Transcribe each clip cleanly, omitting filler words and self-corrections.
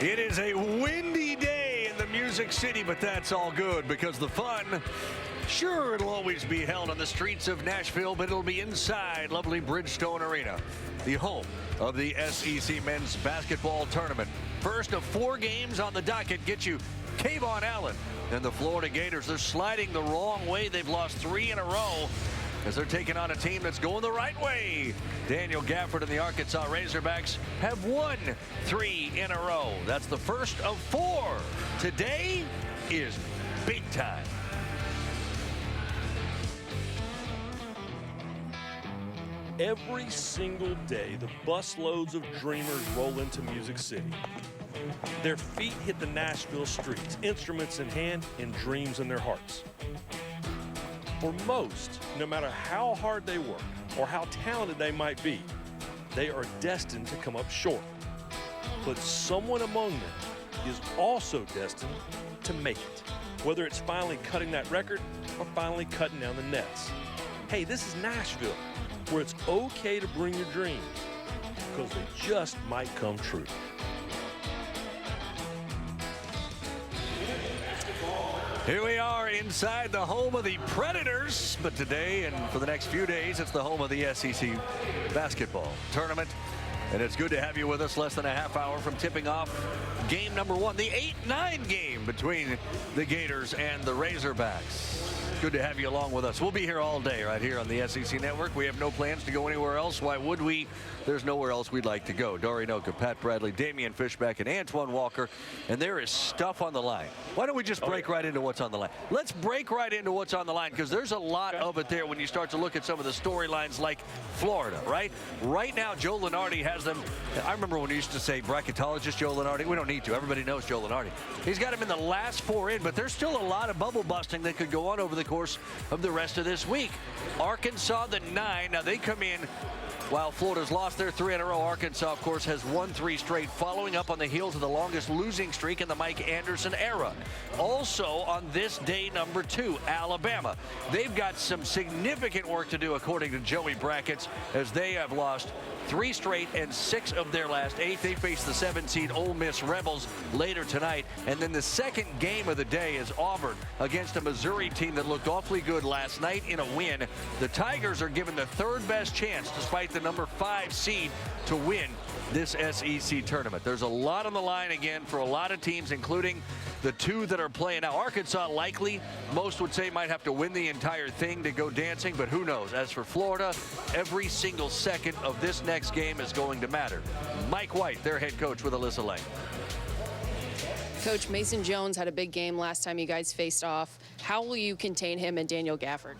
It is a windy day in the Music City, but that's all good because the fun, sure, it'll always be held on the streets of Nashville, but it'll be inside lovely Bridgestone Arena, the home of the SEC Men's Basketball Tournament. First of 4 games on the docket get you Kayvon Allen and the Florida Gators. They're sliding the wrong way. They've lost 3 in a row as they're taking on a team that's going the right way. Daniel Gafford and the Arkansas Razorbacks have won 3 in a row. That's the first of 4. Today is big time. Every single day, the busloads of dreamers roll into Music City. Their feet hit the Nashville streets, instruments in hand and dreams in their hearts. For most, no matter how hard they work or how talented they might be, they are destined to come up short. But someone among them is also destined to make it, whether it's finally cutting that record or finally cutting down the nets. Hey, this is Nashville, where it's okay to bring your dreams, because they just might come true. Here we are inside the home of the Predators, but today and for the next few days, it's the home of the SEC Basketball Tournament. And it's good to have you with us less than a half hour from tipping off game number 1, the 8-9 game between the Gators and the Razorbacks. Good to have you along with us. We'll be here all day right here on the SEC Network. We have no plans to go anywhere else. Why would we? There's nowhere else we'd like to go. Dori Noka, Pat Bradley, Damian Fishback, and Antoine Walker. And there is stuff on the line. Why don't we just break right into what's on the line? Let's break right into what's on the line, because there's a lot of it there when you start to look at some of the storylines like Florida, right? Right now, Joe Lunardi has them. I remember when we used to say bracketologist Joe Lunardi. We don't need to. Everybody knows Joe Lunardi. He's got him in the last 4 in, but there's still a lot of bubble busting that could go on over the course of the rest of this week. Arkansas, the 9. Now, they come in while Florida's lost their 3 in a row. Arkansas, of course, has won 3 straight, following up on the heels of the longest losing streak in the Mike Anderson era. Also, on this day number 2, Alabama. They've got some significant work to do, according to Joey Brackets, as they have lost 3 straight and 6 of their last 8. They face the 7-seed Ole Miss Rebels later tonight. And then the second game of the day is Auburn against a Missouri team that looked awfully good last night in a win. The Tigers are given the 3rd best chance, despite the number 5 seed, to win this SEC tournament. There's a lot on the line again for a lot of teams, including the 2 that are playing now. Arkansas likely, most would say, might have to win the entire thing to go dancing, but who knows? As for Florida, every single second of this next game is going to matter. Mike White, their head coach, with Alyssa Lang. Coach, Mason Jones had a big game last time you guys faced off. How will you contain him and Daniel Gafford?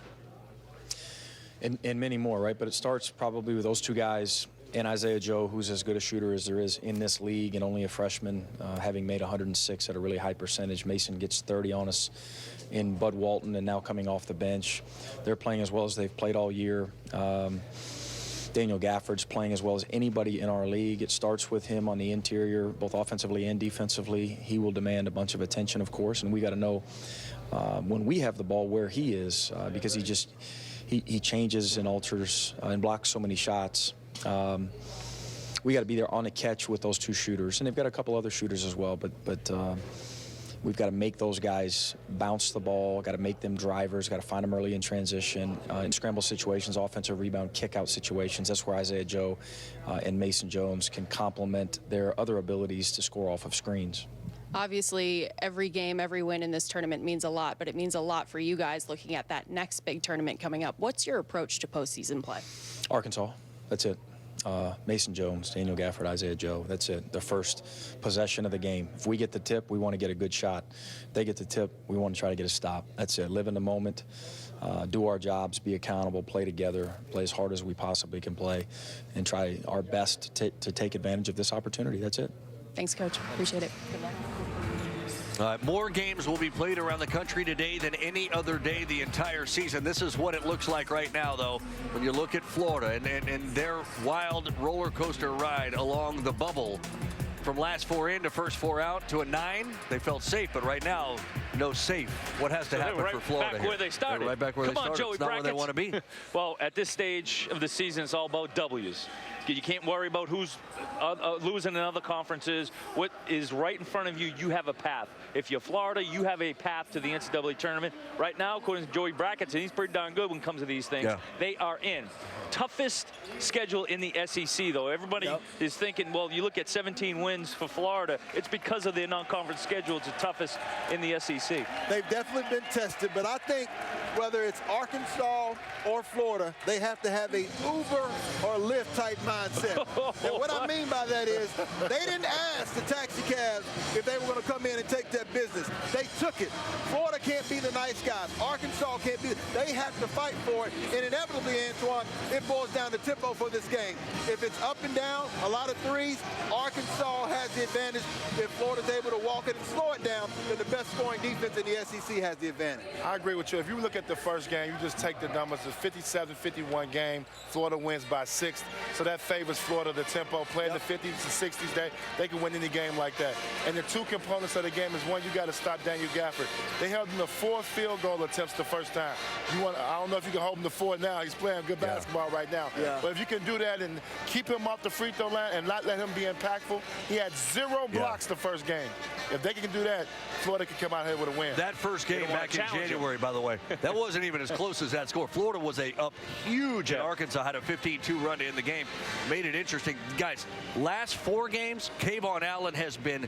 And many more, right? But it starts probably with those 2 guys and Isaiah Joe, who's as good a shooter as there is in this league, and only a freshman, having made 106 at a really high percentage. Mason gets 30 on us in Bud Walton, and now coming off the bench. They're playing as well as they've played all year. Daniel Gafford's playing as well as anybody in our league. It starts with him on the interior, both offensively and defensively. He will demand a bunch of attention, of course, and we got to know when we have the ball where he is, because he changes and alters and blocks so many shots. We got to be there on the catch with those 2 shooters, and they've got a couple other shooters as well, but we've got to make those guys bounce the ball, got to make them drivers, got to find them early in transition, in scramble situations, offensive rebound, kick-out situations. That's where Isaiah Joe and Mason Jones can complement their other abilities to score off of screens. Obviously, every game, every win in this tournament means a lot, but it means a lot for you guys looking at that next big tournament coming up. What's your approach to postseason play? Arkansas, that's it. Mason Jones, Daniel Gafford, Isaiah Joe, that's it. The first possession of the game. If we get the tip, we want to get a good shot. If they get the tip, we want to try to get a stop. That's it. Live in the moment, do our jobs, be accountable, play together, play as hard as we possibly can play, and try our best to take advantage of this opportunity. That's it. Thanks, Coach. Appreciate it. Good luck. More games will be played around the country today than any other day the entire season. This is what it looks like right now, though, when you look at Florida and their wild roller coaster ride along the bubble. From last 4 in to first 4 out to a 9, they felt safe, but right now, no safe. What has to happen for Florida? Back where they started. They're right back where they started. Joey It's not where they Brackets. want to be. Well, at this stage of the season, it's all about W's. You can't worry about who's losing in other conferences. What is right in front of you, you have a path. If you're Florida, you have a path to the NCAA tournament. Right now, according to Joey Brackett, and he's pretty darn good when it comes to these things, they are in. Toughest schedule in the SEC, though. Everybody is thinking, well, you look at 17 wins for Florida, it's because of their non-conference schedule. It's the toughest in the SEC. They've definitely been tested, but I think whether it's Arkansas or Florida, they have to have a Uber or Lyft type mindset. And what I mean by that is they didn't ask the taxi cabs if they were going to come in and take that business. They took it. Florida can't be the nice guys. Arkansas can't be. They have to fight for it. And inevitably, Antoine, it boils down to tempo for this game. If it's up and down, a lot of threes, Arkansas has the advantage. If Florida's able to walk it and slow it down, then the best scoring defense in the SEC has the advantage. I agree with you. If you look at the first game, you just take the numbers. It's a 57-51 game. Florida wins by 6. So that favors Florida, the tempo. Playing the 50s and 60s, they can win any game like that. And the two components of the game is, one, you got to stop Daniel Gafford. They held him to 4 field goal attempts the first time. I don't know if you can hold him to 4 now. He's playing good basketball right now. But if you can do that and keep him off the free throw line and not let him be impactful, he had 0 blocks the first game. If they can do that, Florida can come out here with a win. That first game back in January, by the way, that wasn't even as close as that score. Florida was up huge, and Arkansas had a 15-2 run to end the game. Made it interesting. Guys, last 4 games, Kayvon Allen has been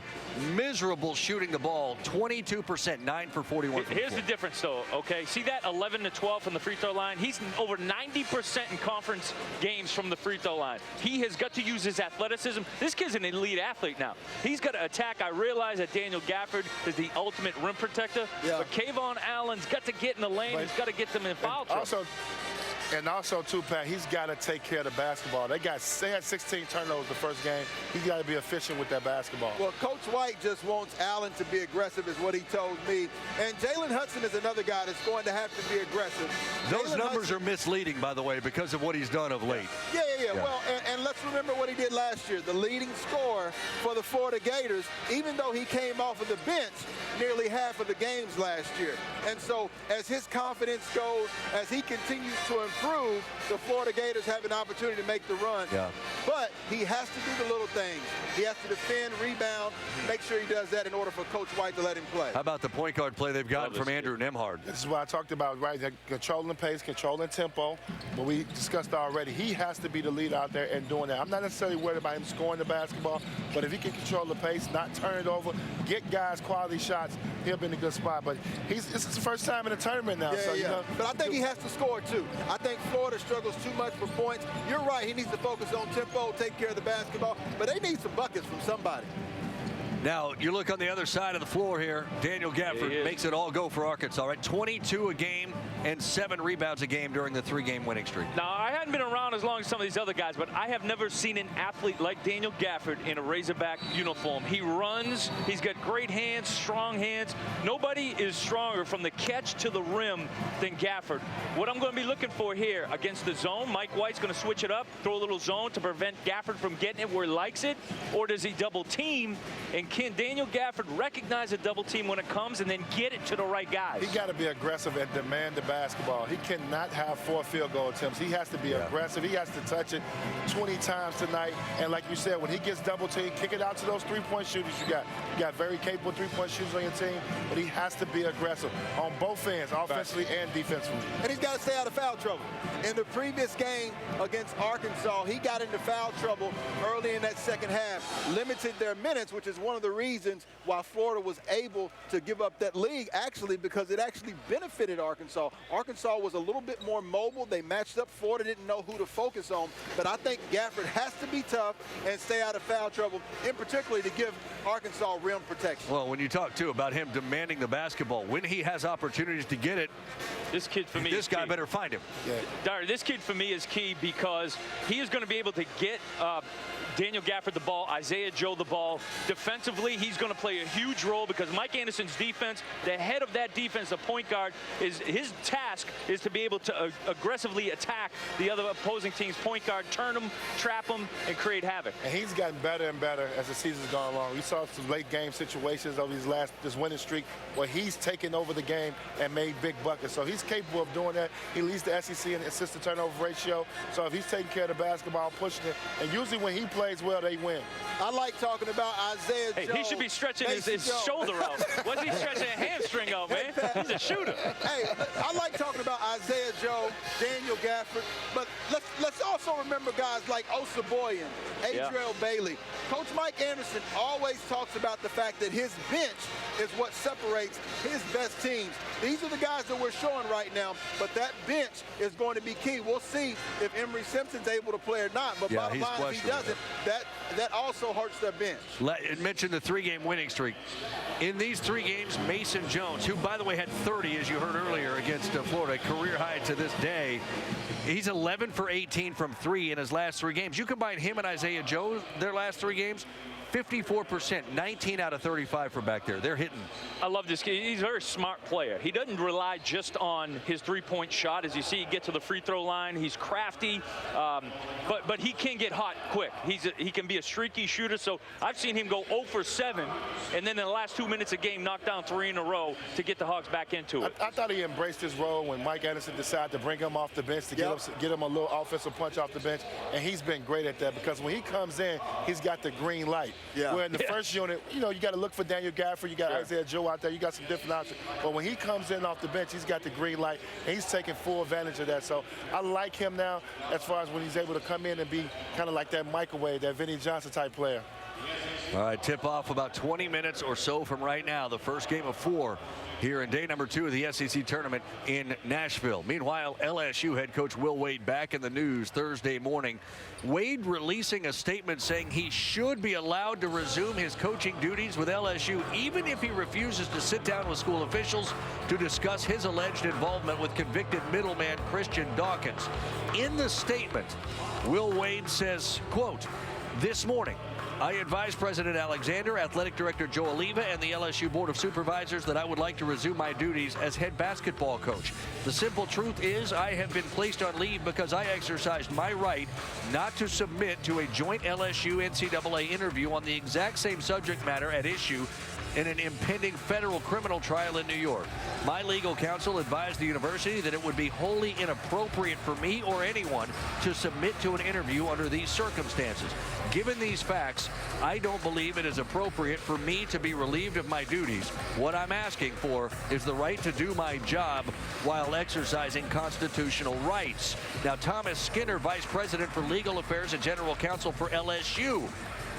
miserable shooting the ball. 22%, 9 for 41. Here's the difference, though, okay? See that 11 to 12 from the free throw line? He's over 90% in conference games from the free throw line. He has got to use his athleticism. This kid's an elite athlete now. He's got to attack. I realize that Daniel Gafford is the ultimate rim protector, but Kayvon Allen's got to get in the lane. He's got to get them in foul trouble. Also, too, Pat, he's got to take care of the basketball. They had 16 turnovers the first game. He's got to be efficient with that basketball. Well, Coach White just wants Allen to be aggressive is what he told me. And Jalen Hudson is another guy that's going to have to be aggressive. Those numbers are misleading, by the way, because of what he's done of late. Yeah. Well, and let's remember what he did last year. The leading scorer for the Florida Gators, even though he came off of the bench nearly half of the games last year. And so as his confidence goes, as he continues to improve, the Florida Gators have an opportunity to make the run. But he has to do the little things. He has to defend, rebound, make sure he does that in order for Coach White to let him play. How about the point guard play they've gotten from Andrew Nembhard? This is what I talked about, right? They're controlling pace, controlling tempo. What we discussed already, he has to be the lead out there and doing that. I'm not necessarily worried about him scoring the basketball, but if he can control the pace, not turn it over, get guys quality shots, he'll be in a good spot. But this is the first time in the tournament now. But I think he has to score, too. I think Florida struggles too much for points. You're right. He needs to focus on tempo, take care of the basketball. But they need some buckets from somebody. Now, you look on the other side of the floor here. Daniel Gafford makes it all go for Arkansas, right? 22 a game and 7 rebounds a game during the 3-game winning streak. Now, I hadn't been around as long as some of these other guys, but I have never seen an athlete like Daniel Gafford in a Razorback uniform. He runs. He's got great hands, strong hands. Nobody is stronger from the catch to the rim than Gafford. What I'm going to be looking for here against the zone, Mike White's going to switch it up, throw a little zone to prevent Gafford from getting it where he likes it, or does he double team? And can Daniel Gafford recognize a double team when it comes and then get it to the right guys? He got to be aggressive and demand the basketball. He cannot have 4 field goal attempts. He has to be aggressive. He has to touch it 20 times tonight. And like you said, when he gets double team, kick it out to those 3-point shooters you got. You got very capable 3-point shooters on your team, but he has to be aggressive on both ends, offensively and defensively. And he's got to stay out of foul trouble. In the previous game against Arkansas, he got into foul trouble early in that second half, limited their minutes, which is one of the reasons why Florida was able to give up that lead, actually, because it actually benefited Arkansas. Arkansas was a little bit more mobile. They matched up. Florida didn't know who to focus on. But I think Gafford has to be tough and stay out of foul trouble, in particular to give Arkansas rim protection. Well, when you talk, too, about him demanding the basketball, when he has opportunities to get it, this kid for me this guy better find him. Dara, this kid for me is key because he is going to be able to get Daniel Gafford the ball, Isaiah Joe the ball. Defensively, he's going to play a huge role because Mike Anderson's defense, the head of that defense, the point guard, his task is to be able to aggressively attack the other opposing team's point guard, turn them, trap them, and create havoc. And he's gotten better and better as the season's gone along. We saw some late game situations over this winning streak where he's taken over the game and made big buckets. So he's capable of doing that. He leads the SEC in assist to turnover ratio. So if he's taking care of the basketball, pushing it, and usually when he plays well, they win. I like talking about Isaiah Joe. Hey, he should be stretching his shoulder out. What's he stretching a hamstring out, man? He's a shooter. Hey, I like talking about Isaiah Joe, Daniel Gafford, but let's also remember guys like Osa Boyan, Adriel Bailey. Coach Mike Anderson always talks about the fact that his bench is what separates his best teams. These are the guys that we're showing right now, but that bench is going to be key. We'll see if Emery Simpson's able to play or not, but bottom line, if he doesn't, that also hurts their bench. It mentioned the 3-game winning streak. In these 3 games, Mason Jones, who, by the way, had 30, as you heard earlier, against Florida, career high to this day. He's 11 for 18 from 3 in his last 3 games. You combine him and Isaiah Joe, their last 3 games, 54%, 19 out of 35 from back there. They're hitting. I love this kid. He's a very smart player. He doesn't rely just on his 3-point shot. As you see, he gets to the free throw line. He's crafty, but he can get hot quick. He can be a streaky shooter. So I've seen him go 0 for 7, and then in the last 2 minutes of game, knock down 3 in a row to get the Hawks back into it. I thought he embraced his role when Mike Anderson decided to bring him off the bench to get him a little offensive punch off the bench, and he's been great at that because when he comes in, he's got the green light. Where in the first unit, you got to look for Daniel Gafford. You got Isaiah Joe out there. You got some different options. But when he comes in off the bench, he's got the green light, and he's taking full advantage of that. So I like him now as far as when he's able to come in and be kind of like that microwave, that Vinnie Johnson type player. All right, tip off about 20 minutes or so from right now. The first game of 4 here in day number 2 of the SEC tournament in Nashville. Meanwhile, LSU head coach Will Wade back in the news Thursday morning. Wade releasing a statement saying he should be allowed to resume his coaching duties with LSU even if he refuses to sit down with school officials to discuss his alleged involvement with convicted middleman Christian Dawkins. In the statement, Will Wade says, quote, "This morning, I advised President Alexander, Athletic Director Joe Oliva, and the LSU Board of Supervisors that I would like to resume my duties as head basketball coach. The simple truth is I have been placed on leave because I exercised my right not to submit to a joint LSU-NCAA interview on the exact same subject matter at issue in an impending federal criminal trial in New York. My legal counsel advised the university that it would be wholly inappropriate for me or anyone to submit to an interview under these circumstances. Given these facts, I don't believe it is appropriate for me to be relieved of my duties. What I'm asking for is the right to do my job while exercising constitutional rights." Now, Thomas Skinner, Vice President for Legal Affairs and General Counsel for LSU,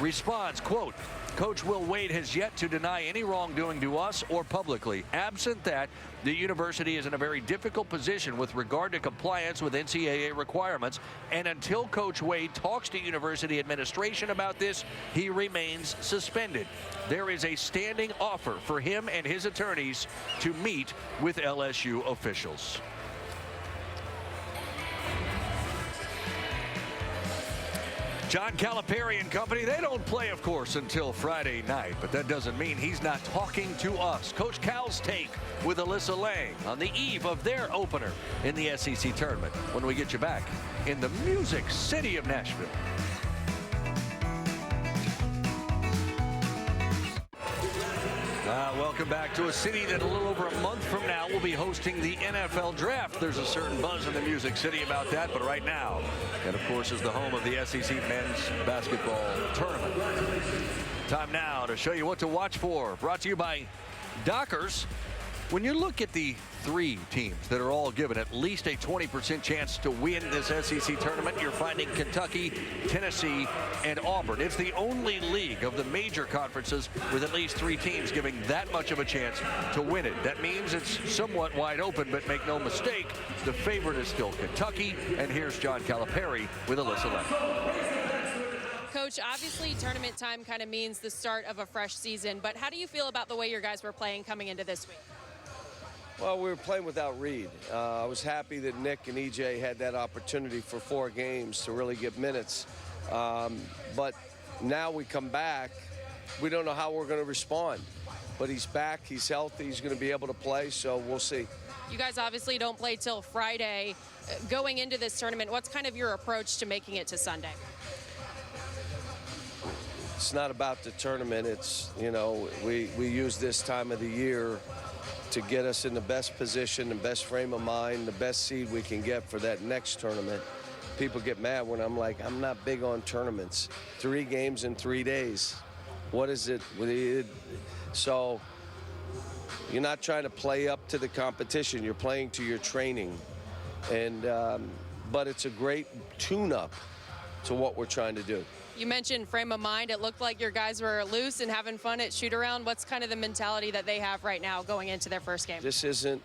responds, quote, "Coach Will Wade has yet to deny any wrongdoing to us or publicly. Absent that, the university is in a very difficult position with regard to compliance with NCAA requirements, and until Coach Wade talks to university administration about this, he remains suspended. There is a standing offer for him and his attorneys to meet with LSU officials." John Calipari and company, they don't play, of course, until Friday night, but that doesn't mean he's not talking to us. Coach Cal's take with Alyssa Lang on the eve of their opener in the SEC tournament when we get you back in the Music City of Nashville. Welcome back to a city that a little over a month from now will be hosting the NFL Draft. There's a certain buzz in the Music City about that, but right now, and of course, is the home of the SEC men's basketball tournament. Time now to show you what to watch for. Brought to you by Dockers. When you look at the 3 teams that are all given at least a 20% chance to win this SEC tournament, you're finding Kentucky, Tennessee, and Auburn. It's the only league of the major conferences with at least 3 teams giving that much of a chance to win it. That means it's somewhat wide open, but make no mistake, the favorite is still Kentucky. And here's John Calipari with Alyssa Lang. Coach, obviously tournament time kind of means the start of a fresh season, but how do you feel about the way your guys were playing coming into this week? Well, we were playing without Reed. I was happy that Nick and EJ had that opportunity for 4 games to really get minutes. But now we come back, we don't know how we're going to respond. But he's back, he's healthy, he's going to be able to play, so we'll see. You guys obviously don't play till Friday. Going into this tournament, what's kind of your approach to making it to Sunday? It's not about the tournament. It's, you know, we use this time of the year to get us in the best position, the best frame of mind, the best seed we can get for that next tournament. People get mad when I'm like, I'm not big on tournaments. 3 games in 3 days. What is it? So you're not trying to play up to the competition. You're playing to your training. And but it's a great tune-up to what we're trying to do. You mentioned frame of mind. It looked like your guys were loose and having fun at shoot-around. What's kind of the mentality that they have right now going into their first game? This isn't,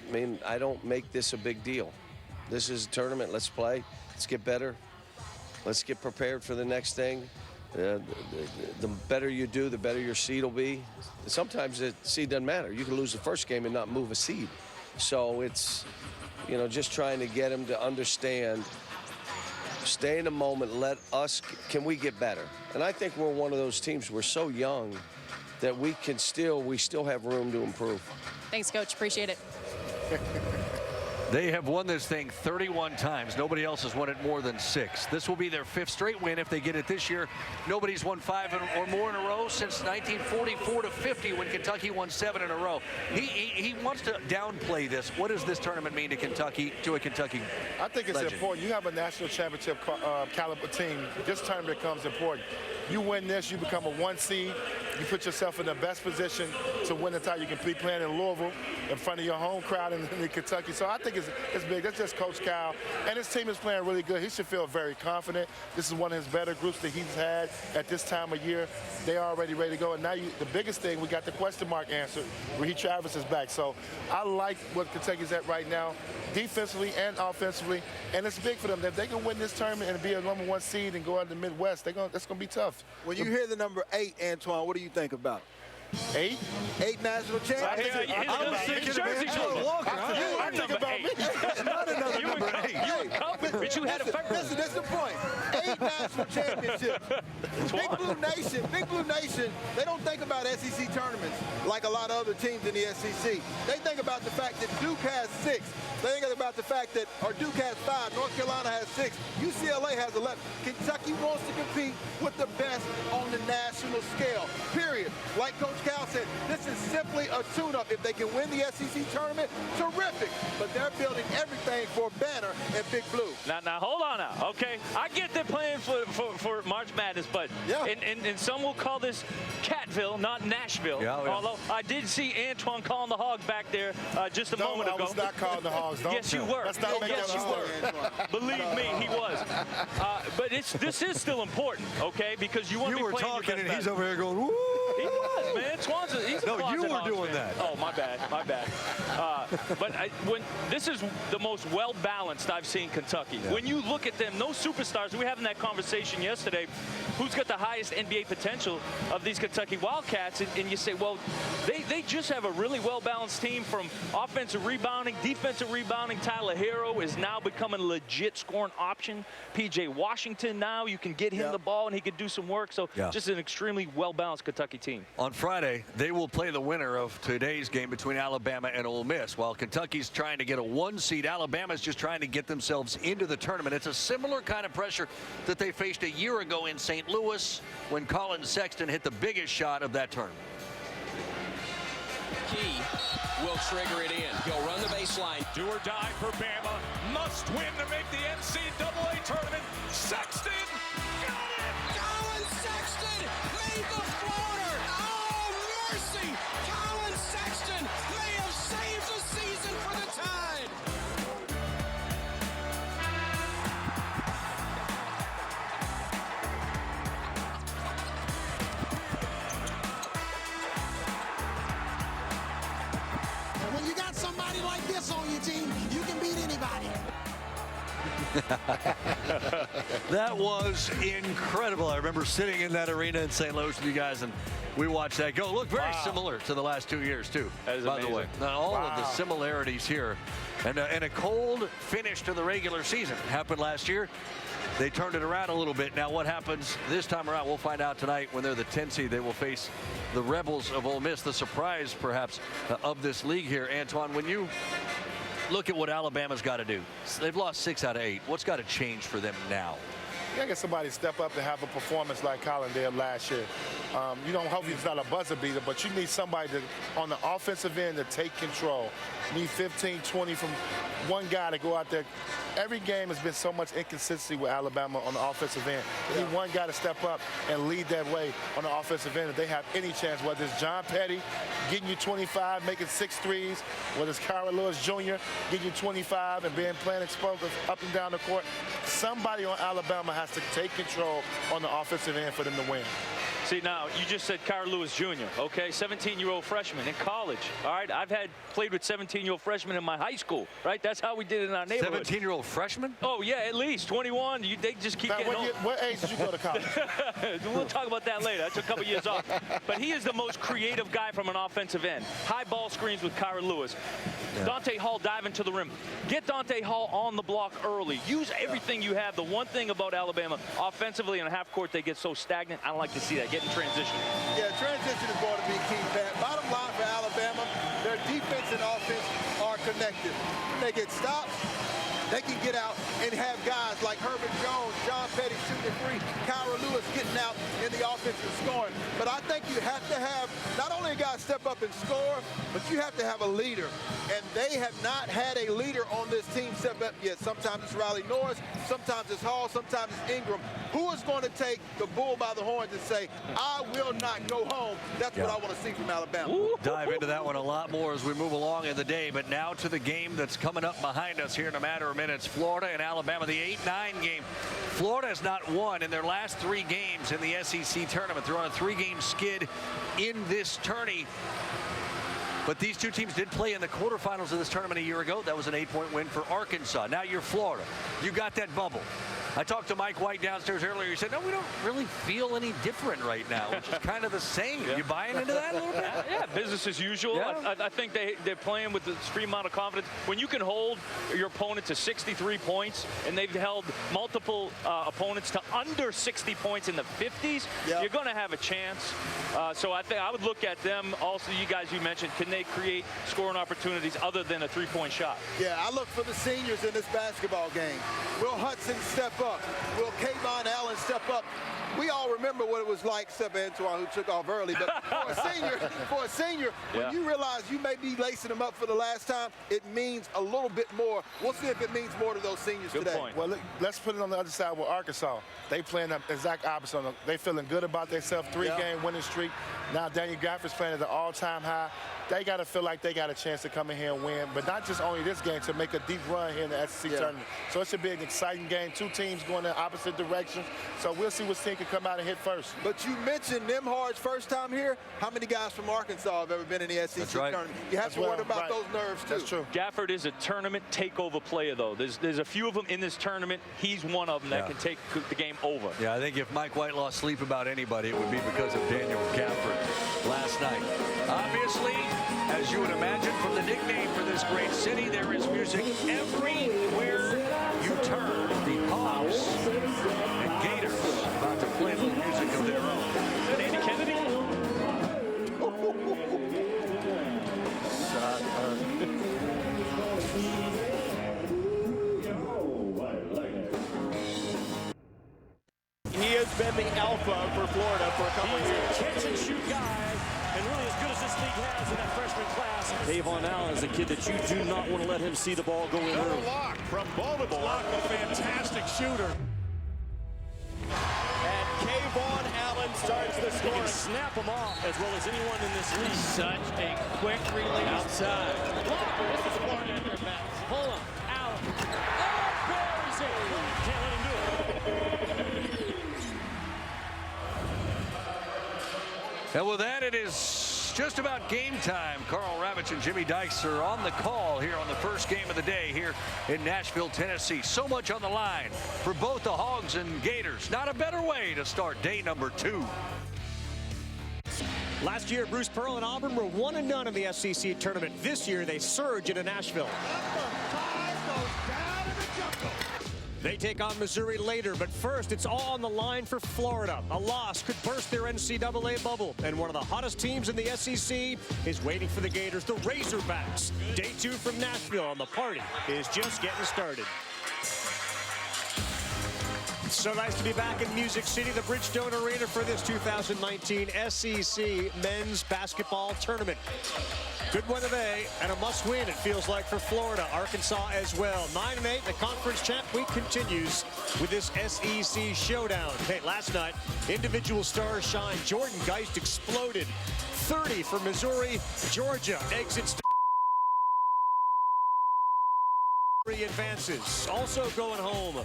I mean, I don't make this a big deal. This is a tournament. Let's play. Let's get better. Let's get prepared for the next thing. The better you do, the better your seed will be. Sometimes the seed doesn't matter. You can lose the first game and not move a seed. So it's, you know, just trying to get them to understand, stay in the moment, let us, can we get better? And I think we're one of those teams, we're so young that we still have room to improve. Thanks, Coach. Appreciate it. They have won this thing 31 times. Nobody else has won it more than 6. This will be their 5th straight win if they get it this year. Nobody's won 5 or more in a row since 1944-50 when Kentucky won 7 in a row. He wants to downplay this. What does this tournament mean to Kentucky, to a Kentucky I think it's legend? important. You have a national championship caliber team. This tournament becomes important. You win this, you become a 1 seed. You put yourself in the best position to win the title. You can be playing in Louisville in front of your home crowd in Kentucky. So I think it's big. That's just Coach Cal. And his team is playing really good. He should feel very confident. This is one of his better groups that he's had at this time of year. They are already ready to go. And now the biggest thing, we got the question mark answered. Raheem Travis is back. So I like what Kentucky's at right now, defensively and offensively. And it's big for them. If they can win this tournament and be a number 1 seed and go out in the Midwest, that's going to be tough. When you hear the number 8, Antoine, what do you think about? 8? 8 national champions. I was thinking of Angelo Walker. You were thinking about me. It's not another number 8. But you had a Listen, that's the point. 8 national championships. Big Blue Nation, they don't think about SEC tournaments like a lot of other teams in the SEC. They think about the fact that Duke has 6. They think about the fact that Duke has 5, North Carolina has 6, UCLA has 11. Kentucky wants to compete with the best on the national scale, period. Like Coach Cal said, this is simply a tune-up. If they can win the SEC tournament, terrific. But they're building everything for Banner and Big Blue. Now hold on now, okay? I get they're playing for March Madness, but and some will call this Catville, not Nashville. Yeah. Although I did see Antoine calling the Hogs back there just a moment ago. I was not calling the Hogs. Yes, you were. Let's not make yes, that you were. Believe me, he was. But this is still important, okay? Because you want to be playing your best and he's over here going, woo! He was, man. He's a No, you closet were Hogs doing fan. that. Oh, my bad. But when this is the most well-balanced I've seen Kentucky. Yeah. When you look at them, no superstars. We were having that conversation yesterday. Who's got the highest NBA potential of these Kentucky Wildcats? And you say, well, they just have a really well-balanced team from offensive rebounding, defensive rebounding. Tyler Hero is now becoming a legit scoring option. P.J. Washington now, you can get him the ball and he could do some work. So just an extremely well-balanced Kentucky team. On Friday, they will play the winner of today's game between Alabama and Ole Miss. While Kentucky's trying to get a 1 seed, Alabama's just trying to get themselves into the tournament. It's a similar kind of pressure that they faced a year ago in St. Louis when Colin Sexton hit the biggest shot of that tournament. Key will trigger it in. He'll run the baseline. Do or die for Bama. Must win to make the NCAA tournament. Sexton got it! Colin Sexton made the floater. Oh, mercy! Colin Sexton may have saved the season for the Tide. When you got somebody like this on your team, you can beat anybody. That was incredible. I remember sitting in that arena in St. Louis with you guys, and we watched that go. Look very similar to the last 2 years, too, by the way. Now, all of the similarities here. And a cold finish to the regular season happened last year. they turned it around a little bit. Now what happens this time around, we'll find out tonight when they're the 10 seed. They will face the Rebels of Ole Miss, the surprise perhaps of this league here. Antoine, when you look at what Alabama's got to do, they've lost 6 out of 8. What's got to change for them now? You gotta get somebody to step up to have a performance like Colin did last year. You don't hope it's not a buzzer beater, but you need somebody to, on the offensive end, to take control. You need 15, 20 from one guy to go out there. Every game has been so much inconsistency with Alabama on the offensive end. You need one guy to step up and lead that way on the offensive end if they have any chance, whether it's John Petty getting you 25, making 6 threes, whether it's Kyra Lewis Jr. getting you 25 and being playing explosive up and down the court. Somebody on Alabama has to take control on the offensive end for them to win. See, now, you just said Kyra Lewis Jr., okay? 17-year-old freshman in college, all right? I've played with 17-year-old freshmen in my high school, right? That's how we did it in our neighborhood. 17-year-old freshman? Oh, yeah, at least 21. They just keep getting old. What age did you go to college? We'll talk about that later. I took a couple years off. But he is the most creative guy from an offensive end. High ball screens with Kyra Lewis. Yeah. Dante Hall diving to the rim. Get Dante Hall on the block early. Use everything you have. The one thing about Alabama, offensively in a half court, they get so stagnant. I don't like to see that. Get in transition. Yeah, transition is going to be key, Pat. Bottom line for Alabama, their defense and offense are connected. When they get stopped, they can get out and have guys like Herbert Jones, John Petty shooting free, Kyra Lewis getting out in the offensive scoring. But I think you have to have not only a guy step up and score, but you have to have a leader. And they have not had a leader on this team step up yet. Sometimes it's Riley Norris, sometimes it's Hall, sometimes it's Ingram. Who is going to take the bull by the horns and say, I will not go home? That's what I want to see from Alabama. We'll dive into that one a lot more as we move along in the day. But now to the game that's coming up behind us here in a matter of minutes. Florida and Alabama, the 8-9 game. Florida has not won in their last 3 games in the SEC tournament. They're on a 3-game skid in this tourney. But these two teams did play in the quarterfinals of this tournament a year ago. That was an 8-point win for Arkansas. Now you're Florida. You got that bubble. I talked to Mike White downstairs earlier. He said, no, we don't really feel any different right now, which is kind of the same. You buying into that a little bit? Yeah, business as usual. Yeah. I think they're playing with the extreme amount of confidence. When you can hold your opponent to 63 points, and they've held multiple opponents to under 60 points in the 50s, you're going to have a chance. So I think I would look at them. Also, you guys, you mentioned, can they create scoring opportunities other than a 3-point shot? Yeah, I look for the seniors in this basketball game. Will Hudson step up? Will Kayvon Allen step up? We all remember what it was like, except Antoine, who took off early. But for a senior, when you realize you may be lacing them up for the last time, it means a little bit more. We'll see if it means more to those seniors Good today. Point. Well, let's put it on the other side with Arkansas. They playing the exact opposite. They feeling good about themselves. 3-game winning streak. Now Daniel Gafford's playing at the all-time high. They got to feel like they got a chance to come in here and win, but not just only this game, to make a deep run here in the SEC tournament. So it should be an exciting game. 2 teams going in opposite directions. So we'll see which team can come out and hit first. But you mentioned Nembhard's first time here. How many guys from Arkansas have ever been in the SEC tournament? You have to worry about those nerves, too. That's true. Gafford is a tournament takeover player, though. There's a few of them in this tournament. He's one of them that can take the game over. Yeah, I think if Mike White lost sleep about anybody, it would be because of Daniel Gafford last night. Obviously, as you would imagine from the nickname for this great city, there is music everywhere you turn. The Hawks and Gators about to play a little music of their own. Is that Andy Kennedy? He has been the alpha for Florida for a couple of years. Catch-and-shoot guy, and really as good as this league has in that freshman class. Kayvon Allen is a kid that you do not want to let him see the ball go in early. Locke from Baltimore. Locke, a fantastic shooter. And Kayvon Allen starts the scoring. He can snap him off as well as anyone in this league. Such a quick release. Outside. This is Florida at their best. Pull him. Allen. Oh, buries it. Can't let him do it. And with that, it is just about game time. Carl Ravitch and Jimmy Dykes are on the call here on the first game of the day here in Nashville, Tennessee. So much on the line for both the Hogs and Gators. Not a better way to start day number 2. Last year, Bruce Pearl and Auburn were 1-0 in the SEC tournament. This year, they surge into Nashville. They take on Missouri later, but first, it's all on the line for Florida. A loss could burst their NCAA bubble, and one of the hottest teams in the SEC is waiting for the Gators, the Razorbacks. Day 2 from Nashville, and the party is just getting started. So nice to be back in Music City, the Bridgestone Arena, for this 2019 SEC Men's Basketball Tournament. Good one today, and a must-win, it feels like, for Florida. Arkansas as well. 9-8, the conference champ week continues with this SEC showdown. Hey, last night, individual stars shine. Jordan Geist exploded. 30 for Missouri. Georgia exits. Advances, also going home.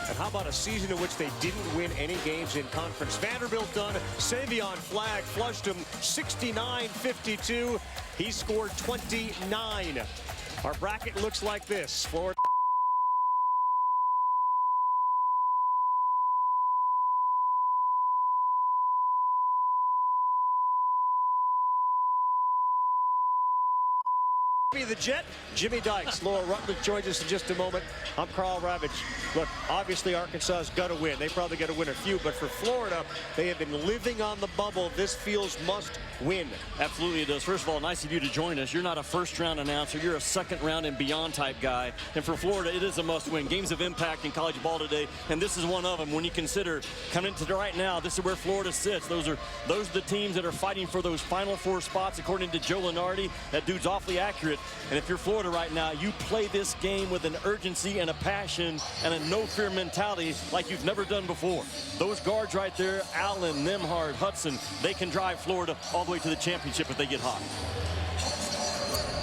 And how about a season in which they didn't win any games in conference? Vanderbilt done. Savion Flagg flushed him 69-52. He scored 29. Our bracket looks like this. Florida. The Jet, Jimmy Dykes. Laura Rutledge joins us in just a moment. I'm Carl Ravitch. Look, obviously Arkansas's got to win. They probably got to win a few, but for Florida, they have been living on the bubble. This feels must win. Absolutely it does. First of all, nice of you to join us. You're not a first-round announcer. You're a second-round and beyond type guy. And for Florida, it is a must-win. Games of impact in college ball today, and this is one of them. When you consider coming into right now, this is where Florida sits. Those are the teams that are fighting for those Final Four spots, according to Joe Lunardi. That dude's awfully accurate. And if you're Florida right now, you play this game with an urgency and a passion and a no-fear mentality like you've never done before. Those guards right there, Allen, Nembhard, Hudson, they can drive Florida all the way to the championship if they get hot.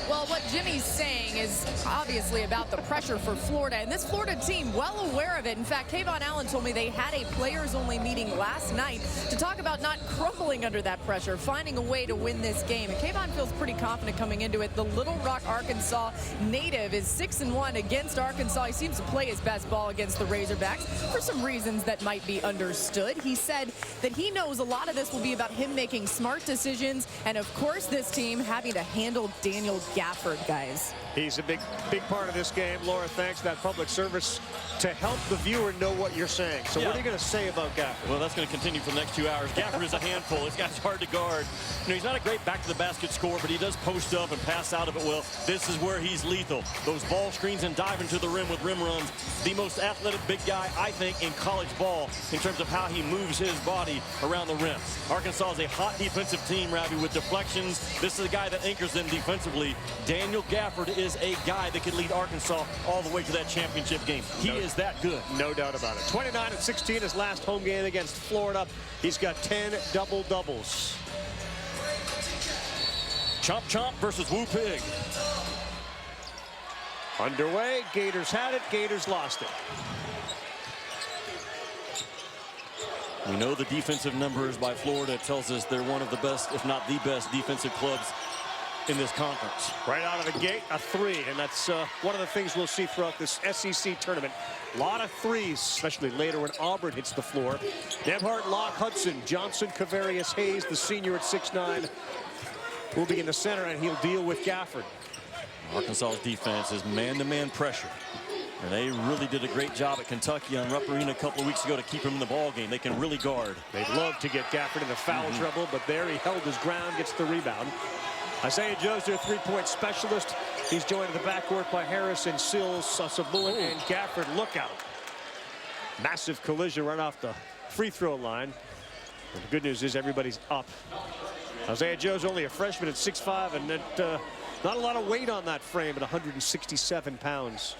Well, what Jimmy's saying is obviously about the pressure for Florida, and this Florida team well aware of it. In fact, Kayvon Allen told me they had a players-only meeting last night to talk about not crumbling under that pressure, finding a way to win this game. And Kayvon feels pretty confident coming into it. The Little Rock, Arkansas native is 6-1 against Arkansas. He seems to play his best ball against the Razorbacks for some reasons that might be understood. He said that he knows a lot of this will be about him making smart decisions, and of course this team having to handle Daniel Gafford, guys. He's a big part of this game. Laura, thanks. That public service to help the viewer know what you're saying. So what are you going to say about Gafford? Well, that's going to continue for the next 2 hours. Gafford is a handful. This guy's hard to guard. You know, he's not a great back-to-the-basket scorer, but he does post up and pass out of it well. This is where he's lethal. Those ball screens and diving to the rim with rim runs. The most athletic big guy, I think, in college ball in terms of how he moves his body around the rim. Arkansas is a hot defensive team, Ravi, with deflections. This is a guy that anchors them defensively. Daniel Gafford is a guy that could lead Arkansas all the way to that championship game. He is that good. No doubt about it. 29-16, his last home game against Florida. He's got 10 double-doubles. Chomp Chomp versus Woo Pig. Underway. Gators had it. Gators lost it. We know the defensive numbers by Florida tells us they're one of the best, if not the best, defensive clubs in this conference. Right out of the gate, a three, and that's one of the things we'll see throughout this SEC tournament. A lot of threes, especially later when Auburn hits the floor. Nembhard, Locke, Hudson, Johnson, Kavarius Hayes, the senior at 6'9", will be in the center, and he'll deal with Gafford. Arkansas's defense is man-to-man pressure. And they really did a great job at Kentucky on Rupp Arena a couple of weeks ago to keep him in the ball game. They can really guard. They'd love to get Gafford into foul trouble, but there he held his ground, gets the rebound. Isaiah Joe's their three-point specialist. He's joined in the backcourt by Harris and Sills, Sasabulin, and Gafford. Look out. Massive collision right off the free throw line. And the good news is everybody's up. Isaiah Joe's only a freshman at 6'5", and not a lot of weight on that frame at 167 pounds.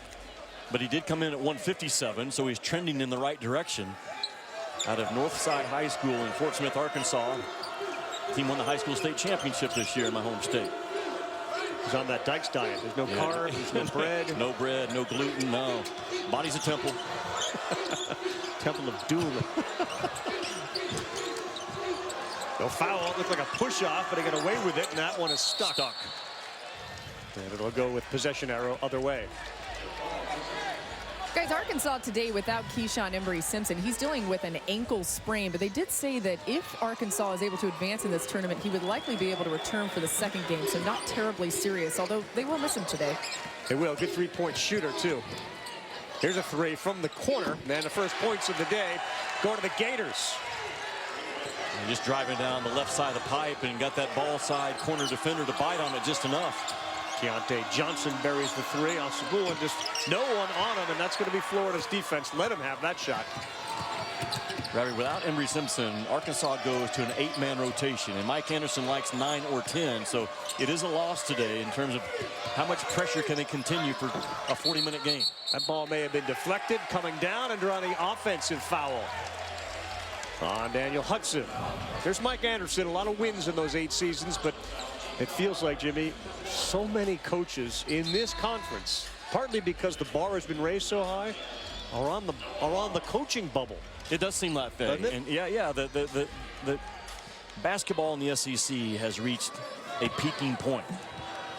But he did come in at 157, so he's trending in the right direction. Out of Northside High School in Fort Smith, Arkansas. Team won the high school state championship this year in my home state. He's on that Dykes diet. There's no carbs, there's no bread. No bread, no gluten, no. Body's a temple. Temple of doom. No foul. It looked like a push-off, but he got away with it, and that one is stuck. And it'll go with possession arrow other way. Guys, Arkansas today without Keyshawn Embry-Simpson. He's dealing with an ankle sprain, but they did say that if Arkansas is able to advance in this tournament, he would likely be able to return for the second game, so not terribly serious, although they will miss him today. They will. Good three-point shooter, too. Here's a three from the corner. And the first points of the day go to the Gators. And just driving down the left side of the pipe and got that ball side corner defender to bite on it just enough. Keontae Johnson buries the three. Al-Sabulin just no one on him, and that's going to be Florida's defense. Let him have that shot. Ravi, without Emory Simpson, Arkansas goes to an 8-man rotation, and Mike Anderson likes 9 or 10, so it is a loss today in terms of how much pressure can they continue for a 40-minute game. That ball may have been deflected, coming down and drawing the offensive foul on Daniel Hudson. There's Mike Anderson, a lot of wins in those 8 seasons, but it feels like, Jimmy, so many coaches in this conference, partly because the bar has been raised so high, are on the coaching bubble. It does seem like that. And yeah, the basketball in the SEC has reached a peaking point.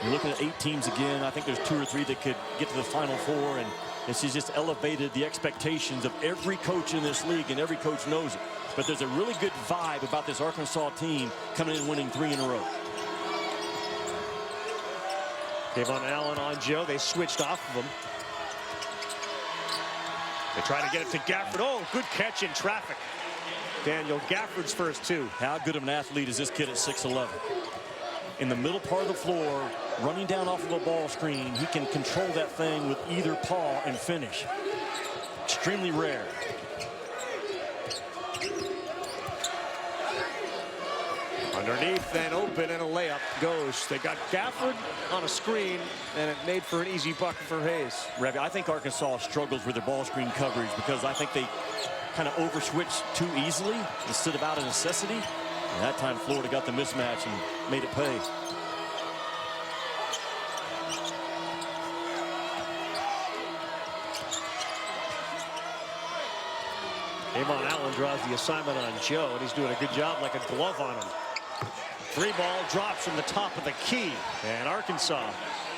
You're looking at 8 teams again. I think there's 2 or 3 that could get to the Final Four, and this has just elevated the expectations of every coach in this league, and every coach knows it. But there's a really good vibe about this Arkansas team coming in and winning 3 in a row. Kayvon Allen on Joe. They switched off of him. They try to get it to Gafford. Oh, good catch in traffic. Daniel Gafford's first 2. How good of an athlete is this kid at 6'11"? In the middle part of the floor, running down off of a ball screen, he can control that thing with either paw and finish. Extremely rare. Underneath, then open, and a layup goes. They got Gafford on a screen, and it made for an easy bucket for Hayes. Ravi, I think Arkansas struggles with their ball screen coverage because I think they kind of over-switch too easily instead of out of necessity. And that time, Florida got the mismatch and made it pay. Kayvon Allen draws the assignment on Joe, and he's doing a good job, like a glove on him. 3 ball drops from the top of the key, and Arkansas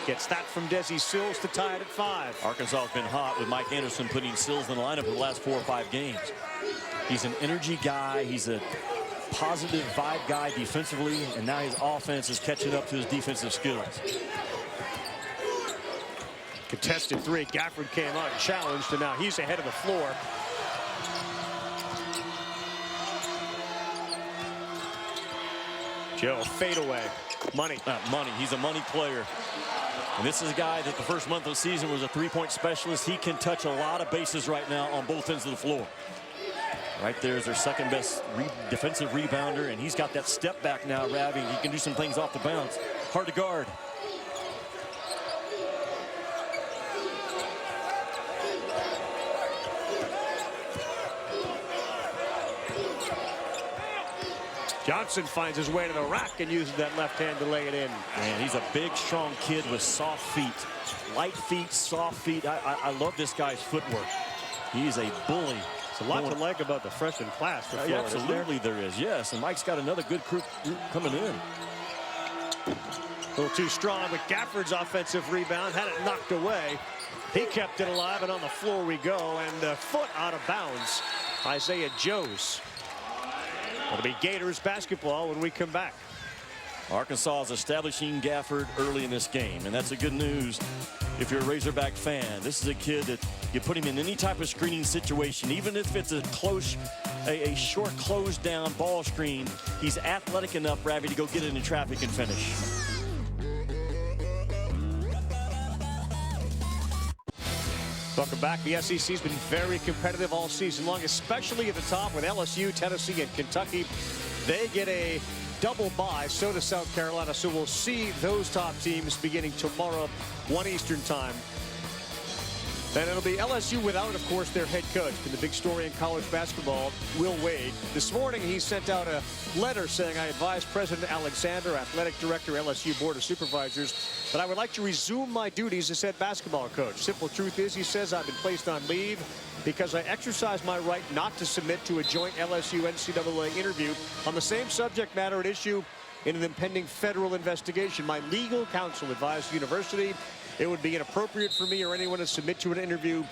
gets that from Desi Sills to tie it at 5. Arkansas has been hot with Mike Anderson putting Sills in the lineup for the last 4 or 5 games. He's an energy guy. He's a positive vibe guy defensively, and now his offense is catching up to his defensive skills. Contested 3. Gafford came out and challenged, and now he's ahead of the floor. Joe, fade away. Money. Money. He's a money player. And this is a guy that the first month of the season was a 3-point specialist. He can touch a lot of bases right now on both ends of the floor. Right there is their second best defensive rebounder, and he's got that step back now, Ravi. He can do some things off the bounce. Hard to guard. Johnson finds his way to the rack and uses that left hand to lay it in. Man, he's a big, strong kid with soft feet. Light feet, soft feet. I love this guy's footwork. He's a bully. There's a lot to like about the freshman class for Florida. Absolutely there is, yes. And Mike's got another good group coming in. A little too strong, but Gafford's offensive rebound had it knocked away. He kept it alive, and on the floor we go, and a foot out of bounds. Isaiah Joes. It'll be Gators basketball when we come back. Arkansas is establishing Gafford early in this game, and that's a good news if you're a Razorback fan. This is a kid that you put him in any type of screening situation, even if it's a short closed down ball screen. He's athletic enough, Ravi, to go get it in traffic and finish. Welcome back. The SEC's been very competitive all season long, especially at the top with LSU, Tennessee, and Kentucky. They get a double bye, so does South Carolina. So we'll see those top teams beginning tomorrow, 1 Eastern time. And it'll be LSU without, of course, their head coach. And the big story in college basketball, Will Wade. This morning, he sent out a letter saying, I advise President Alexander, Athletic Director, LSU Board of Supervisors, that I would like to resume my duties as head basketball coach. Simple truth is, he says, I've been placed on leave because I exercise my right not to submit to a joint LSU-NCAA interview on the same subject matter at issue in an impending federal investigation. My legal counsel advised the university it would be inappropriate for me or anyone to submit to an interview.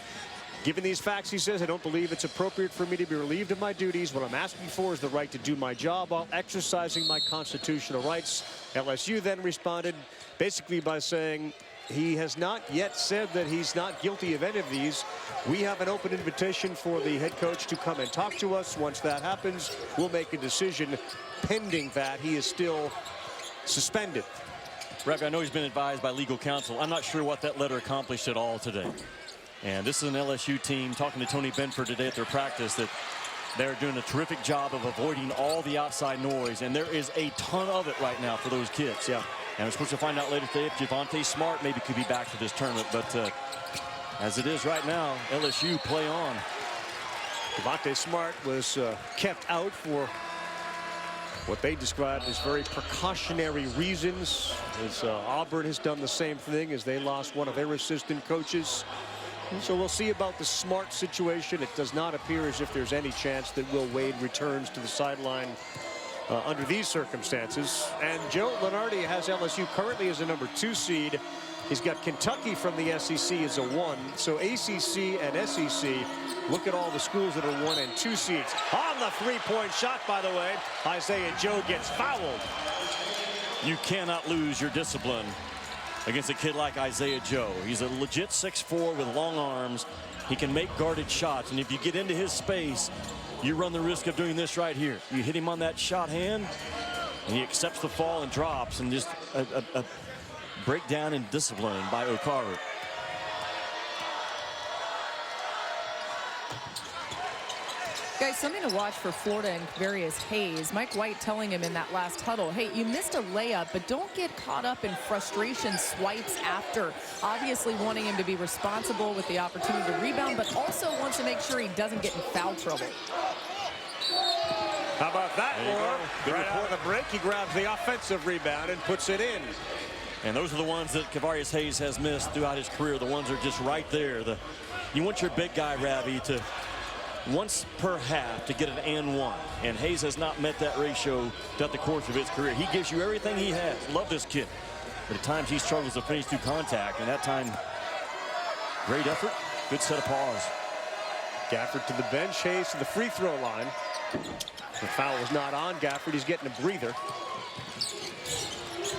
Given these facts, he says, I don't believe it's appropriate for me to be relieved of my duties. What I'm asking for is the right to do my job while exercising my constitutional rights. LSU then responded basically by saying, he has not yet said that he's not guilty of any of these. We have an open invitation for the head coach to come and talk to us. Once that happens, we'll make a decision. Pending that, he is still suspended. Ravi, I know he's been advised by legal counsel. I'm not sure what that letter accomplished at all today. And this is an LSU team talking to Tony Benford today at their practice that they're doing a terrific job of avoiding all the outside noise. And there is a ton of it right now for those kids. Yeah. And we're supposed to find out later today if Javonte Smart maybe could be back for this tournament. But as it is right now, LSU play on. Javonte Smart was kept out for what they described as very precautionary reasons. As Auburn has done the same thing as they lost one of their assistant coaches. And so we'll see about the Smart situation. It does not appear as if there's any chance that Will Wade returns to the sideline under these circumstances. And Joe Lunardi has LSU currently as a #2 seed. He's got Kentucky from the SEC as a 1. So ACC and SEC, look at all the schools that are 1 and 2 seeds. On the three-point shot, by the way, Isaiah Joe gets fouled. You cannot lose your discipline against a kid like Isaiah Joe. He's a legit 6'4" with long arms. He can make guarded shots, and if you get into his space, you run the risk of doing this right here. You hit him on that shot hand, and he accepts the fall and drops, and just a breakdown in discipline by Okaru. Guys, something to watch for Florida and Kavarius Hayes. Mike White telling him in that last huddle, hey, you missed a layup, but don't get caught up in frustration swipes after. Obviously wanting him to be responsible with the opportunity to rebound, but also wants to make sure he doesn't get in foul trouble. How about that, Laura? Right before the break, he grabs the offensive rebound and puts it in. And those are the ones that Kavarius Hayes has missed throughout his career. The ones that are just right there. You want your big guy, Ravi, to once per half to get an and one. And Hayes has not met that ratio throughout the course of his career. He gives you everything he has. Love this kid. But at times he struggles to finish through contact. And that time, great effort, good set of paws. Gafford to the bench, Hayes to the free throw line. The foul was not on Gafford. He's getting a breather.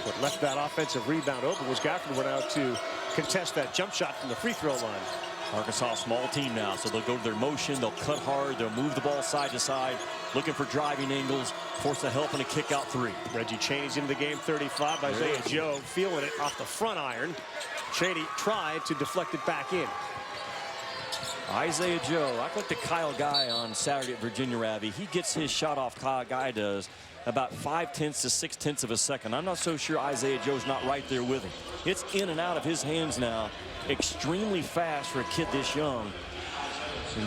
What left that offensive rebound open was Gafford went out to contest that jump shot from the free throw line. Arkansas, small team now, so they'll go to their motion, they'll cut hard, they'll move the ball side to side, looking for driving angles, force a help and a kick out three. Reggie Chaney's into the game, 35. Isaiah Joe feeling it off the front iron. Chaney tried to deflect it back in. Isaiah Joe, I looked at Kyle Guy on Saturday at Virginia, Ravi. He gets his shot off, Kyle Guy does, about 5/10 to 6/10 of a second. I'm not so sure Isaiah Joe's not right there with him. It's in and out of his hands now. Extremely fast for a kid this young.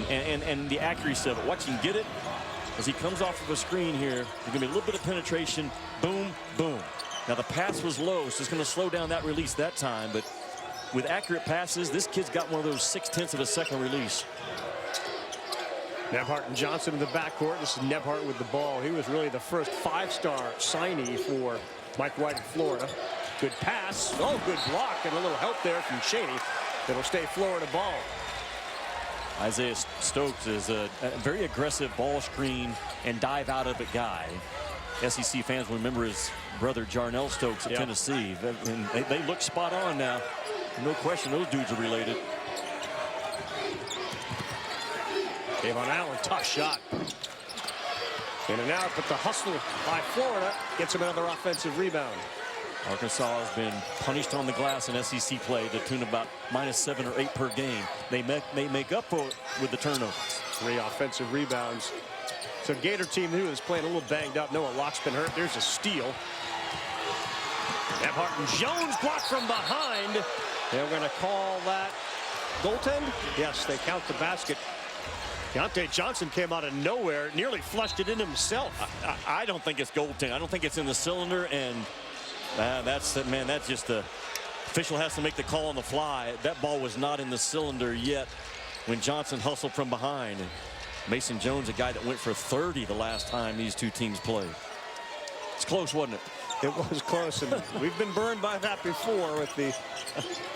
And the accuracy of it. Watch him get it as he comes off of a screen here. There's going to be a little bit of penetration. Boom, boom. Now the pass was low, so it's going to slow down that release that time. But with accurate passes, this kid's got one of those 6/10 of a second release. Nebhart and Johnson in the backcourt. This is Nebhart with the ball. He was really the first five-star signee for Mike White in Florida. Good pass. Oh, good block and a little help there from Chaney. It'll stay Florida ball. Isaiah Stokes is a very aggressive ball screen and dive out of it guy. SEC fans will remember his brother Jarnell Stokes at Tennessee. And they look spot on now. No question those dudes are related. Kayvon Allen, tough shot. In and out, but the hustle by Florida gets him another offensive rebound. Arkansas has been punished on the glass in SEC play to the tune of about -7 or 8 per game. They make up for it with the turnovers. 3 offensive rebounds. So Gator team who is playing a little banged up. Noah Locke's been hurt. There's a steal. Nebhart and Jones blocked from behind. They're going to call that goaltend. Yes, they count the basket. Deontay Johnson came out of nowhere, nearly flushed it in himself. I don't think it's goaltending. I don't think it's in the cylinder, and that's just the official has to make the call on the fly. That ball was not in the cylinder yet when Johnson hustled from behind. And Mason Jones, a guy that went for 30 the last time these two teams played. It's close, wasn't it? It was close, and we've been burned by that before with the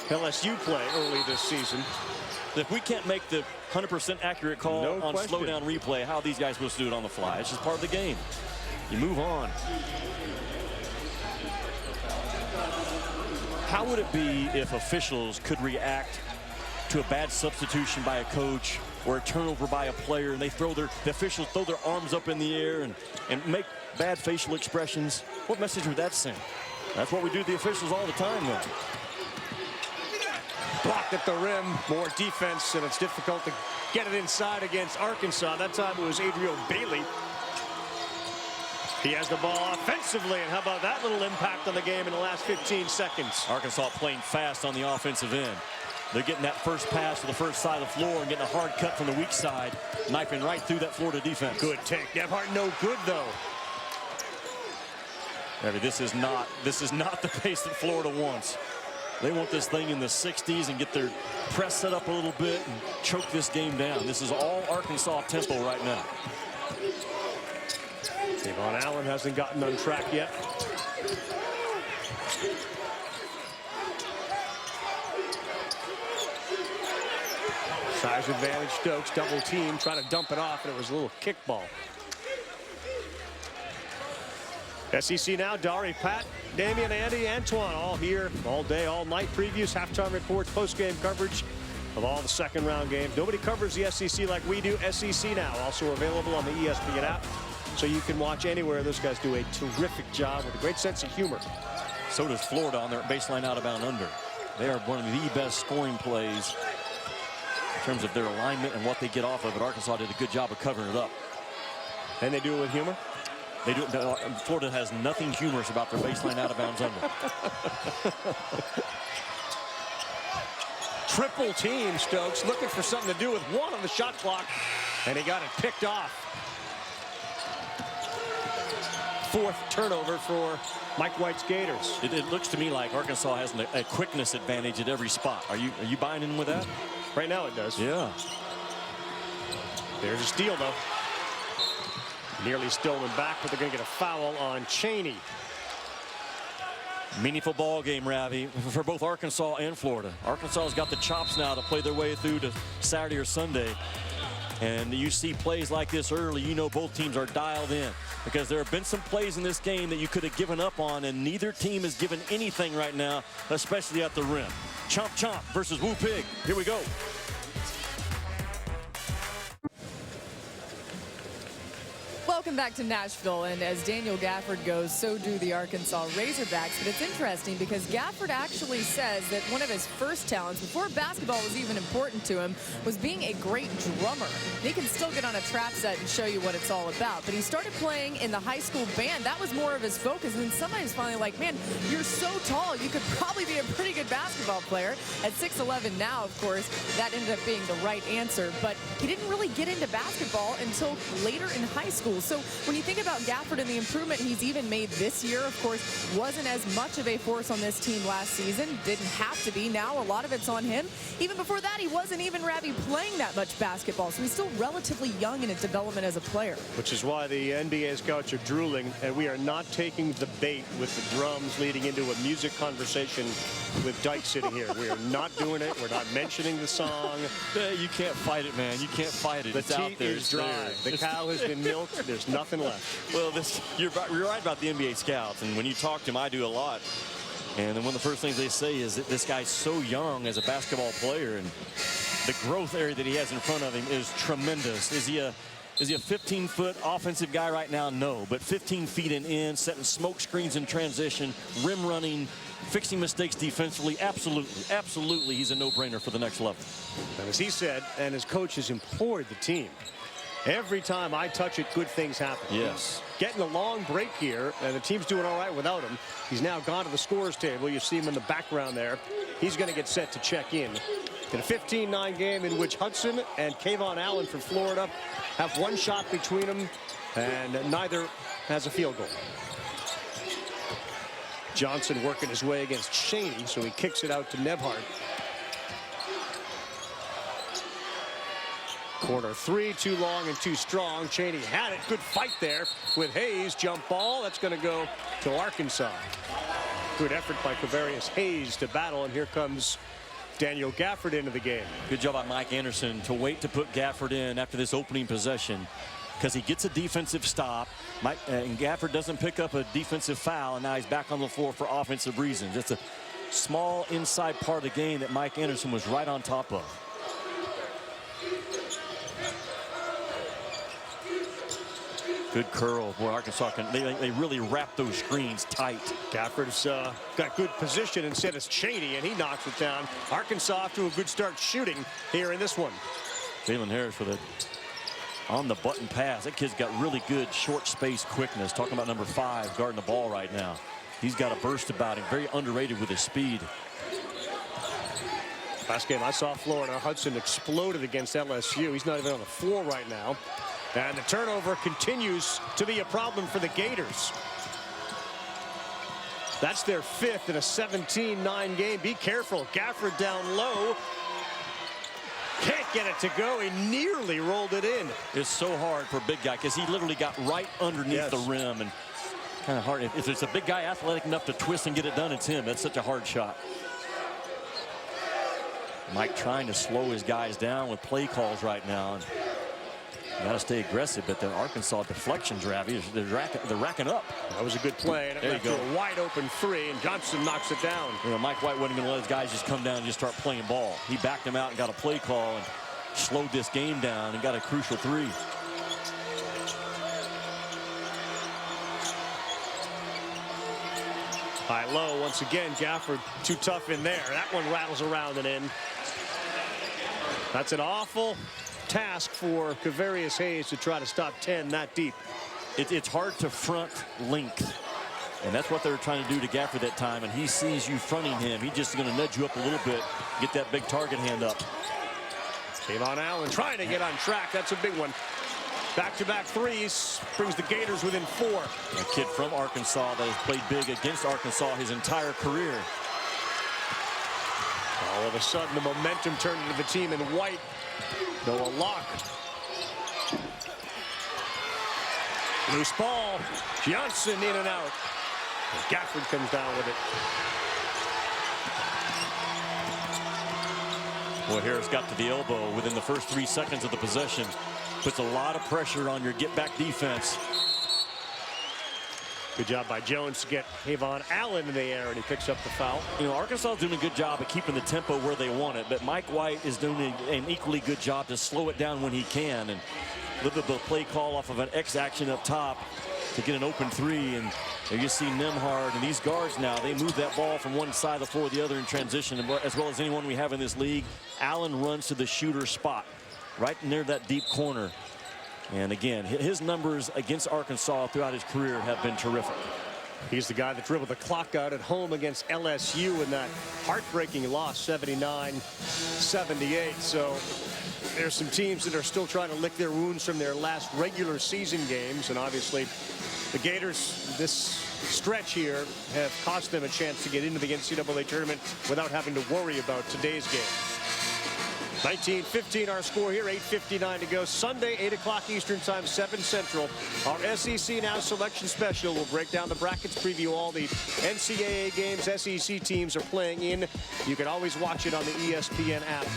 LSU play early this season. If we can't make the 100% accurate call on slow down replay, how are these guys supposed to do it on the fly? It's just part of the game. You move on. How would it be if officials could react to a bad substitution by a coach or a turnover by a player, and they the officials throw their arms up in the air and make bad facial expressions? What message would that send? That's what we do to the officials all the time, though. Blocked at the rim, more defense, and it's difficult to get it inside against Arkansas. That time it was Adriel Bailey. He has the ball offensively, and how about that little impact on the game in the last 15 seconds? Arkansas playing fast on the offensive end. They're getting that first pass to the first side of the floor and getting a hard cut from the weak side, knifing right through that Florida defense. Good take. Gebhardt no good, though. This is not the pace that Florida wants. They want this thing in the 60s and get their press set up a little bit and choke this game down. This is all Arkansas tempo right now. Kayvon Allen hasn't gotten on track yet. Size advantage, Stokes, double team, trying to dump it off, and it was a little kickball. SEC Now, Dari, Pat, Damian, Andy, Antoine, all here, all day, all night. Previews, halftime reports, post-game coverage of all the second-round games. Nobody covers the SEC like we do. SEC Now, also available on the ESPN app, so you can watch anywhere. Those guys do a terrific job with a great sense of humor. So does Florida on their baseline out of bound under. They are one of the best scoring plays in terms of their alignment and what they get off of it. Arkansas did a good job of covering it up. And they do it with humor? They do. Florida has nothing humorous about their baseline out of bounds under. Triple team, Stokes looking for something to do with one on the shot clock, and he got it picked off. Fourth turnover for Mike White's Gators. It looks to me like Arkansas has a quickness advantage at every spot. Are you buying in with that? Right now it does. Yeah. There's a steal, though. Nearly stolen back, but they're going to get a foul on Chaney. Meaningful ball game, Ravi, for both Arkansas and Florida. Arkansas's got the chops now to play their way through to Saturday or Sunday. And you see plays like this early, you know both teams are dialed in, because there have been some plays in this game that you could have given up on, and neither team has given anything right now, especially at the rim. Chomp Chomp versus Woo Pig. Here we go. Welcome back to Nashville, and as Daniel Gafford goes, so do the Arkansas Razorbacks. But it's interesting because Gafford actually says that one of his first talents, before basketball was even important to him, was being a great drummer. And he can still get on a trap set and show you what it's all about. But he started playing in the high school band. That was more of his focus. And then somebody's finally like, man, you're so tall, you could probably be a pretty good basketball player. At 6'11" now, of course, that ended up being the right answer. But he didn't really get into basketball until later in high school. So when you think about Gafford and the improvement he's even made this year, of course, wasn't as much of a force on this team last season. Didn't have to be. Now a lot of it's on him. Even before that, he wasn't even, Ravi, playing that much basketball. So he's still relatively young in his development as a player. Which is why the NBA scouts are drooling, and we are not taking the bait with the drums leading into a music conversation with Dyke sitting here. We are not doing it. We're not mentioning the song. You can't fight it, man. You can't fight it. The it's out there. is dry. The cow has been milked. There's nothing left. Well, you're right about the NBA scouts, and when you talk to them, I do a lot. And then one of the first things they say is that this guy's so young as a basketball player, and the growth area that he has in front of him is tremendous. Is he a 15-foot offensive guy right now? No, but 15 feet and in, setting smoke screens in transition, rim running, fixing mistakes defensively, absolutely, he's a no-brainer for the next level. And as he said, and his coach has implored the team, every time I touch it, good things happen. Yes. Getting a long break here, and the team's doing all right without him. He's now gone to the scorer's table. You see him in the background there. He's going to get set to check in a 15-9 game in which Hudson and Kayvon Allen from Florida have one shot between them, and neither has a field goal. Johnson working his way against Chaney, so he kicks it out to Nebhart. Corner three, too long and too strong. Chaney had it. Good fight there with Hayes. Jump ball. That's going to go to Arkansas. Good effort by Quavarius Hayes to battle, and here comes Daniel Gafford into the game. Good job by Mike Anderson to wait to put Gafford in after this opening possession, because he gets a defensive stop. And Gafford doesn't pick up a defensive foul, and now he's back on the floor for offensive reasons. It's a small inside part of the game that Mike Anderson was right on top of. Good curl. Boy, Arkansas they really wrap those screens tight. Gafford's got good position instead of Cheney, and he knocks it down. Arkansas off to a good start shooting here in this one. Jalen Harris with a on-the-button pass. That kid's got really good short space quickness. Talking about number 5 guarding the ball right now. He's got a burst about him. Very underrated with his speed. Last game I saw Florida, Hudson exploded against LSU. He's not even on the floor right now. And the turnover continues to be a problem for the Gators. That's their 5th in a 17-9 game. Be careful. Gafford down low. Can't get it to go. He nearly rolled it in. It's so hard for a big guy because he literally got right underneath the rim, and kind of hard. If it's a big guy athletic enough to twist and get it done, it's him. That's such a hard shot. Mike trying to slow his guys down with play calls right now. And you got to stay aggressive, but the Arkansas deflections, Ravi, they're racking up. That was a good play, and it led to a wide open 3, and Johnson knocks it down. You know, Mike White wasn't going to let his guys just come down and just start playing ball. He backed them out and got a play call and slowed this game down and got a crucial 3. High-low once again. Gafford too tough in there. That one rattles around and in. That's an awful task for Kavarius Hayes to try to stop 10 that deep. It's hard to front length, and that's what they were trying to do to Gafford that time, and he sees you fronting him. He's just going to nudge you up a little bit, get that big target hand up. Kayvon Allen trying to get on track. That's a big one. Back-to-back threes brings the Gators within 4. A kid from Arkansas that has played big against Arkansas his entire career. All of a sudden, the momentum turned into the team in white. Noah Locke. Loose ball. Johnson in and out. And Gafford comes down with it. Boy, Harris got to the elbow within the first 3 seconds of the possession. Puts a lot of pressure on your get-back defense. Good job by Jones to get Kayvon Allen in the air, and he picks up the foul. You know, Arkansas is doing a good job of keeping the tempo where they want it, but Mike White is doing an equally good job to slow it down when he can, and a little bit of a play call off of an X action up top to get an open 3. And you see Nembhard and these guards now, they move that ball from one side of the floor to the other in transition, as well as anyone we have in this league. Allen runs to the shooter spot right near that deep corner. And again, his numbers against Arkansas throughout his career have been terrific. He's the guy that dribbled the clock out at home against LSU in that heartbreaking loss, 79-78. So there's some teams that are still trying to lick their wounds from their last regular season games. And obviously, the Gators, this stretch here, have cost them a chance to get into the NCAA tournament without having to worry about today's game. 19-15 our score here, 8:59 to go. Sunday, 8 o'clock Eastern time, 7 Central. Our SEC Now Selection Special will break down the brackets, preview all the NCAA games SEC teams are playing in. You can always watch it on the ESPN app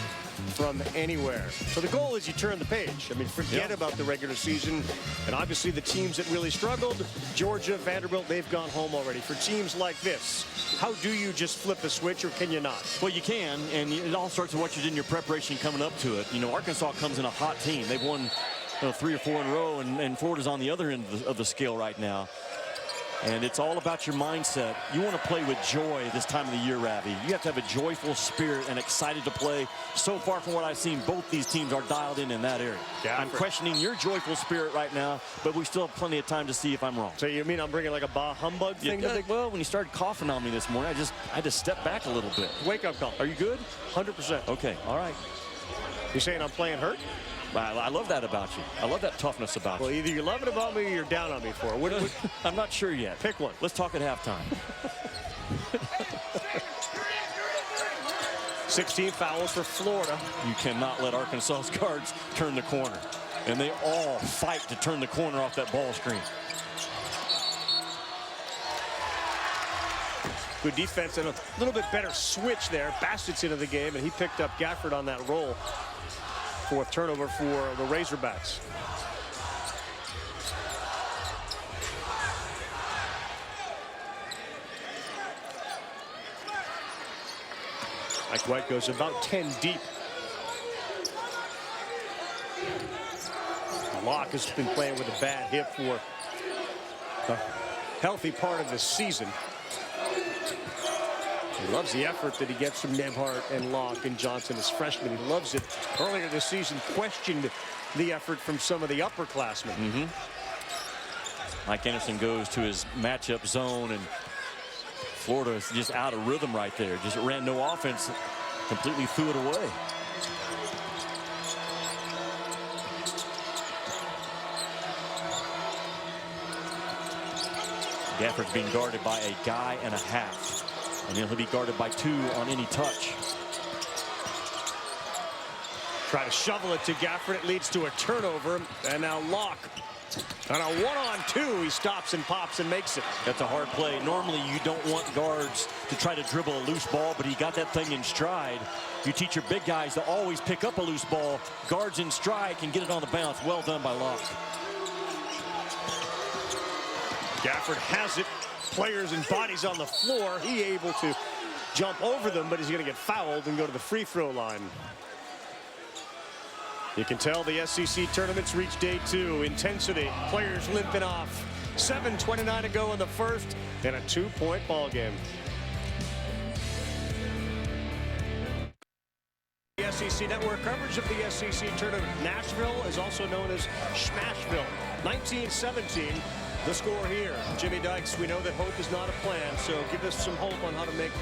from anywhere. So the goal is you turn the page. I mean, forget about the regular season. And obviously the teams that really struggled, Georgia, Vanderbilt, they've gone home already. For teams like this, how do you just flip a switch, or can you not? Well, you can, and it all starts with what you did in your preparation coming up to it. You know, Arkansas comes in a hot team. They've won 3 or 4 in a row, and Florida's on the other end of the scale right now. And it's all about your mindset. You want to play with joy this time of the year, Ravi. You have to have a joyful spirit and excited to play. So far from what I've seen, both these teams are dialed in that area. I'm questioning your joyful spirit right now, but we still have plenty of time to see if I'm wrong. So you mean I'm bringing like a bah humbug thing? Well, when you started coughing on me this morning, I had to step back a little bit. Wake up call. Are you good? 100%. Okay, all right. You saying I'm playing hurt? I love that about you. I love that toughness about you. Well, either you love it about me or you're down on me for it. I'm not sure yet. Pick one. Let's talk at halftime. 16 fouls for Florida. You cannot let Arkansas's guards turn the corner. And they all fight to turn the corner off that ball screen. Good defense and a little bit better switch there. Bassett's into the game, and he picked up Gafford on that roll. 4th turnover for the Razorbacks. Mike White goes about 10 deep. Locke has been playing with a bad hip for a healthy part of the season. He loves the effort that he gets from Nembhard and Locke and Johnson as freshmen. He loves it. Earlier this season, questioned the effort from some of the upperclassmen. Mike Anderson goes to his matchup zone, and Florida is just out of rhythm right there. Just ran no offense, completely threw it away. Gafford's being guarded by a guy and a half. And he'll be guarded by 2 on any touch. Try to shovel it to Gafford. It leads to a turnover. And now Locke. On a 1-on-2, he stops and pops and makes it. That's a hard play. Normally, you don't want guards to try to dribble a loose ball, but he got that thing in stride. You teach your big guys to always pick up a loose ball. Guards in stride can get it on the bounce. Well done by Locke. Gafford has it. Players and bodies on the floor. He able to jump over them, but he's going to get fouled and go to the free throw line. You can tell the SEC tournament's reached day 2. Intensity. Players limping off. 7:29 to go in the first, and a 2-point ball game. The SEC Network coverage of the SEC tournament. Nashville is also known as Smashville. 1917. The score here. Jimmy Dykes, we know that hope is not a plan, so give us some hope on how to make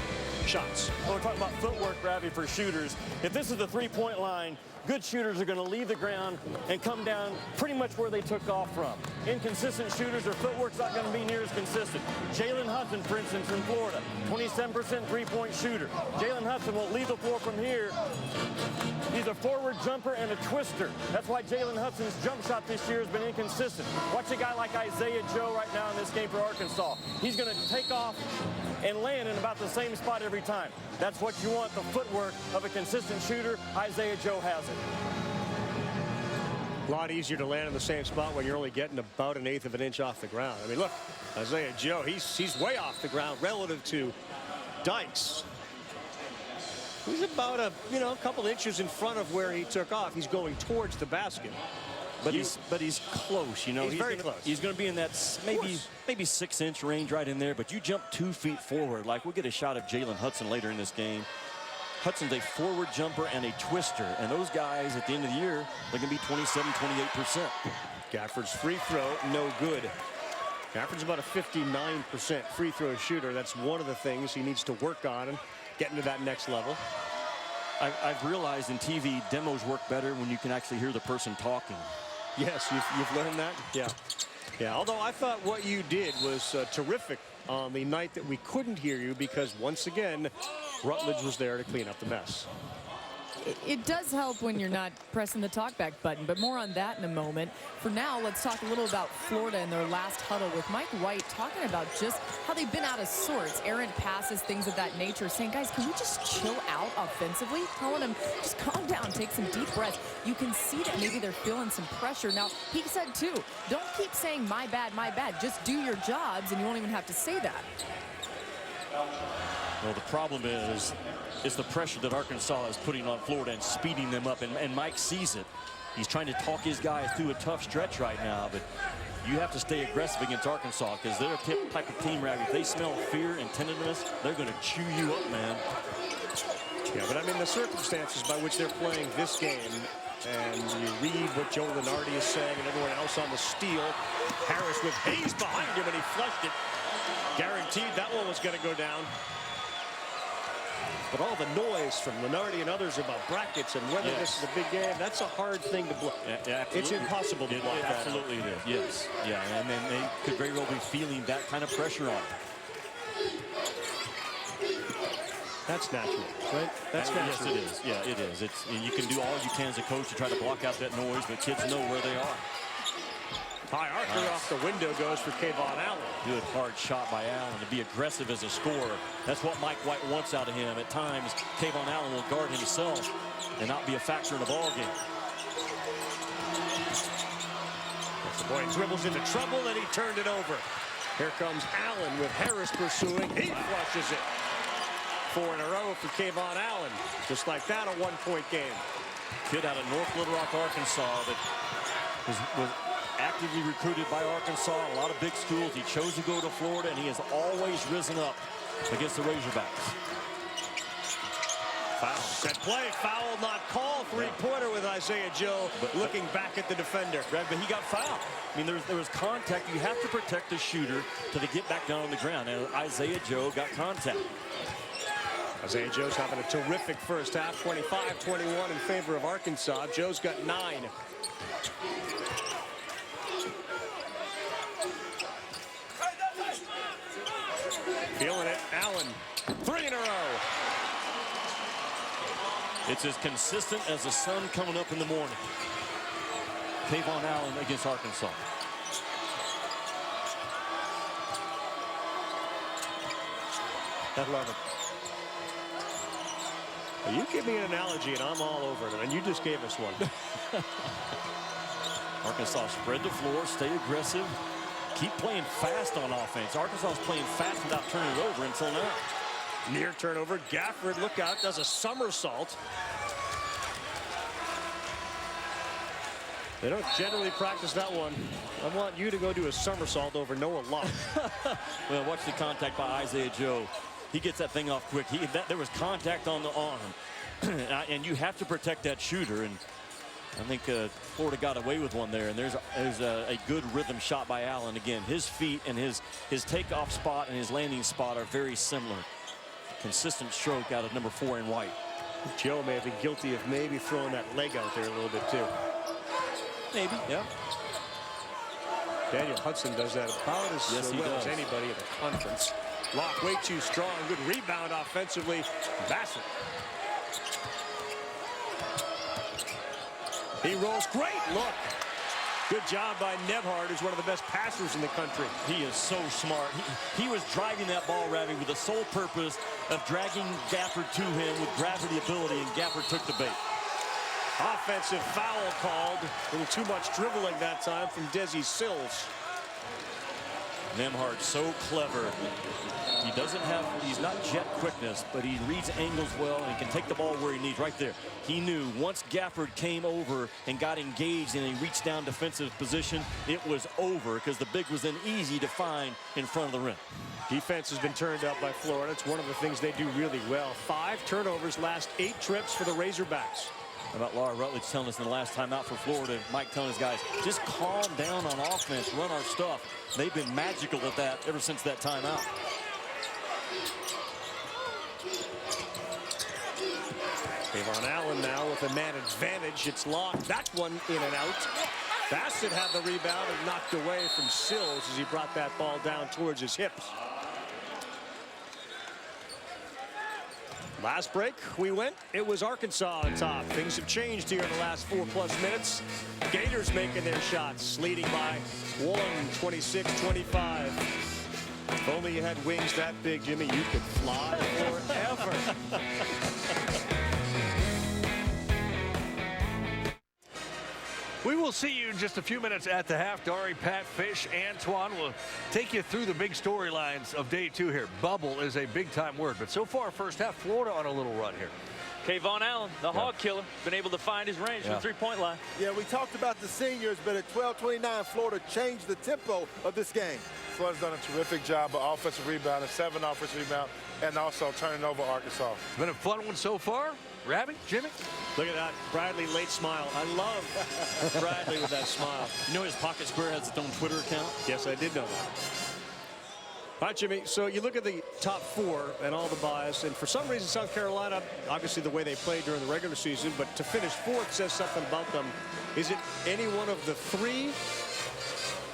shots. Well, we're talking about footwork, Ravi, for shooters. If this is the three-point line, good shooters are going to leave the ground and come down pretty much where they took off from. Inconsistent shooters, their footwork's not going to be near as consistent. Jalen Hudson, for instance, from Florida, 27% three-point shooter. Jalen Hudson will leave the floor from here. He's a forward jumper and a twister. That's why Jalen Hudson's jump shot this year has been inconsistent. Watch a guy like Isaiah Joe right now in this game for Arkansas. He's going to take off and land in about the same spot every time. That's what you want, the footwork of a consistent shooter. Isaiah Joe has it. A lot easier to land in the same spot when you're only getting about 1/8 of an inch off the ground. I mean, look, Isaiah Joe, he's way off the ground relative to Dykes. He's about a couple inches in front of where he took off. He's going towards the basket. But he's close, you know. He's very close. He's going to be in that maybe 6-inch range right in there. But you jump 2 feet forward. Like, we'll get a shot of Jalen Hudson later in this game. Hudson's a forward jumper and a twister. And those guys at the end of the year, they're going to be 27-28%. Gafford's free throw, no good. Gafford's about a 59% free throw shooter. That's one of the things he needs to work on and get into that next level. I've realized in TV, demos work better when you can actually hear the person talking. Yes, you've learned that? Yeah, although I thought what you did was terrific on the night that we couldn't hear you because, once again, Rutledge was there to clean up the mess. It does help when you're not pressing the talkback button, but more on that in a moment. For now, let's talk a little about Florida and their last huddle with Mike White talking about just how they've been out of sorts, errant passes, things of that nature, saying, guys, can we just chill out offensively? Telling them, just calm down, take some deep breaths. You can see that maybe they're feeling some pressure. Now, he said, too, don't keep saying my bad, just do your jobs, and you won't even have to say that. Well, the problem is the pressure that Arkansas is putting on Florida and speeding them up, and Mike sees it. He's trying to talk his guys through a tough stretch right now, but you have to stay aggressive against Arkansas because they're a type of team, Ravi. If they smell fear and tenderness, they're going to chew you up, man. Yeah, but I mean, the circumstances by which they're playing this game, and you read what Joe Lunardi is saying and everyone else on the steal. Harris with Hayes behind him, and he flushed it. Guaranteed that one was going to go down. But all the noise from Lunardi and others about brackets and whether this is a big game, that's a hard thing to block. Yeah, it's impossible to block that. Absolutely it is, yes. Yeah, and then they could very well be feeling that kind of pressure on them. That's natural, right? That's natural. Yes, it is. Yeah, it is. You can do all you can as a coach to try to block out that noise, but kids know where they are. High archer off the window goes for Kayvon Allen. Good hard shot by Allen to be aggressive as a scorer. That's what Mike White wants out of him. At times, Kayvon Allen will guard himself and not be a factor in the ball game. The boy dribbles into trouble and he turned it over. Here comes Allen with Harris pursuing. He flushes it. 4 in a row for Kayvon Allen. Just like that, a 1-point game. Kid out of North Little Rock, Arkansas, that was actively recruited by Arkansas, a lot of big schools. He chose to go to Florida, and he has always risen up against the Razorbacks. Foul. Set play. Foul not called. Three-pointer with Isaiah Joe looking back at the defender. But he got fouled. I mean, there was contact. You have to protect the shooter till they get back down on the ground. And Isaiah Joe got contact. Isaiah Joe's having a terrific first half. 25-21 in favor of Arkansas. Joe's got 9. Feeling it. Allen. 3 in a row. It's as consistent as the sun coming up in the morning. Kayvon Allen against Arkansas. I love it. You give me an analogy and I'm all over it, and you just gave us one. Arkansas spread the floor, stay aggressive, keep playing fast on offense. Arkansas is playing fast without turning it over until now. Near turnover. Gafford, look out, does a somersault. They don't generally practice that one. I want you to go do a somersault over Noah Locke. Well, watch the contact by Isaiah Joe. He gets that thing off quick. There was contact on the arm. And you have to protect that shooter. And I think Florida got away with one there. And there's a good rhythm shot by Allen. Again, his feet and his takeoff spot and his landing spot are very similar. Consistent stroke out of number 4 in white. Joe may have been guilty of maybe throwing that leg out there a little bit too. Maybe, yeah. Daniel Hudson does that about as well as anybody in the conference. Locke way too strong. Good rebound offensively. Bassett. He rolls. Great look. Good job by Nebhard, who's one of the best passers in the country. He is so smart. He was driving that ball, Ravi, with the sole purpose of dragging Gafford to him with gravity ability, and Gafford took the bait. Offensive foul called. A little too much dribbling that time from Desi Sills. Nembhard so clever. He's not jet quickness, but he reads angles well and he can take the ball where he needs right there. He knew once Gafford came over and got engaged and he reached down defensive position, it was over because the big was then easy to find in front of the rim. Defense has been turned up by Florida. It's one of the things they do really well. 5 turnovers last 8 trips for the Razorbacks. How about Laura Rutledge telling us in the last time out for Florida, Mike telling his guys, just calm down on offense, run our stuff. They've been magical at that ever since that timeout. Kayvon Allen now with a man advantage. It's locked. That one in and out. Bassett had the rebound and knocked away from Sills as he brought that ball down towards his hips. Last break, we went. It was Arkansas on top. Things have changed here in the last 4+ minutes. Gators making their shots, leading by 1, 26-25. If only you had wings that big, Jimmy, you could fly forever. We will see you in just a few minutes at the half. Dari, Pat, Fish, Antoine will take you through the big storylines of day 2 here. Bubble is a big-time word, but so far, first half, Florida on a little run here. Kayvon Allen, the hog killer, been able to find his range from the 3-point line. Yeah, we talked about the seniors, but at 12:29, Florida changed the tempo of this game. Florida's done a terrific job of offensive rebounding, 7 offensive rebounds, and also turning over Arkansas. It's been a fun one so far. Ravi, Jimmy? Look at that. Bradley late smile. I love Bradley with that smile. You know his Pocket Square has its own Twitter account? Yes, I did know that. All right, Jimmy, so you look at the top 4 and all the bias, and for some reason South Carolina, obviously the way they played during the regular season, but to finish 4th says something about them. Is it any one of the 3?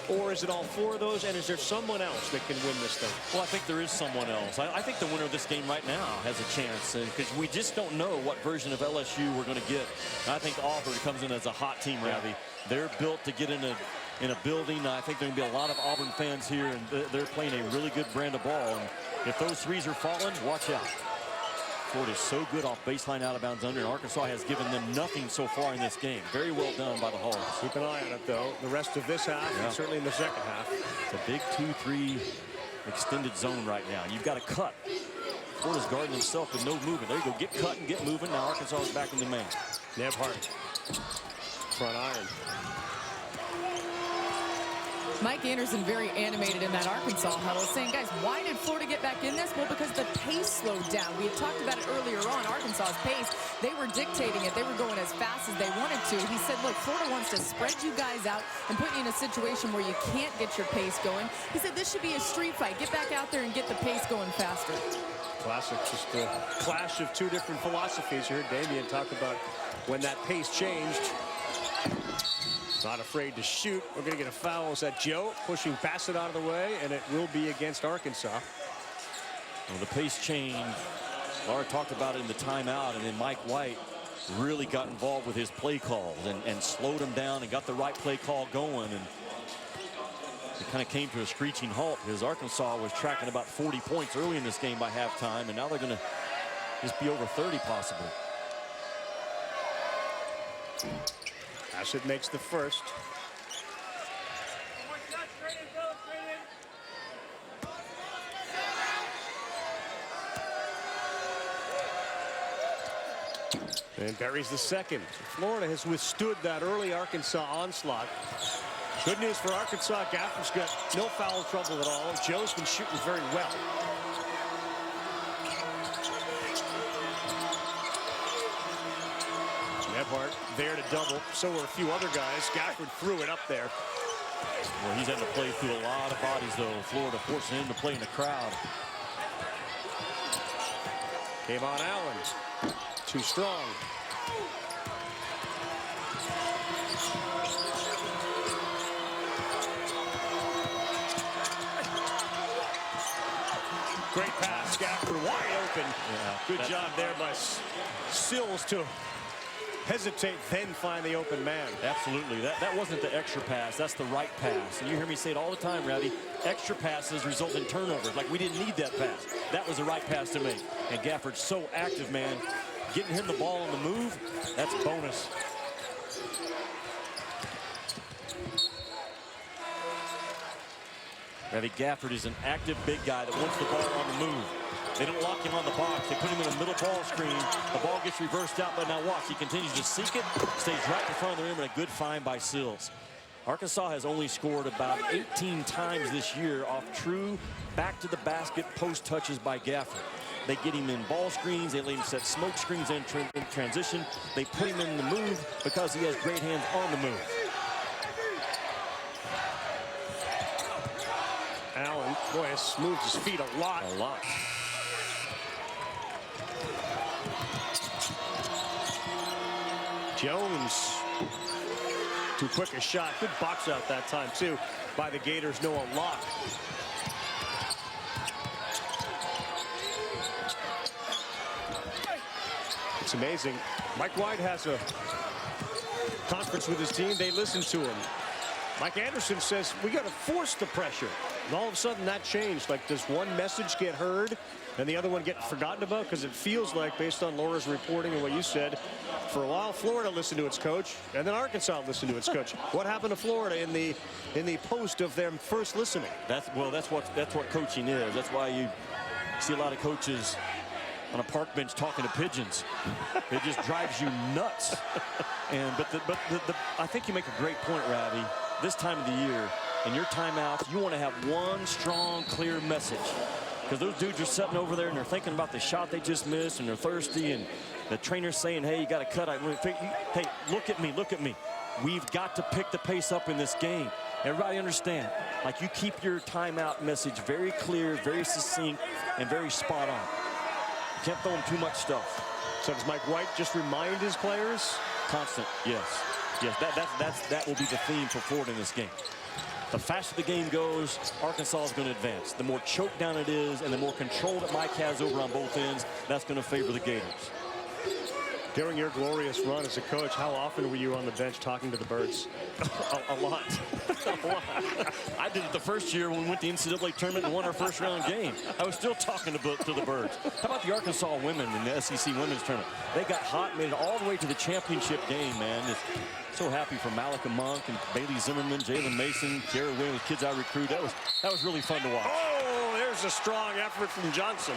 Or is it all 4 of those? And is there someone else that can win this thing? Well, I think there is someone else. I think the winner of this game right now has a chance because we just don't know what version of LSU we're going to get. I think Auburn comes in as a hot team, Ravi. They're built to get in a building. I think there will be a lot of Auburn fans here, and they're playing a really good brand of ball. And if those threes are falling, watch out. Florida's so good off baseline out of bounds under, and Arkansas has given them nothing so far in this game. Very well done by the Hogs. Keep an eye on it, though. The rest of this half, and certainly in the second half. It's a big 2-3 extended zone right now. You've got to cut. Florida's guarding himself with no movement. There you go. Get cut and get moving. Now Arkansas is back in the man. Nebhart. Front iron. Mike Anderson very animated in that Arkansas huddle, saying, guys, why did Florida get back in this? Well, because the pace slowed down. We had talked about it earlier on, Arkansas's pace. They were dictating it. They were going as fast as they wanted to. He said, look, Florida wants to spread you guys out and put you in a situation where you can't get your pace going. He said, this should be a street fight. Get back out there and get the pace going faster. Classic, just a clash of two different philosophies. You heard Damian talk about when that pace changed. Not afraid to shoot. We're going to get a foul. Is that Joe pushing Bassett out of the way, and it will be against Arkansas. Well, the pace change, Laura talked about it in the timeout, and then Mike White really got involved with his play calls and slowed him down and got the right play call going. And it kind of came to a screeching halt because Arkansas was tracking about 40 points early in this game by halftime, and now they're going to just be over 30 possibly. Bassett makes the first. And buries the second. Florida has withstood that early Arkansas onslaught. Good news for Arkansas. Gafford's got no foul trouble at all. Joe's been shooting very well. Nebhart there to double. So were a few other guys. Gafford threw it up there. Well, he's had to play through a lot of bodies, though. Florida forcing him to play in the crowd. Kayvon Allen. Too strong. Great pass, Gafford wide open. Yeah, good job there by Sills to hesitate, then find the open man. Absolutely. That wasn't the extra pass. That's the right pass. And you hear me say it all the time, Rowdy. Extra passes result in turnovers. Like, we didn't need that pass. That was the right pass to make. And Gafford's so active, man. Getting him the ball on the move, that's bonus. Ravi Gafford is an active big guy that wants the ball on the move. They don't lock him on the box. They put him in a middle ball screen. The ball gets reversed out, but now watch. He continues to seek it, stays right in front of the rim, and a good find by Sills. Arkansas has only scored about 18 times this year off true back-to-the-basket post touches by Gafford. They get him in ball screens. They let him set smoke screens in transition. They put him in the move because he has great hands on the move. Allen, boy, has moved his feet a lot. A lot. Jones, too quick a shot. Good box out that time, too, by the Gators. Noah Locke. It's amazing. Mike White has a conference with his team. They listen to him. Mike Anderson says, we got to force the pressure. And all of a sudden that changed. Like, does one message get heard and the other one get forgotten about? Because it feels like, based on Laura's reporting and what you said, for a while Florida listened to its coach and then Arkansas listened to its coach. What happened to Florida in the post of them first listening? That's what coaching is. That's why you see a lot of coaches on a park bench talking to pigeons. It just drives you nuts. But I think you make a great point, Ravi. This time of the year, in your timeouts, you want to have one strong, clear message. Because those dudes are sitting over there and they're thinking about the shot they just missed and they're thirsty, and the trainer's saying, hey, you got to cut. Hey, look at me, look at me. We've got to pick the pace up in this game. Everybody understand, like, you keep your timeout message very clear, very succinct, and very spot on. You can't throw them too much stuff. So does Mike White just remind his players? Constant, yes. Yes, that will be the theme for Florida in this game. The faster the game goes, Arkansas is going to advance. The more choked down it is and the more control that Mike has over on both ends, that's going to favor the Gators. During your glorious run as a coach, how often were you on the bench talking to the birds? A lot. A lot. I did it the first year when we went to the NCAA tournament and won our first round game. I was still talking to the birds. How about the Arkansas women in the SEC women's tournament? They got hot, made it all the way to the championship game, man. Just so happy for Malika Monk and Bailey Zimmerman, Jalen Mason, Jared Williams, kids I recruit. That was really fun to watch. Oh, there's a strong effort from Johnson.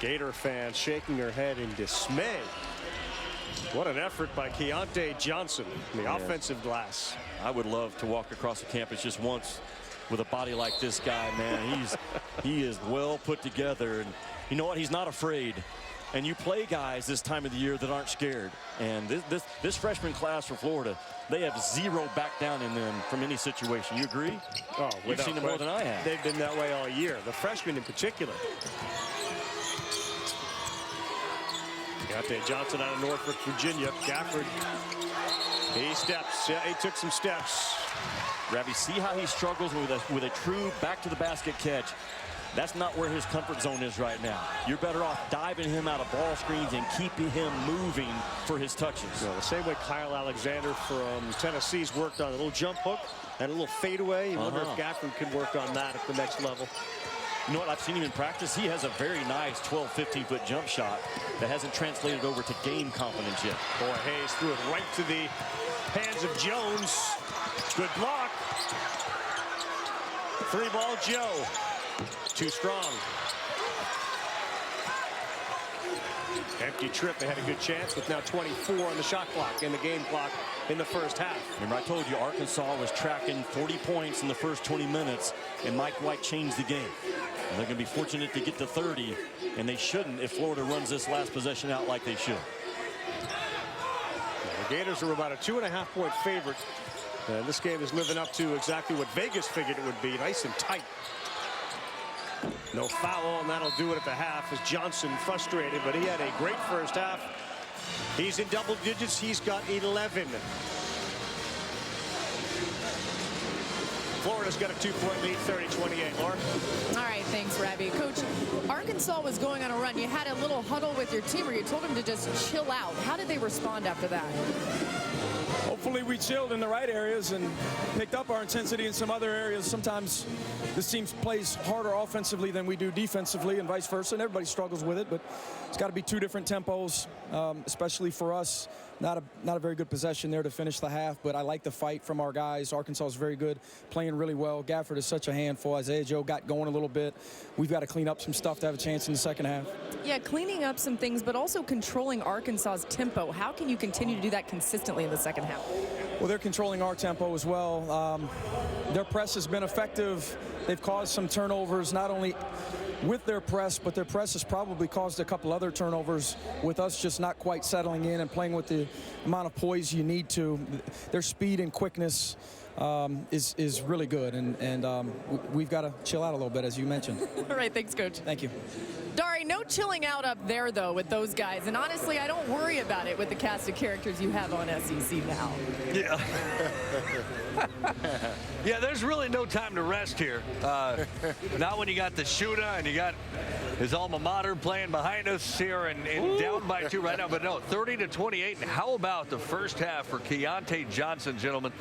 Gator fans shaking their head in dismay. What an effort by Keontae Johnson in the offensive glass. I would love to walk across the campus just once with a body like this guy, man. He is well put together, and you know what? He's not afraid. And you play guys this time of the year that aren't scared. And this freshman class for Florida, they have zero back down in them from any situation. You agree? Oh, you've seen them more than I have. They've been that way all year. The freshmen in particular. Keontae Johnson out of Norfolk, Virginia. Gafford, he steps. Yeah, he took some steps. Ravi, see how he struggles with a true back-to-the-basket catch. That's not where his comfort zone is right now. You're better off diving him out of ball screens and keeping him moving for his touches. Well, the same way Kyle Alexander from Tennessee's worked on a little jump hook and a little fadeaway. You wonder if Gafford could work on that at the next level. You know what? I've seen him in practice. He has a very nice 12, 15-foot jump shot that hasn't translated over to game confidence yet. Boy, Hayes threw it right to the hands of Jones. Good block. 3-ball Joe. Too strong. Empty trip. They had a good chance with now 24 on the shot clock and the game clock in the first half. Remember, I told you Arkansas was tracking 40 points in the first 20 minutes, and Mike White changed the game. And they're going to be fortunate to get to 30, and they shouldn't if Florida runs this last possession out like they should. The Gators are about a 2.5-point favorite. And this game is living up to exactly what Vegas figured it would be. Nice and tight. No foul, and that'll do it at the half as Johnson frustrated, but he had a great first half. He's in double digits. He's got 11. Florida's got a 2-point lead, 30-28. Lauren? All right, thanks, Ravi. Coach, Arkansas was going on a run. You had a little huddle with your team where you told them to just chill out. How did they respond after that? Hopefully we chilled in the right areas and picked up our intensity in some other areas. Sometimes this team plays harder offensively than we do defensively and vice versa, and everybody struggles with it, but it's got to be two different tempos, especially for us. Not a very good possession there to finish the half, but I like the fight from our guys. Arkansas is very good, playing really well. Gafford is such a handful. Isaiah Joe got going a little bit. We've got to clean up some stuff to have a chance in the second half. Yeah, cleaning up some things, but also controlling Arkansas's tempo. How can you continue to do that consistently in the second half? Well, they're controlling our tempo as well. Their press has been effective. They've caused some turnovers, not only with their press, but their press has probably caused a couple other turnovers with us just not quite settling in and playing with the amount of poise you need to. Their speed and quickness is really good, and we've got to chill out a little bit, as you mentioned. All right, thanks, Coach. Thank you. Dari, no chilling out up there, though, with those guys. And honestly, I don't worry about it with the cast of characters you have on SEC now. Yeah. Yeah, there's really no time to rest here. Not when you got the shooter and you got his alma mater playing behind us here and down by 2 right now. But no, 30-28. And how about the first half for Keontae Johnson, gentlemen?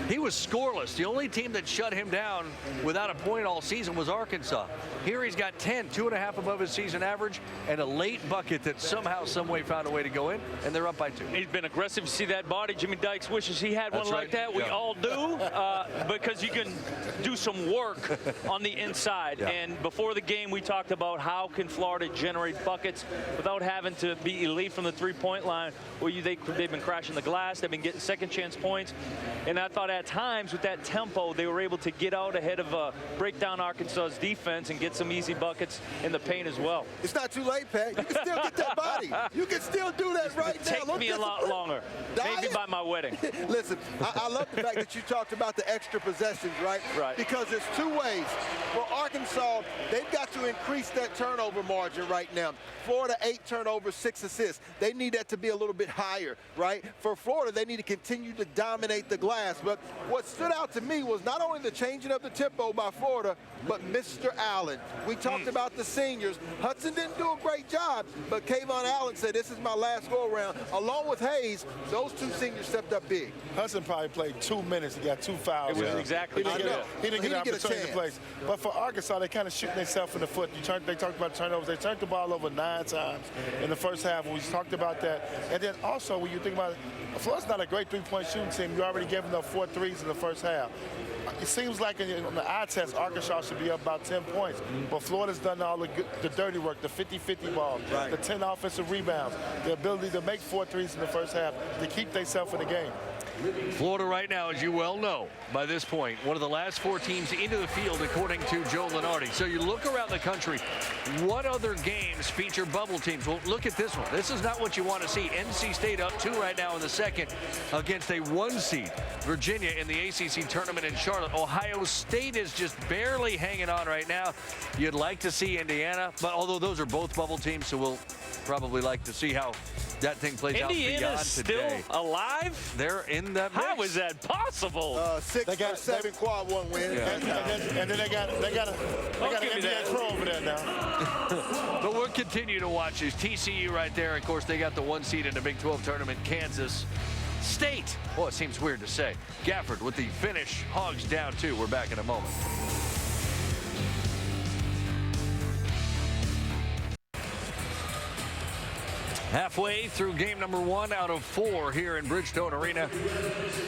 He was scoreless. The only team that shut him down without a point all season was Arkansas. Here he's got 10, 2.5 above his season average, and a late bucket that somehow, some way found a way to go in, and they're up by 2. He's been aggressive. You see that body? Jimmy Dykes wishes he had one like that. We all do, because you can do some work on the inside. Yeah. And before the game, we talked about how can Florida generate buckets without having to be elite from the three-point line. Well, they've been crashing the glass. They've been getting second-chance points. And I thought at times with that tempo, they were able to get out ahead of break down Arkansas's defense and get some easy buckets in the paint as well. It's not too late, Pat. You can still get that body. You can still do that right now. Take me a lot longer. Maybe by my wedding. Listen, I love the fact that you talked about the extra possessions, right? Right. Because it's two ways. For Arkansas, they've got to increase that turnover margin right now. Florida, 8 turnovers, 6 assists. They need that to be a little bit higher, right? For Florida, they need to continue to dominate the glass. But what stood out to me was not only the changing of the tempo by Florida, but Mr. Allen. We talked about the seniors. Hudson didn't do a great job, but Kayvon Allen said, this is my last go-around. Along with Hayes, those 2 seniors stepped up big. Hudson probably played 2 minutes. He got 2 fouls. It was exactly He didn't get an opportunity to play. chance. But for Arkansas, they kind of shooting themselves in the foot. They talked about turnovers. They turned the ball over 9 times in the first half. We talked about that. And then also, when you think about it, Florida's not a great three-point shooting team. You already gave them 4 threes in the first half. it seems like on the eye test, Arkansas should be up about 10 points. But Florida's done all the dirty work, the 50-50 ball, the 10 offensive rebounds, the ability to make 4 threes in the first half to keep themselves in the game. Florida right now, as you well know, by this point, one of the last 4 teams into the field, according to Joe Lunardi. So you look around the country, what other games feature bubble teams? Well, look at this one. This is not what you want to see. NC State up 2 right now in the second against a 1 seed. Virginia in the ACC tournament in Charlotte. Ohio State is just barely hanging on right now. You'd like to see Indiana, but although those are both bubble teams, so we'll probably like to see how that thing plays out beyond Indiana's today. still alive? They're in that mix. How is that possible? 6 or 7 quad 1 win. Yeah. And then they got an NBA pro over there now. But we'll continue to watch this. TCU right there. Of course, they got the 1 seed in the Big 12 tournament. Kansas State. Well, it seems weird to say. Gafford with the finish. Hogs down 2. We're back in a moment. Halfway through game number 1 out of 4 here in Bridgestone Arena,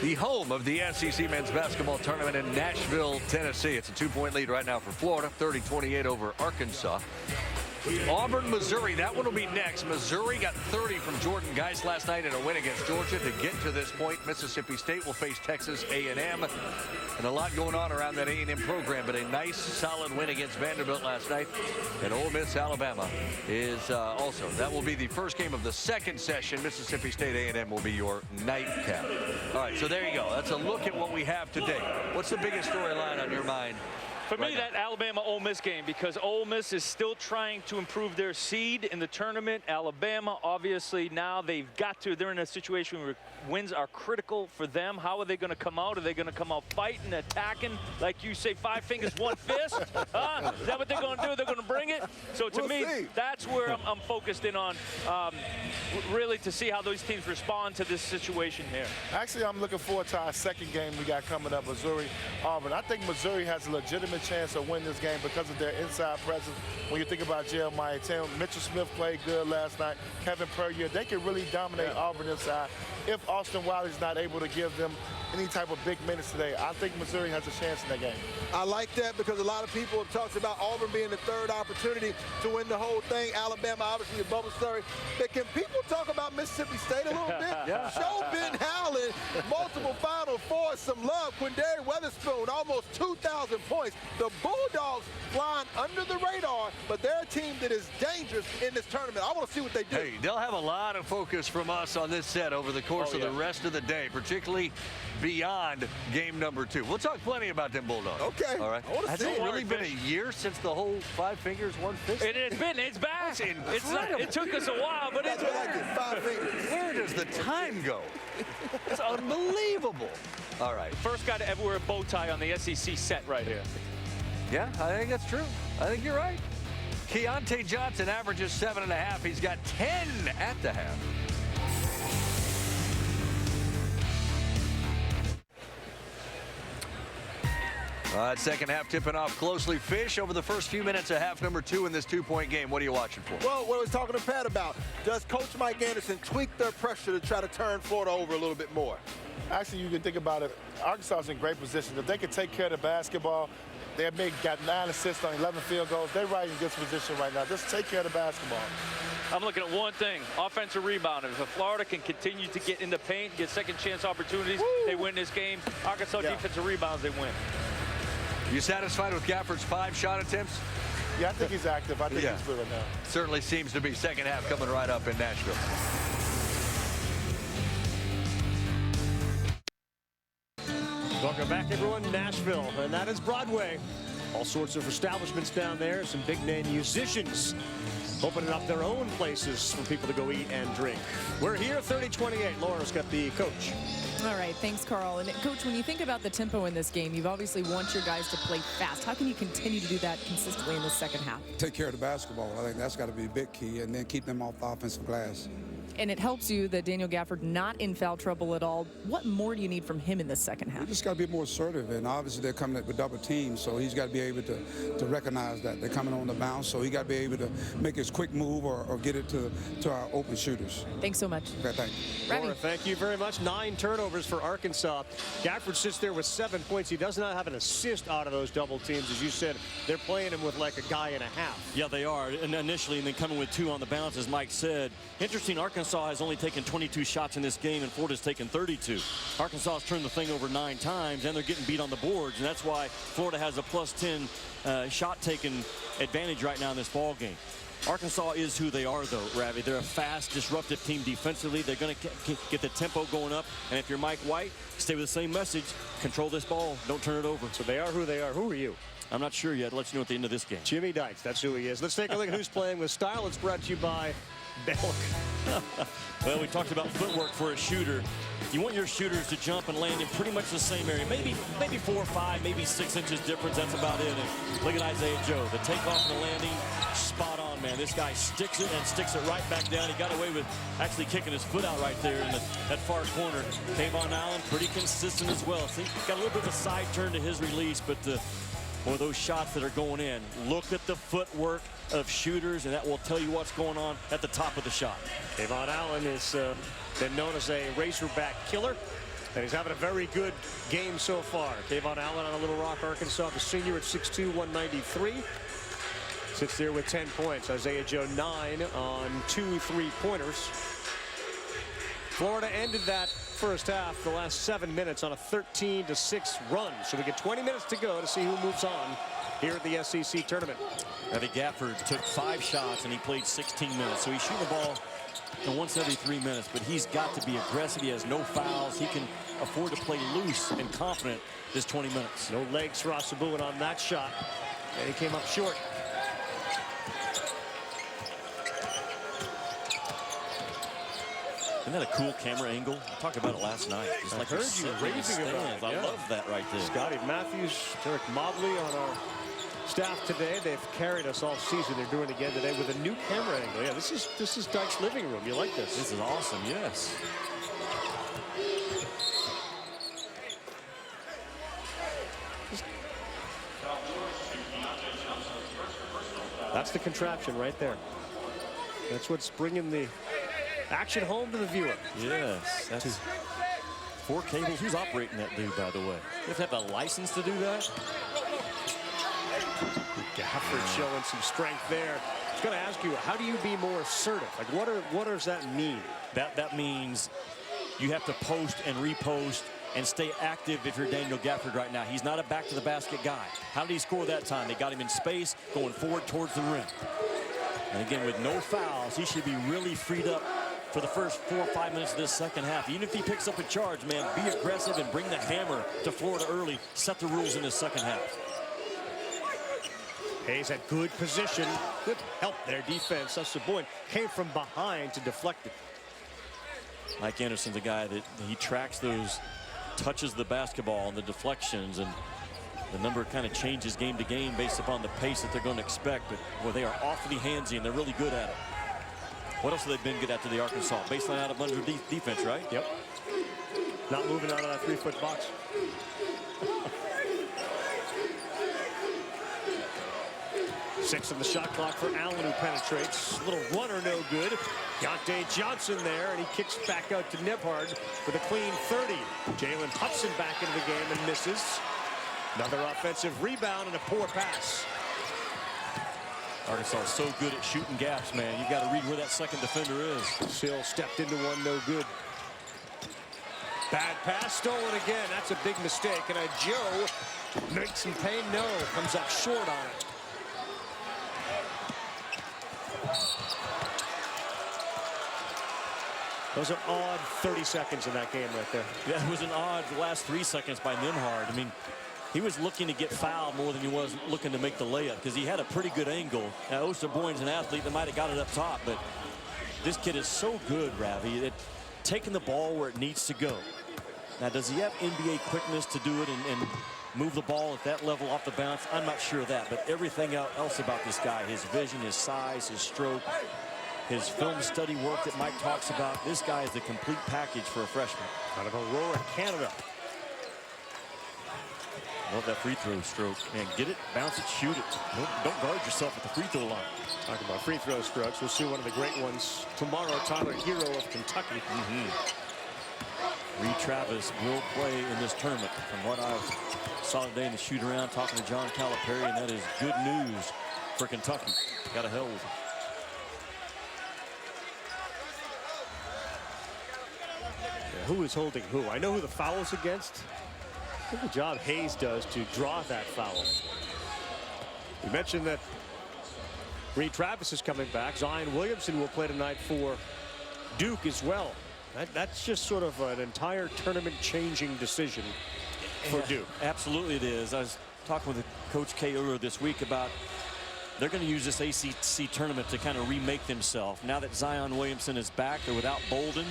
the home of the SEC men's basketball tournament in Nashville, Tennessee. It's a 2-point lead right now for Florida, 30-28 over Arkansas. Auburn, Missouri, that one will be next. Missouri got 30 from Jordan Geis last night in a win against Georgia to get to this point. Mississippi State will face Texas A&M. And a lot going on around that A&M program, but a nice, solid win against Vanderbilt last night. And Ole Miss, Alabama is also. That will be the first game of the second session. Mississippi State A&M will be your nightcap. All right, so there you go. That's a look at what we have today. What's the biggest storyline on your mind? For me, that Alabama-Ole Miss game, because Ole Miss is still trying to improve their seed in the tournament. Alabama, obviously, now they're in a situation where wins are critical for them. How are they going to come out? Are they going to come out fighting, attacking, like you say, 5 fingers, 1 fist? Is that what they're going to do? They're going to bring it? So to me, that's where I'm focused in on, really to see how those teams respond to this situation here. Actually, I'm looking forward to our second game we got coming up, Missouri-Auburn. I think Missouri has a legitimate chance of winning this game because of their inside presence. When you think about Jeremiah Tim, Mitchell Smith played good last night. Kevin Puryear, they can really dominate Auburn inside. If Austin Wiley's not able to give them any type of big minutes today, I think Missouri has a chance in that game. I like that because a lot of people have talked about Auburn being the 3rd opportunity to win the whole thing. Alabama, obviously, a bubble story. But can people talk about Mississippi State a little bit? Show Ben Howland multiple Final Fours some love. Quindary Weatherspoon, almost 2,000 points. The Bulldogs flying under the radar, but they're a team that is dangerous in this tournament. I want to see what they do. Hey, they'll have a lot of focus from us on this set over the course of the rest of the day, particularly beyond game number 2. We'll talk plenty about them Bulldogs. Okay. All right. Has it really been a year since the whole 5 fingers, 1 fist? It has been. It's back. It took us a while, but it's back. 5 fingers. Where does the time go? It's unbelievable. All right. First guy to ever wear a bow tie on the SEC set right here. Yeah, I think that's true. I think you're right. Keontae Johnson averages 7.5. He's got 10 at the half. All right, second half tipping off closely. Fish over the first few minutes of half number 2 in this 2-point game. What are you watching for? Well, what I was talking to Pat about, does Coach Mike Anderson tweak their pressure to try to turn Florida over a little bit more? Actually, you can think about it. Arkansas is in great position. If they can take care of the basketball, they have got 9 assists on 11 field goals. They're right in good position right now. Just take care of the basketball. I'm looking at one thing, offensive rebounding. If Florida can continue to get in the paint, get second chance opportunities, they win this game. Arkansas defensive rebounds, they win. You satisfied with Gafford's 5 shot attempts? Yeah, I think he's active. I think he's good right now. Certainly seems to be. Second half coming right up in Nashville. Welcome back, everyone. Nashville, and that is Broadway. All sorts of establishments down there. Some big-name musicians opening up their own places for people to go eat and drink. We're here, 30-28. Laura's got the coach. All right, thanks, Carl. And Coach, when you think about the tempo in this game, you've obviously want your guys to play fast. How can you continue to do that consistently in the second half? Take care of the basketball. I think that's got to be a big key, and then keep them off the offensive glass. And it helps you that Daniel Gafford not in foul trouble at all. What more do you need from him in the second half? We just got to be more assertive, and obviously they're coming with double teams, so he's got to be able to recognize that they're coming on the bounce, so he got to be able to make his quick move or get it to our open shooters. Thanks so much. Okay, thank you. Laura, thank you very much. 9 turnovers for Arkansas. Gafford sits there with 7 points. He does not have an assist out of those double teams. As you said, they're playing him with like a guy and a half. Yeah, they are. And initially, and then coming with 2 on the bounce, as Mike said. Interesting, Arkansas has only taken 22 shots in this game, and Florida's taken 32. Arkansas has turned the thing over 9 times, and they're getting beat on the boards, and that's why Florida has a +10 shot-taking advantage right now in this ball game. Arkansas is who they are, though, Ravi. They're a fast, disruptive team defensively. They're going to get the tempo going up. And if you're Mike White, stay with the same message. Control this ball. Don't turn it over. So they are who they are. Who are you? I'm not sure yet. I'll let you know at the end of this game. Jimmy Dykes, that's who he is. Let's take a look at who's playing with style. It's brought to you by Belk. Well, we talked about footwork for a shooter. You want your shooters to jump and land in pretty much the same area. Maybe 4 or 5, maybe 6 inches difference. That's about it. And look at Isaiah Joe. The takeoff and the landing, spot on, man. This guy sticks it and sticks it right back down. He got away with actually kicking his foot out right there in that far corner. Kayvon Allen, pretty consistent as well. See, got a little bit of a side turn to his release, but boy, those shots that are going in. Look at the footwork of shooters, and that will tell you what's going on at the top of the shot. Kayvon Allen has been known as a Razorback killer, and he's having a very good game so far. Kayvon Allen on a Little Rock, Arkansas, the senior at 6'2", 193. Sits there with 10 points. Isaiah Joe 9 on 2 3-pointers. Florida ended that first half, the last 7 minutes, on a 13-6 run. So we get 20 minutes to go to see who moves on here at the SEC tournament. Ravi Gafford took 5 shots and he played 16 minutes. So he's shooting the ball once every 3 minutes, but he's got to be aggressive. He has no fouls. He can afford to play loose and confident this 20 minutes. No legs for Asabuin on that shot, and he came up short. Isn't that a cool camera angle? I talked about it last night. Just like I heard you raving about it. I love that right there. Scotty Matthews, Derek Mobley on our staff today. They've carried us all season. They're doing it again today with a new camera angle. Yeah, this is Dykes' living room. You like this? This is awesome. Yes. That's the contraption right there. That's what's bringing the action home to the viewer. Yes. That's 4 cables. Who's operating that dude, by the way? You have to have a license to do that? Gafford showing some strength there. I was going to ask you, how do you be more assertive? Like, what does that mean? That means you have to post and repost and stay active if you're Daniel Gafford right now. He's not a back-to-the-basket guy. How did he score that time? They got him in space, going forward towards the rim. And again, with no fouls, he should be really freed up for the first 4 or 5 minutes of this second half. Even if he picks up a charge, man, be aggressive and bring the hammer to Florida early. Set the rules in this second half. Hayes had good position. Good help there, defense. Asabuin came from behind to deflect it. Mike Anderson's a guy that he tracks those touches of the basketball and the deflections, and the number kind of changes game to game based upon the pace that they're going to expect. But boy, they are awfully handsy, and they're really good at it. What else have they been good at to the Arkansas? Baseline out of under defense, right? Yep. Not moving out of that 3-foot box. Six on the shot clock for Allen, who penetrates. Little runner, no good. Deontay Johnson there, and he kicks back out to Nembhard with a clean 30. Jalen Hudson back into the game and misses. Another offensive rebound and a poor pass. Arkansas is so good at shooting gaps, man. You've got to read where that second defender is. Sill stepped into one, no good. Bad pass, stolen again. That's a big mistake. And Joe makes some pay. No, comes up short on it. Those are odd 30 seconds in that game right there. Yeah, it was an odd last 3 seconds by Nembhard. I mean, he was looking to get fouled more than he was looking to make the layup because he had a pretty good angle. Now, Osterboin's an athlete that might have got it up top, but this kid is so good, Ravi, at taking the ball where it needs to go. Now, does he have NBA quickness to do it and move the ball at that level off the bounce? I'm not sure of that, but everything else about this guy, his vision, his size, his stroke, his film study work that Mike talks about. This guy is the complete package for a freshman. Out of Aurora, Canada. Love that free throw stroke. Man, get it, bounce it, shoot it. Don't guard yourself at the free throw line. Talking about free throw strokes, we'll see one of the great ones tomorrow. Tyler Hero of Kentucky. Reed Travis will play in this tournament. From what I saw today in the shoot around, talking to John Calipari, and that is good news for Kentucky. Got a hell with him. Who is holding who? I know who the foul's against. Look at the job Hayes does to draw that foul. We mentioned that Reed Travis is coming back. Zion Williamson will play tonight for Duke as well. That's just sort of an entire tournament-changing decision for Duke. Absolutely it is. I was talking with Coach K earlier this week about they're going to use this ACC tournament to kind of remake themselves. Now that Zion Williamson is back, they're without Bolden,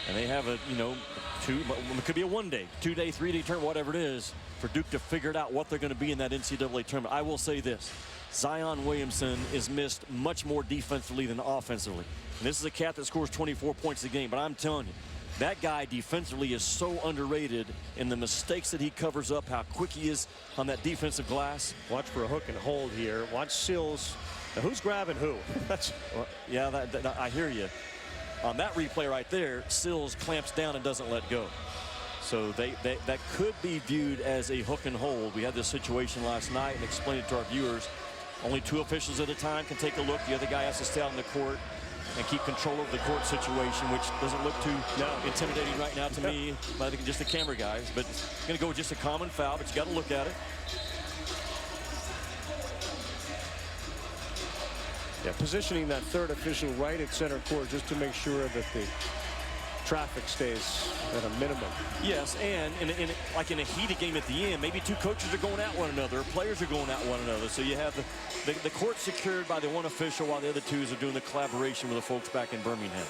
and they have a, it could be a one-day, two-day, three-day tournament, whatever it is, for Duke to figure it out what they're going to be in that NCAA tournament. I will say this. Zion Williamson is missed much more defensively than offensively. And this is a cat that scores 24 points a game, but I'm telling you, that guy defensively is so underrated in the mistakes that he covers up, how quick he is on that defensive glass. Watch for a hook and hold here. Watch Sills. Now, who's grabbing who? Yeah, I hear you. On that replay right there, Sills clamps down and doesn't let go. So that could be viewed as a hook and hold. We had this situation last night and explained it to our viewers. Only 2 officials at a time can take a look. The other guy has to stay out on the court and keep control of the court situation, which doesn't look too intimidating right now to me. I think just the camera guys, but it's going to go with just a common foul, but you got to look at it. Yeah, positioning that third official right at center court just to make sure that the traffic stays at a minimum. Yes, and like in a heated game at the end, maybe 2 coaches are going at one another, players are going at one another. So you have the court secured by the one official while the other 2s are doing the collaboration with the folks back in Birmingham.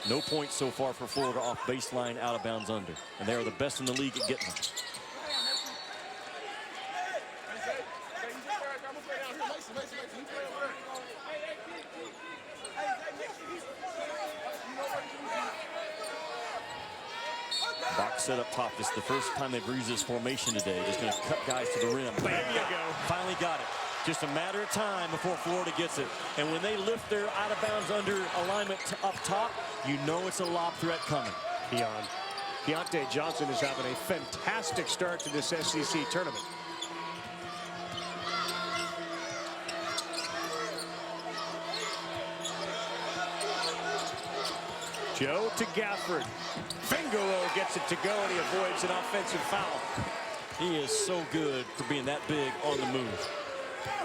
No points so far for Florida off baseline, out of bounds under. And they are the best in the league at getting them. Box set up top. This is the first time they've used this formation today. Just going to cut guys to the rim. There you go. Finally got it. Just a matter of time before Florida gets it. And when they lift their out of bounds under alignment up top, you know it's a lob threat coming. Beyond. Keontae Johnson is having a fantastic start to this SEC tournament. Joe to Gafford. Fingolo gets it to go, and he avoids an offensive foul. He is so good for being that big on the move.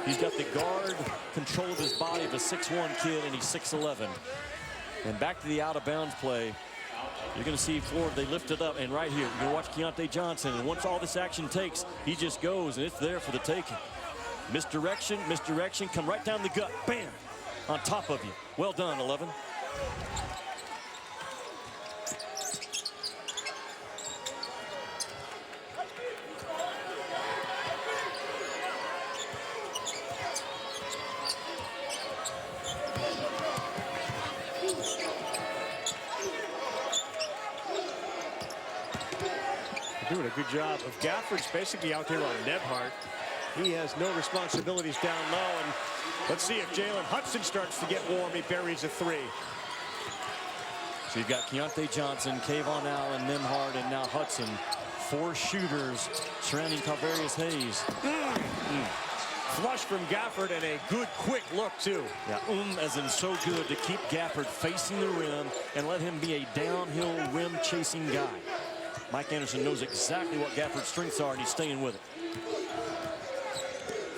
He's got the guard control of his body of a 6'1" kid, and he's 6'11". And back to the out-of-bounds play. You're going to see Florida, they lift it up, and right here, you're going to watch Keontae Johnson, and once all this action takes, he just goes, and it's there for the taking. Misdirection, come right down the gut, bam, on top of you. Well done, 11. Doing a good job of Gafford's basically out there on Nebhart. He has no responsibilities down low, and let's see if Jalen Hudson starts to get warm. He buries a 3. So you've got Keontae Johnson, Kayvon Allen, Nembhard, and now Hudson. 4 shooters surrounding Tavarius Hayes. Flush from Gafford, and a good quick look too. Yeah, as in so good to keep Gafford facing the rim and let him be a downhill rim chasing guy. Mike Anderson knows exactly what Gafford's strengths are, and he's staying with it.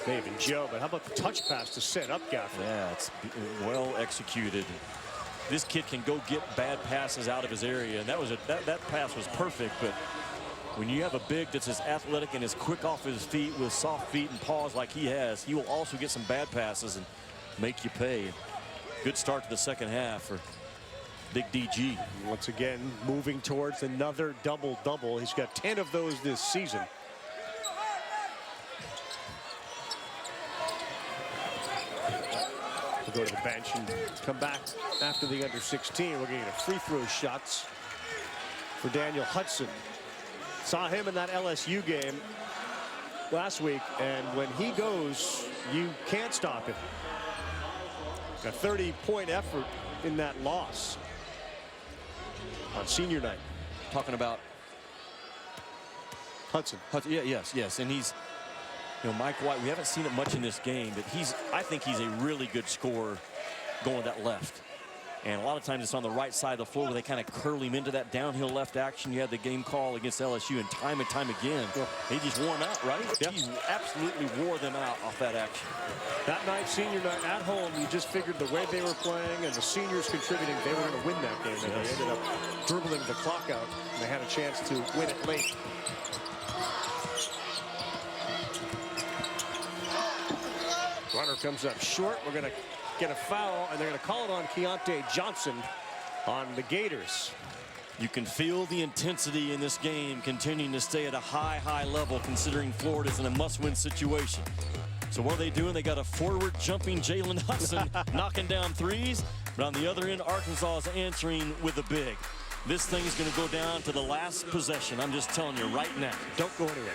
Dave and Joe, but how about the touch pass to set up Gafford? Yeah, it's well executed. This kid can go get bad passes out of his area, and that pass was perfect. But when you have a big that's as athletic and as quick off his feet with soft feet and paws like he has, he will also get some bad passes and make you pay. Good start to the second half for Big DG. Once again, moving towards another double-double. He's got 10 of those this season. For go to the bench and come back after the under-16. We're going to get free throw shots for Daniel Hudson. Saw him in that LSU game last week, and when he goes, you can't stop him. A 30-point effort in that loss on senior night. Talking about Hudson. Yeah, yes. And he's, Mike White, we haven't seen it much in this game, but I think he's a really good scorer going that left. And a lot of times it's on the right side of the floor where they kind of curl him into that downhill left action. You had the game call against LSU, and time again, he just wore them out, right? Yep. He absolutely wore them out off that action. That night, senior night at home, you just figured the way they were playing and the seniors contributing, they were going to win that game. And they ended up dribbling the clock out, and they had a chance to win it late. Runner comes up short. We're going to get a foul, and they're going to call it on Keontae Johnson on the Gators. You can feel the intensity in this game continuing to stay at a high level, considering Florida's in a must-win situation. So what are they doing? They got a forward jumping Jalen Hudson knocking down threes, but on the other end, Arkansas is answering with a big. This thing is going to go down to the last possession. I'm just telling you right now. Don't go anywhere.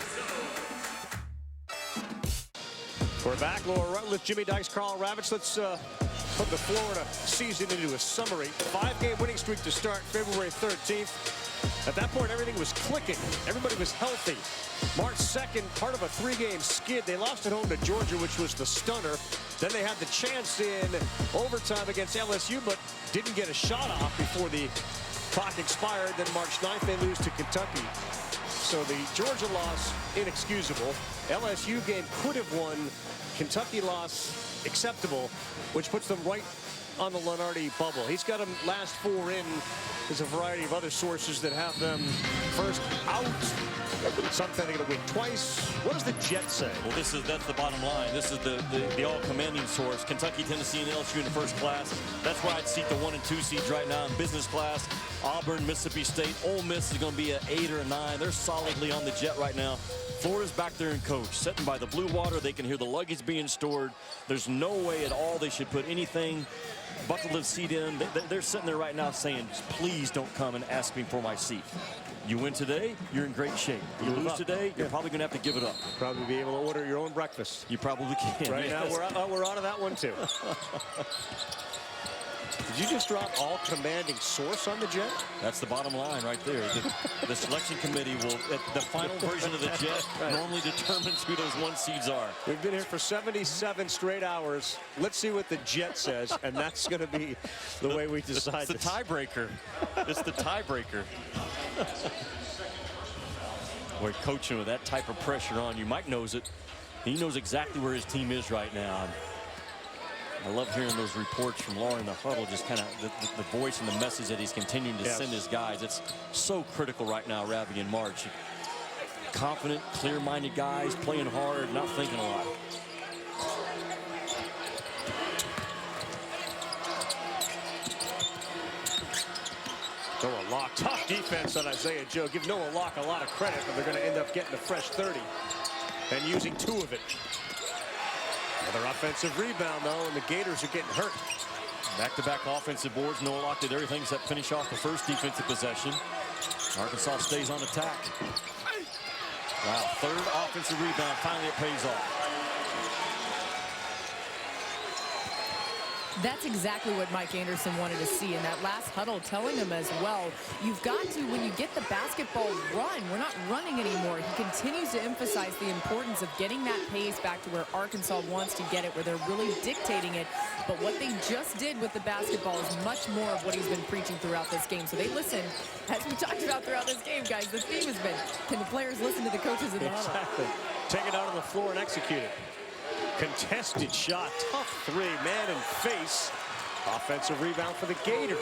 We're back. Laura Rutledge, Jimmy Dykes, Carl Ravitch. Let's put the Florida season into a summary. 5-game winning streak to start February 13th. At that point, everything was clicking. Everybody was healthy. March 2nd, part of a 3-game skid. They lost at home to Georgia, which was the stunner. Then they had the chance in overtime against LSU, but didn't get a shot off before the clock expired. Then March 9th, they lose to Kentucky. So the Georgia loss, inexcusable. LSU game could have won. Kentucky loss, acceptable, which puts them right on the Lunardi bubble. He's got them last 4 in. There's a variety of other sources that have them first out. Some think they're going to win twice. What does the Jet say? Well, that's the bottom line. This is the all-commanding source. Kentucky, Tennessee, and LSU in the first class. That's why I'd seat the 1 and 2 seeds right now in business class. Auburn, Mississippi State, Ole Miss is going to be an 8 or a 9. They're solidly on the Jet right now. Florida's back there in coach, sitting by the blue water. They can hear the luggage being stored. There's no way at all they should put anything buckle the seat in. They're sitting there right now saying, please don't come and ask me for my seat. You win today, you're in great shape. You lose today, you're probably going to have to give it up. Probably be able to order your own breakfast. You probably can. Right now, we're out of that one, too. Did you just drop all commanding source on the Jet? That's the bottom line right there. The selection committee will, the final version of the Jet normally determines who those 1 seeds are. We've been here for 77 straight hours. Let's see what the Jet says, and that's going to be the way we decide. It's the tiebreaker. It's the tiebreaker. We're coaching with that type of pressure on you. Mike knows it. He knows exactly where his team is right now. I love hearing those reports from Laura in the huddle, just kind of the voice and the message that he's continuing to send his guys. It's so critical right now, Ravi and March. Confident, clear-minded guys, playing hard, not thinking a lot. Noah Locke, tough defense on Isaiah Joe. Give Noah Locke a lot of credit, but they're going to end up getting a fresh 30 and using 2 of it. Another offensive rebound, though, and the Gators are getting hurt. Back-to-back offensive boards. Noah Locke did everything except finish off the first defensive possession. Arkansas stays on attack. Wow, 3rd offensive rebound. Finally, it pays off. That's exactly what Mike Anderson wanted to see in that last huddle, telling him as well, you've got to, when you get the basketball, run. We're not running anymore. He continues to emphasize the importance of getting that pace back to where Arkansas wants to get it, where they're really dictating it. But what they just did with the basketball is much more of what he's been preaching throughout this game. So they listen, as we talked about throughout this game, guys, the theme has been, can the players listen to the coaches in the huddle? Exactly. Take it out on the floor and execute it. Contested shot, tough 3, man in face. Offensive rebound for the Gators.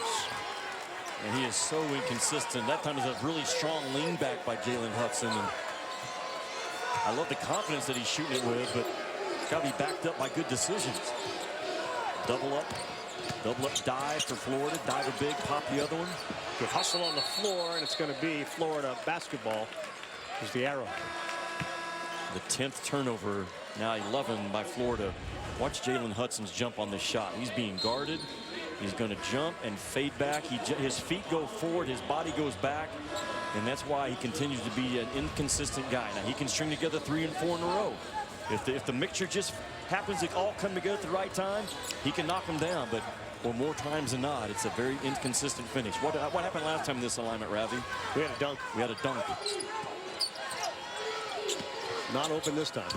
And he is so inconsistent. That time is a really strong lean back by Jalen Hudson. And I love the confidence that he's shooting it with, but it's got to be backed up by good decisions. Double up dive for Florida. Dive a big, pop the other one. Good hustle on the floor, and it's going to be Florida basketball. Here's the arrow. The 10th turnover, now 11 by Florida Watch Jalen Hudson's jump on this shot. He's being guarded. He's going to jump and fade back. His feet go forward. His body goes back. And that's why he continues to be an inconsistent guy. Now, he can string together 3 and 4 in a row. If the mixture just happens to all come together at the right time, he can knock them down. But or more times than not, it's a very inconsistent finish. What happened last time in this alignment, Ravi? We had a dunk. We had a dunk. Not open this time.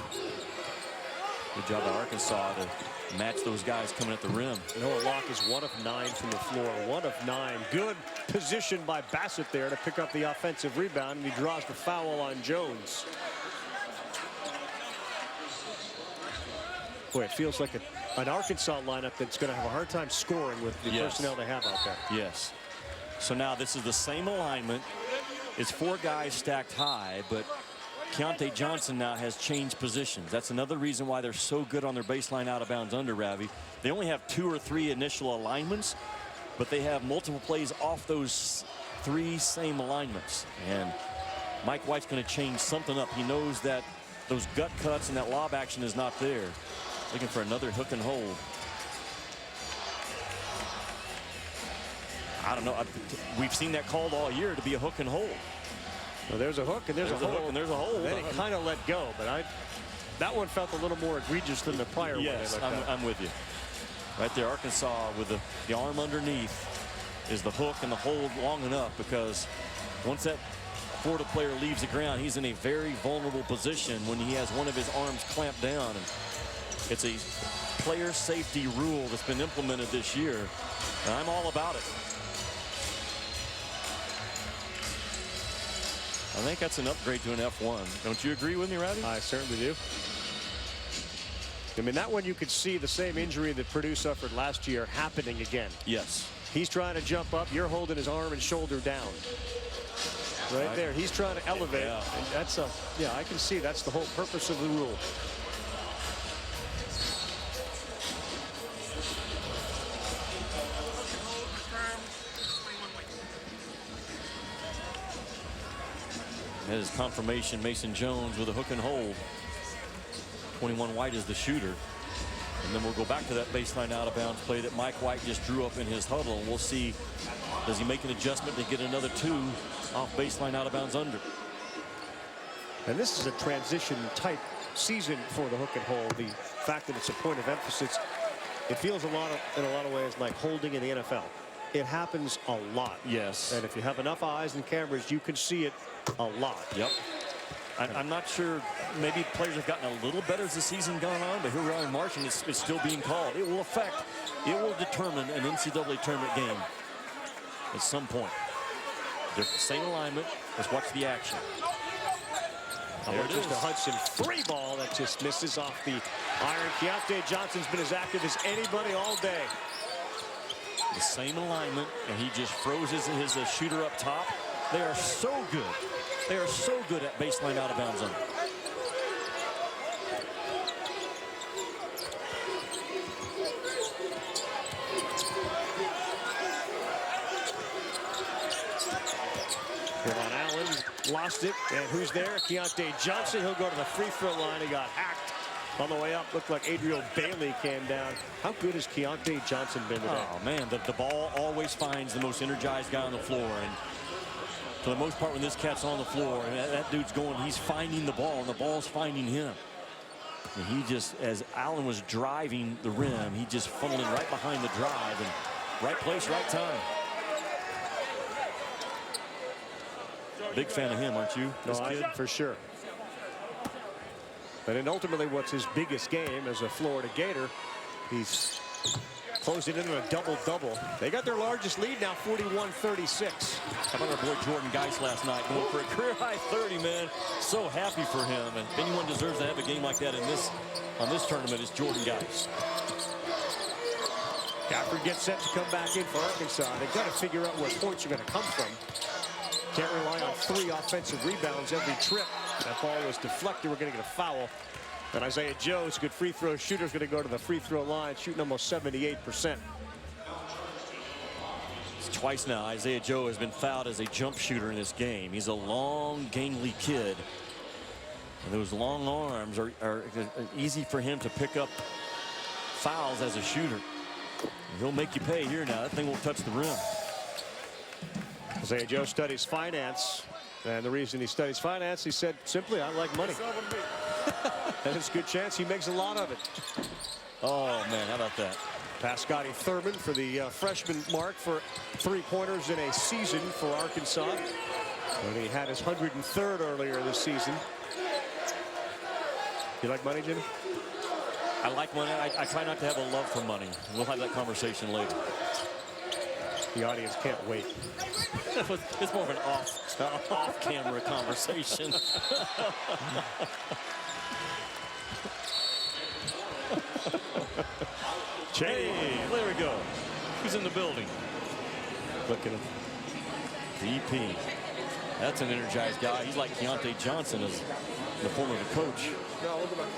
Good job by Arkansas to match those guys coming at the rim. Noah Locke is 1 of 9 from the floor. 1 of 9. Good position by Bassett there to pick up the offensive rebound, and he draws the foul on Jones. Boy, it feels like an Arkansas lineup that's going to have a hard time scoring with the personnel they have out there. Yes. So now this is the same alignment. It's 4 guys stacked high, but Keontae Johnson now has changed positions. That's another reason why they're so good on their baseline out of bounds under, Ravi. They only have 2 or 3 initial alignments, but they have multiple plays off those 3 same alignments. And Mike White's going to change something up. He knows that those gut cuts and that lob action is not there. Looking for another hook and hold. I don't know. We've seen that called all year to be a hook and hold. Well, there's a hook and there's a hold. Hook and there's a hold. Then it kind of let go, but that one felt a little more egregious than the prior one. Yes, I'm with you. Right there, Arkansas with the arm underneath is the hook and the hold long enough, because once that Florida player leaves the ground, he's in a very vulnerable position when he has one of his arms clamped down. And it's a player safety rule that's been implemented this year, and I'm all about it. I think that's an upgrade to an F1. Don't you agree with me, Rowdy? I certainly do. I mean, that one you could see the same injury that Purdue suffered last year happening again. Yes. He's trying to jump up. You're holding his arm and shoulder down. Right there. He's trying to elevate. Yeah. And that's I can see that's the whole purpose of the rule. That is confirmation. Mason Jones with a hook and hold. 21 White is the shooter. And then we'll go back to that baseline out of bounds play that Mike White just drew up in his huddle. And we'll see, does he make an adjustment to get another 2 off baseline out of bounds under? And this is a transition type season for the hook and hold. The fact that it's a point of emphasis, it feels in a lot of ways like holding in the NFL. It happens a lot. Yes. And if you have enough eyes and cameras, you can see it a lot. Yep. I'm not sure. Maybe players have gotten a little better as the season gone on, but here we are in March and it's still being called. It will determine an NCAA tournament game at some point. Same alignment. Let's watch the action. There it is. The Hudson free ball that just misses off the iron. Keontae Johnson's been as active as anybody all day. The same alignment, and he just froze his shooter up top. They are so good. They are so good at baseline out of bounds under. Kevon Allen lost it, and who's there? Keontae Johnson. He'll go to the free throw line. He got hacked on the way up. Looked like Adriel Bailey came down. How good has Keontae Johnson been today? Oh man, the ball always finds the most energized guy on the floor, and for the most part, when this cat's on the floor and that dude's going, he's finding the ball, and the ball's finding him. And he just, as Allen was driving the rim, he just funneled in right behind the drive, and right place, right time. Big fan of him, aren't you? No, for sure. But then ultimately, what's his biggest game as a Florida Gator? He's closed it into a double-double. They got their largest lead now, 41-36. How about our boy Jordan Geis last night going for a career-high 30, man. So happy for him. And if anyone deserves to have a game like that on this tournament, it's Jordan Geis. Gafford gets set to come back in for Arkansas. They've got to figure out where points are going to come from. Can't rely on 3 offensive rebounds every trip. That ball was deflected. We're going to get a foul. And Isaiah Joe's a good free throw shooter, is going to go to the free throw line, shooting almost 78%. It's twice now Isaiah Joe has been fouled as a jump shooter in this game. He's a long, gangly kid. And those long arms are easy for him to pick up fouls as a shooter. He'll make you pay here now. That thing won't touch the rim. Isaiah Joe studies finance. And the reason he studies finance, he said simply, I like money. And it's a good chance he makes a lot of it. Oh, man, how about that? Pass Scotty Thurman for the freshman mark for 3-pointers in a season for Arkansas. When he had his 103rd earlier this season. You like money, Jimmy? I like money. I try not to have a love for money. We'll have that conversation later. The audience can't wait. It's more of an off-camera conversation. Hey, there we go. Who's in the building? Look at him. VP. That's an energized guy. He's like Keontae Johnson as the former coach.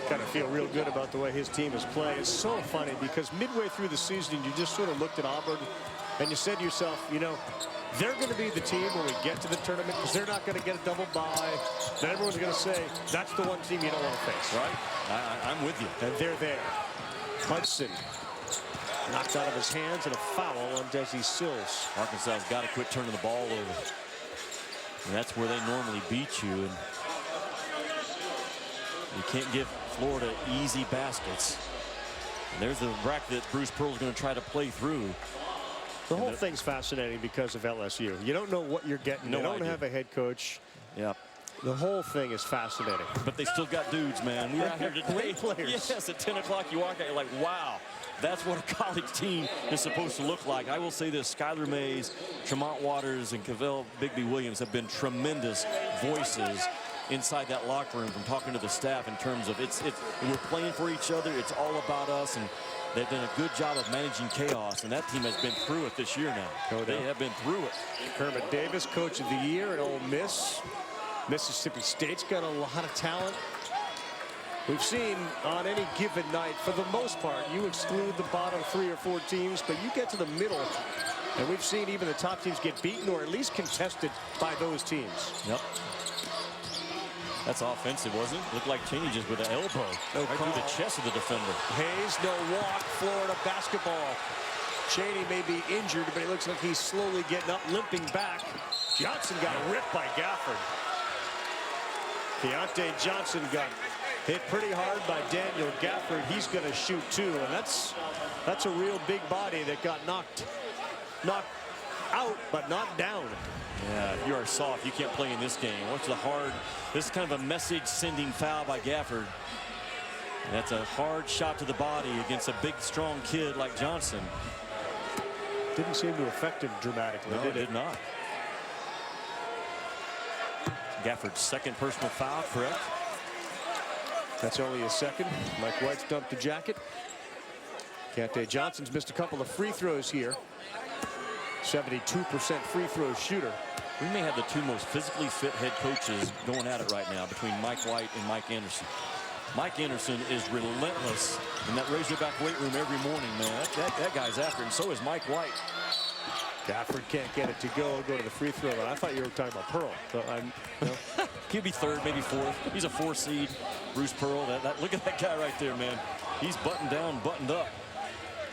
Kind of feel real good about the way his team is playing. It's so funny because midway through the season, you just sort of looked at Auburn and you said to yourself, you know, they're going to be the team when we get to the tournament because they're not going to get a double bye. Then everyone's going to say, that's the one team you don't want to face. Right? I'm with you. And they're there. Hudson knocked out of his hands and a foul on Desi Sills. Arkansas's got to quit turning the ball over. And that's where they normally beat you. And you can't give Florida easy baskets. And there's the bracket that Bruce Pearl's going to try to play through. The whole thing's fascinating because of LSU. You don't know what you're getting. No they don't idea. have a head coach. Yep. The whole thing is fascinating. But they still got dudes, man. We were out here today. Great players. Yes, at 10 o'clock you walk out, you're like, wow. That's what a college team is supposed to look like. I will say this, Skylar Mays, Tremont Waters, and Cavell Bigby-Williams have been tremendous voices inside that locker room from talking to the staff in terms of we're playing for each other. It's all about us, and they've done a good job of managing chaos, and that team has been through it this year now. They have been through it. Kermit Davis, coach of the year at Ole Miss. Mississippi State's got a lot of talent. We've seen on any given night, for the most part, you exclude the bottom 3 or 4 teams, but you get to the middle, and we've seen even the top teams get beaten or at least contested by those teams. Yep. That's offensive, wasn't it? Looked like Cheney just with an elbow right through the chest of the defender. Hayes, no walk, Florida basketball. Cheney may be injured, but it looks like he's slowly getting up, limping back. Johnson got ripped by Gafford. Keontae Johnson got hit pretty hard by Daniel Gafford. He's going to shoot too, and that's a real big body that got knocked out, but not down. Yeah, if you are soft, you can't play in this game. What's the hard? This is kind of a message-sending foul by Gafford. That's a hard shot to the body against a big, strong kid like Johnson. Didn't seem to affect him dramatically, No, it did not. Gafford's second personal foul, correct? That's only his second. Mike White's dumped the jacket. Keontae Johnson's missed a couple of free throws here. 72% free throw shooter. We may have the 2 most physically fit head coaches going at it right now between Mike White and Mike Anderson. Mike Anderson is relentless in that Razorback weight room every morning, man. That guy's after him. So is Mike White. Gafford can't get it to go to the free throw line. I thought you were talking about Pearl. So He'll be 3rd, maybe 4th. He's a 4 seed. Bruce Pearl. Look at that guy right there, man. He's buttoned down, buttoned up.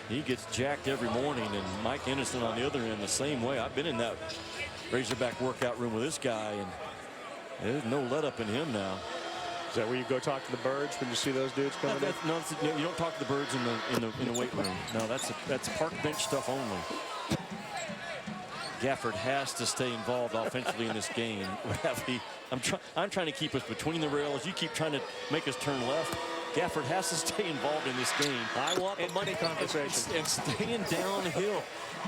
He gets jacked every morning, and Mike Anderson on the other end the same way. I've been in that Razorback workout room with this guy, and there's no let up in him now. Is that where you go talk to the birds when you see those dudes coming in? No, you don't talk to the birds in the weight room. No, that's park bench stuff only. Gafford has to stay involved offensively in this game. I'm trying to keep us between the rails. You keep trying to make us turn left. Gafford has to stay involved in this game. I want the money conversation. And staying downhill.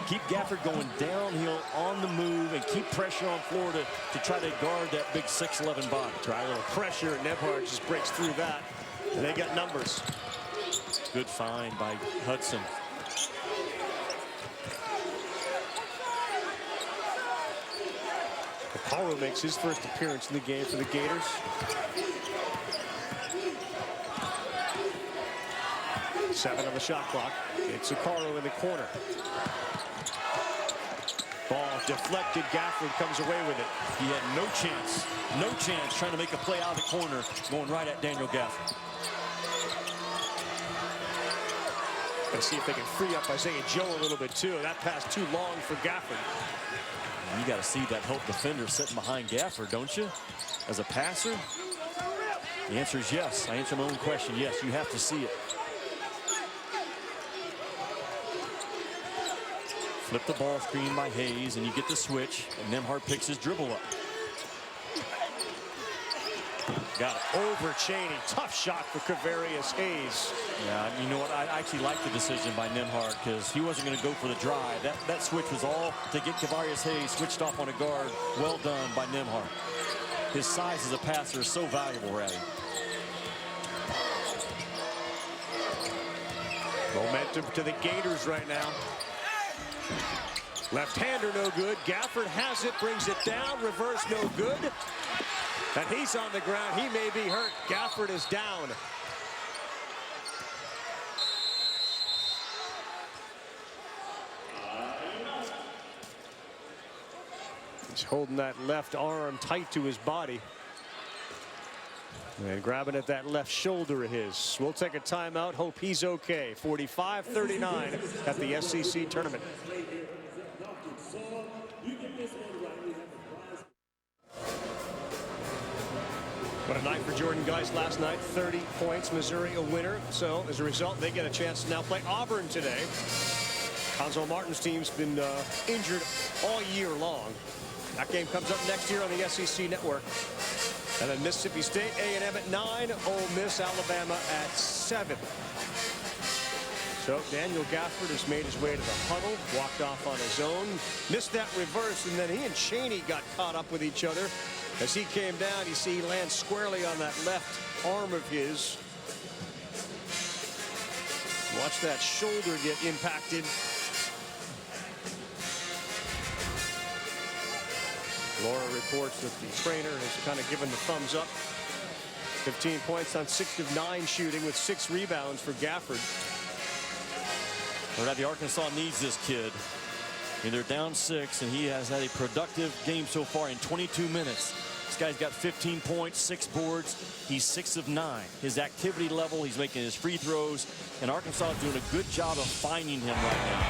Keep Gafford going downhill on the move and keep pressure on Florida to try to guard that big 6'11" body. Try a little pressure, and Nebhard just breaks through that. And they got numbers. Good find by Hudson. Apollo makes his first appearance in the game for the Gators. Seven on the shot clock. It's Zuccaro in the corner. Ball deflected. Gafford comes away with it. He had no chance. No chance trying to make a play out of the corner, going right at Daniel Gafford. Gonna see if they can free up Isaiah Joe a little bit too. That pass too long for Gafford. You got to see that help defender sitting behind Gafford, don't you? As a passer? The answer is yes. I answer my own question. Yes, you have to see it. Flip the ball screen by Hayes, and you get the switch, and Nembhard picks his dribble up. Got it over Cheney. Tough shot for Kavarius Hayes. Yeah, you know what? I actually like the decision by Nembhard because he wasn't going to go for the drive. That switch was all to get Kavarius Hayes switched off on a guard. Well done by Nembhard. His size as a passer is so valuable, Ratty. Momentum to the Gators right now. Left-hander no good. Gafford has it, brings it down. Reverse no good. And he's on the ground. He may be hurt. Gafford is down. He's holding that left arm tight to his body. And grabbing at that left shoulder of his. We'll take a timeout. Hope he's okay. 45-39 at the SEC tournament. What a night for Jordan Geis last night. 30 points, Missouri a winner. So as a result, they get a chance to now play Auburn today. Cuonzo Martin's team's been injured all year long. That game comes up next year on the SEC Network. And then Mississippi State, A&M at 9, Ole Miss, Alabama at 7. So Daniel Gafford has made his way to the huddle, walked off on his own, missed that reverse, and then he and Cheney got caught up with each other. As he came down, you see he lands squarely on that left arm of his. Watch that shoulder get impacted. Laura reports that the trainer has kind of given the thumbs up. 15 points on 6 of 9 shooting with 6 rebounds for Gafford. The Arkansas needs this kid. I mean, they're down 6, and he has had a productive game so far in 22 minutes. This guy's got 15 points, 6 boards. He's 6 of 9. His activity level, he's making his free throws, and Arkansas is doing a good job of finding him right now.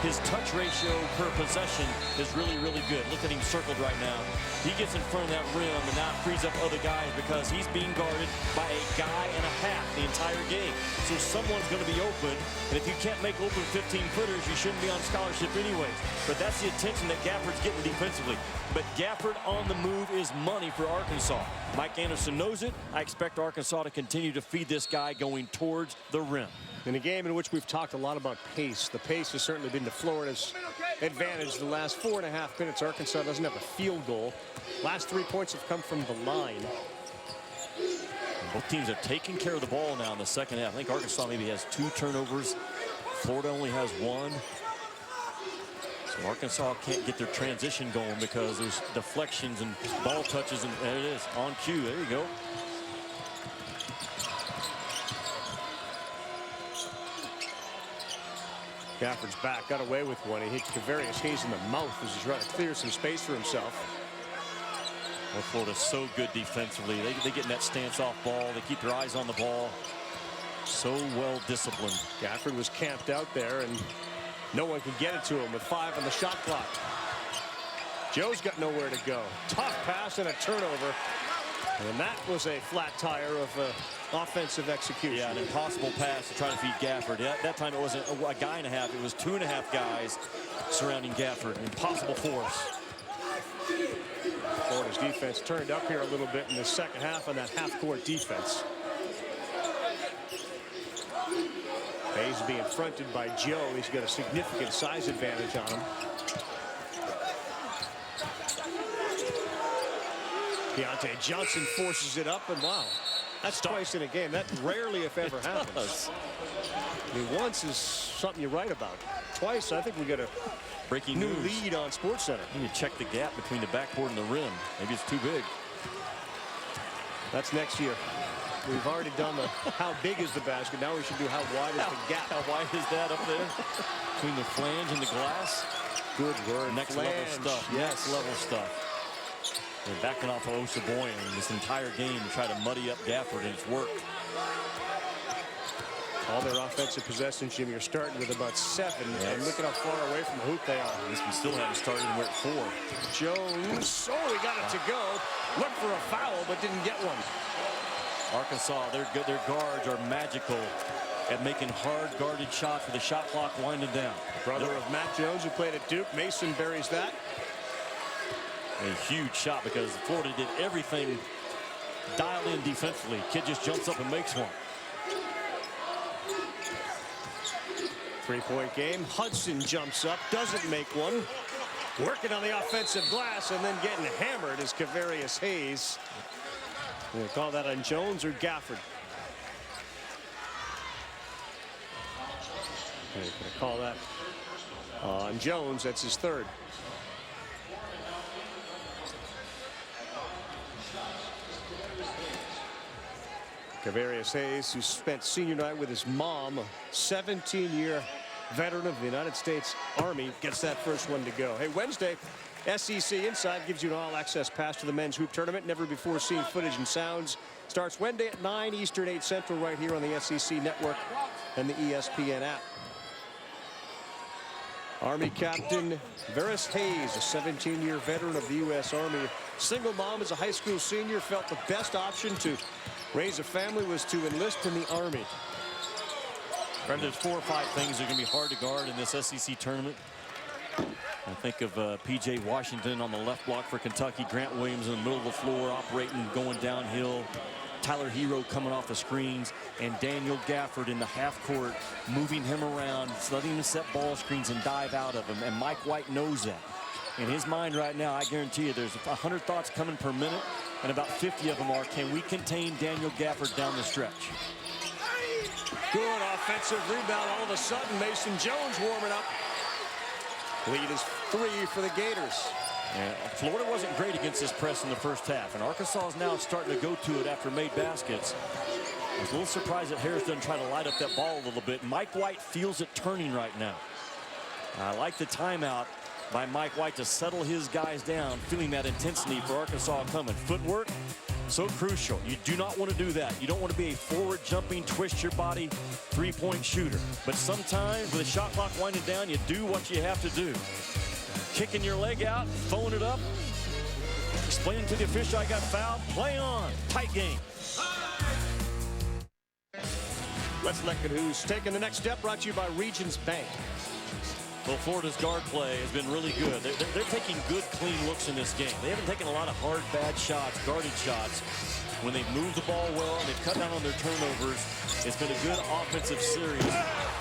His touch ratio per possession is really, really good. Look at him circled right now. He gets in front of that rim and now frees up other guys because he's being guarded by a guy and a half the entire game. So someone's going to be open, and if you can't make open 15-footers, you shouldn't be on scholarship anyways. But that's the attention that Gafford's getting defensively. But Gafford on the move is money for Arkansas. Mike Anderson knows it. I expect Arkansas to continue to feed this guy going towards the rim. In a game in which we've talked a lot about pace, the pace has certainly been to Florida's advantage the last 4.5 minutes. Arkansas doesn't have a field goal. Last 3 points have come from the line. Both teams are taking care of the ball now in the second half. I think Arkansas maybe has 2 turnovers. Florida only has 1. So Arkansas can't get their transition going because there's deflections and ball touches, and there it is on cue. There you go. Gafford's back, got away with one. He hit Kavarius Hayes in the mouth as he's trying to clear some space for himself. Well, Florida's so good defensively. They get in that stance-off ball. They keep their eyes on the ball. So well disciplined. Gafford was camped out there, and no one can get it to him with 5 on the shot clock. Joe's got nowhere to go. Tough pass and a turnover. And that was a flat tire of offensive execution. Yeah, an impossible pass to try to feed Gafford. That time it wasn't a guy and a half. It was 2.5 guys surrounding Gafford. Impossible force. Florida's defense turned up here a little bit in the second half on that half-court defense. Hayes being fronted by Joe. He's got a significant size advantage on him. Deontay Johnson forces it up, and wow, that's twice in a game. That rarely, if ever, happens. I mean, once is something you write about. Twice, I think we got a breaking new news. Lead on SportsCenter. You need to check the gap between the backboard and the rim. Maybe it's too big. That's next year. We've already done the how big is the basket. Now we should do how wide is the gap. How wide is that up there? Between the flange and the glass. Good word. Next flange. level stuff. Yes. Next level stuff. They're backing off of Osabuono this entire game to try to muddy up Gafford, and it's worked. All their offensive possessions, Jimmy, are starting with about 7. And look at how far away from the hoop they are. At least we still haven't started, and we're at 4. Jones, oh, he got it to go. Looked for a foul, but didn't get one. Arkansas, their guards are magical at making hard guarded shots with the shot clock winding down. Brother of Matt Jones, who played at Duke. Mason buries that. A huge shot because Florida did everything dialed in defensively. Kid just jumps up and makes one. 3-point game. Hudson jumps up, doesn't make one. Working on the offensive glass and then getting hammered is Kavarius Hayes. We'll call that on Jones or Gafford. They're going to call that on Jones. That's his 3rd. Kavarius Hayes, who spent senior night with his mom, a 17-year veteran of the United States Army, gets that first one to go. Hey, Wednesday, SEC Inside gives you an all-access pass to the men's hoop tournament. Never before seen footage and sounds. Starts Wednesday at 9 Eastern, 8 Central, right here on the SEC Network and the ESPN app. Army Captain Kavarius Hayes, a 17-year veteran of the U.S. Army. Single mom as a high school senior, felt the best option to raise a family was to enlist in the Army. Right, there's 4 or 5 things that are going to be hard to guard in this SEC tournament. I think of P.J. Washington on the left block for Kentucky. Grant Williams in the middle of the floor operating, going downhill. Tyler Hero coming off the screens, and Daniel Gafford in the half court, moving him around, letting him set ball screens and dive out of him. And Mike White knows that. In his mind right now, I guarantee you there's 100 thoughts coming per minute, and about 50 of them are, can we contain Daniel Gafford down the stretch? Good offensive rebound. All of a sudden, Mason Jones warming up. Lead is 3 for the Gators. Yeah, Florida wasn't great against this press in the first half, and Arkansas is now starting to go to it after made baskets. I was a little surprised that Harris doesn't try to light up that ball a little bit. Mike White feels it turning right now. I like the timeout by Mike White to settle his guys down, feeling that intensity for Arkansas coming. Footwork, so crucial. You do not want to do that. You don't want to be a forward jumping, twist your body, 3-point shooter. But sometimes with the shot clock winding down, you do what you have to do. Kicking your leg out, throwing it up, explaining to the official I got fouled, play on, tight game. Let's look at who's taking the next step, brought to you by Regions Bank. Well, Florida's guard play has been really good. They're taking good, clean looks in this game. They haven't taken a lot of hard, bad shots, guarded shots. When they've moved the ball well and they've cut down on their turnovers, it's been a good offensive series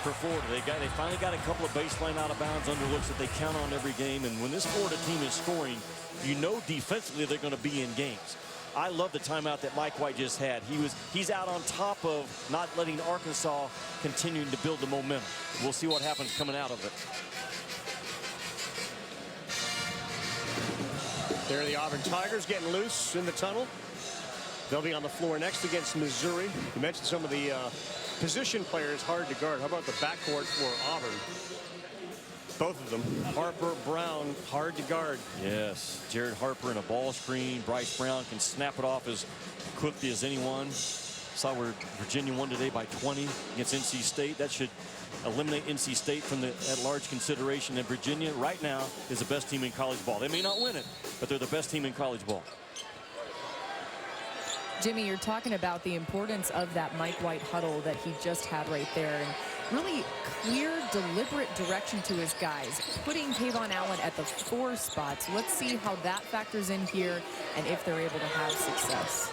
for Florida. They finally got a couple of baseline out of bounds under looks that they count on every game. And when this Florida team is scoring, you know defensively they're going to be in games. I love the timeout that Mike White just had. He's out on top of not letting Arkansas continuing to build the momentum. We'll see what happens coming out of it. There are the Auburn Tigers getting loose in the tunnel. They'll be on the floor next against Missouri. You mentioned some of the position players hard to guard. How about the backcourt for Auburn? Both of them, Harper, Brown, hard to guard. Yes, Jared Harper in a ball screen. Bryce Brown can snap it off as quickly as anyone. Saw where Virginia won today by 20 against NC State. That should eliminate NC State from the at-large consideration. And Virginia right now is the best team in college ball. They may not win it, but they're the best team in college ball. Jimmy, you're talking about the importance of that Mike White huddle that he just had right there. And really clear, deliberate direction to his guys, putting Kayvon Allen at the 4 spot. So let's see how that factors in here and if they're able to have success.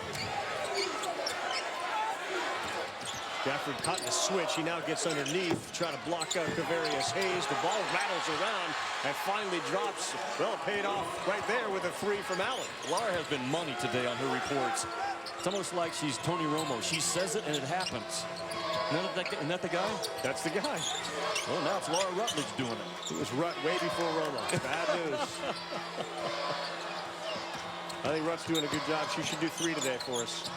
Gafford caught the switch. He now gets underneath, try to block out Kavarius Hayes. The ball rattles around and finally drops. Well, it paid off right there with a 3 from Allen. Laura has been money today on her reports. It's almost like she's Tony Romo. She says it and it happens. Isn't that the guy? That's the guy. Well, now it's Laura Rutledge doing it. It was Rutt way before Romo. Bad news. I think Rutt's doing a good job. She should do 3 today for us.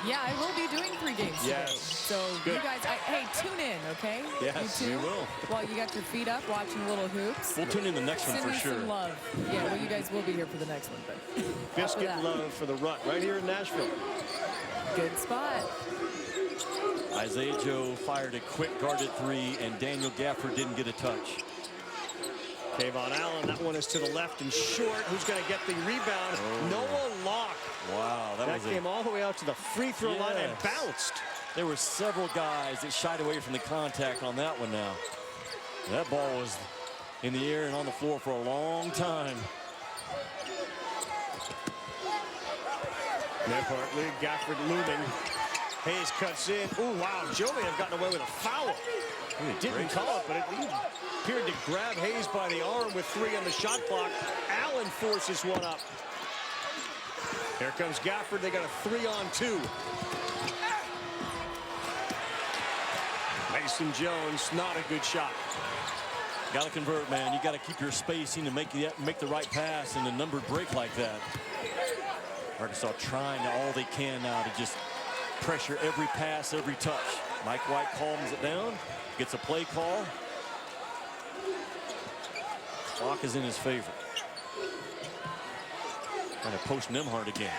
Yeah, I will be doing 3 games today. Yes. So Good. you guys, hey, tune in, okay? Yes, you we will. While you got your feet up, watching little hoops. We'll tune in the next one Send for me sure. some love. Yeah, well, you guys will be here for the next one, but Biscuit love for the Rutt right here in Nashville. Good spot. Isaiah Joe fired a quick guarded three, and Daniel Gafford didn't get a touch. Kayvon Allen, that one is to the left and short. Who's going to get the rebound? Noah Locke. Wow, that came all the way out to the free throw line and bounced. There were several guys that shied away from the contact on that one now. That ball was in the air and on the floor for a long time. Ned Hartley, Gafford looming. Hayes cuts in. Oh, wow. Joe may have gotten away with a foul. He didn't call it, but he appeared to grab Hayes by the arm with 3 on the shot clock. Allen forces one up. Here comes Gafford. They got a 3-on-2. Mason Jones, not a good shot. Got to convert, man. You got to keep your spacing and make the right pass in a numbered break like that. Arkansas trying all they can now to just pressure every pass, every touch. Mike White calms it down, gets a play call. Clock is in his favor. Trying to post Nembhard again.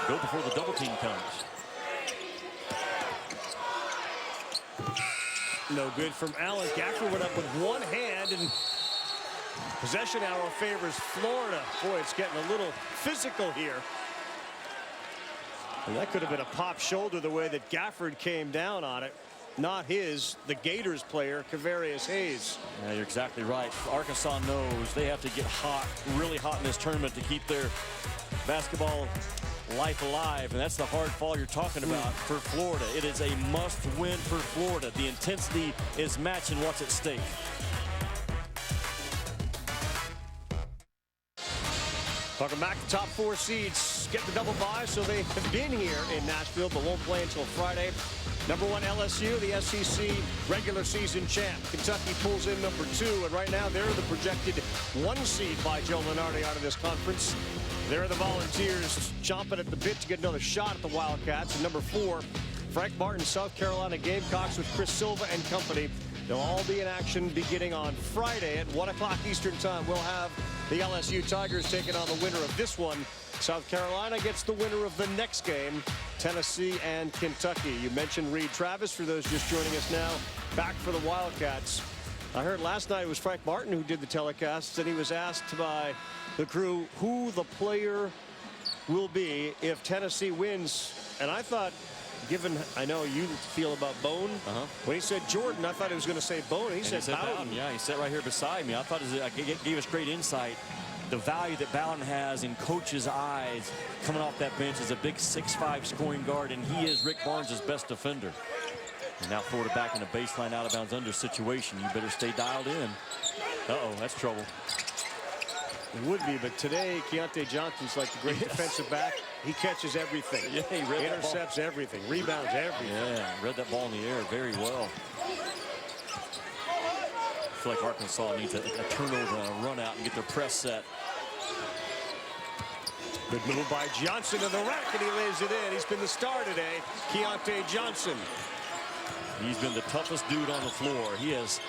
Go before the double team comes. No good from Allen. Gafford went up with one hand, and possession arrow favors Florida. Boy, it's getting a little physical here. And that could have been a pop shoulder the way that Gafford came down on it. Not his, the Gators player, Kavarius Hayes. Yeah, you're exactly right. Arkansas knows they have to get hot, really hot in this tournament to keep their basketball life alive, and that's the hard fall you're talking about for Florida. It is a must-win for Florida. The intensity is matching what's at stake. Welcome back. The top 4 seeds get the double bye, so they have been here in Nashville, but won't play until Friday. Number 1 LSU, the SEC regular season champ. Kentucky pulls in number 2, and right now they're the projected 1 seed by Joe Lunardi out of this conference. There are the Volunteers chomping at the bit to get another shot at the Wildcats. And number 4, Frank Martin, South Carolina Gamecocks with Chris Silva and company. They'll all be in action beginning on Friday at 1 o'clock Eastern time. We'll have the LSU Tigers taking on the winner of this one. South Carolina gets the winner of the next game, Tennessee and Kentucky. You mentioned Reed Travis, for those just joining us now, back for the Wildcats. I heard last night it was Frank Martin who did the telecasts, and he was asked by the crew who the player will be if Tennessee wins. And I thought, given I know you feel about Bone, when he said Jordan, I thought he was going to say Bone. He said Bowden. Yeah, he sat right here beside me. I thought it gave us great insight. The value that Bowden has in coach's eyes coming off that bench is a big 6'5" scoring guard, and he is Rick Barnes' best defender. And now Florida back in a baseline out of bounds under situation. You better stay dialed in. Uh-oh, that's trouble. It would be, but today Keontae Johnson's like the great defensive back. He catches everything. Yeah, he intercepts everything, rebounds everything. Yeah, read that ball in the air very well. I feel like Arkansas needs a turnover and a run out and get their press set. Good move by Johnson to the rack, and he lays it in. He's been the star today, Keontae Johnson. He's been the toughest dude on the floor. He has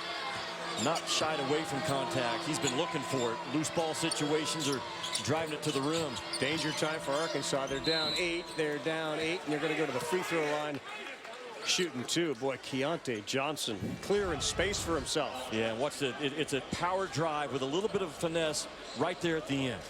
not shied away from contact. He's been looking for it. Loose ball situations or driving it to the rim. Danger time for Arkansas. They're down 8. They're down 8, and they're going to go to the free throw line. Shooting 2. Boy, Keontae Johnson clearing space for himself. Yeah, and watch it's a power drive with a little bit of finesse right there at the end.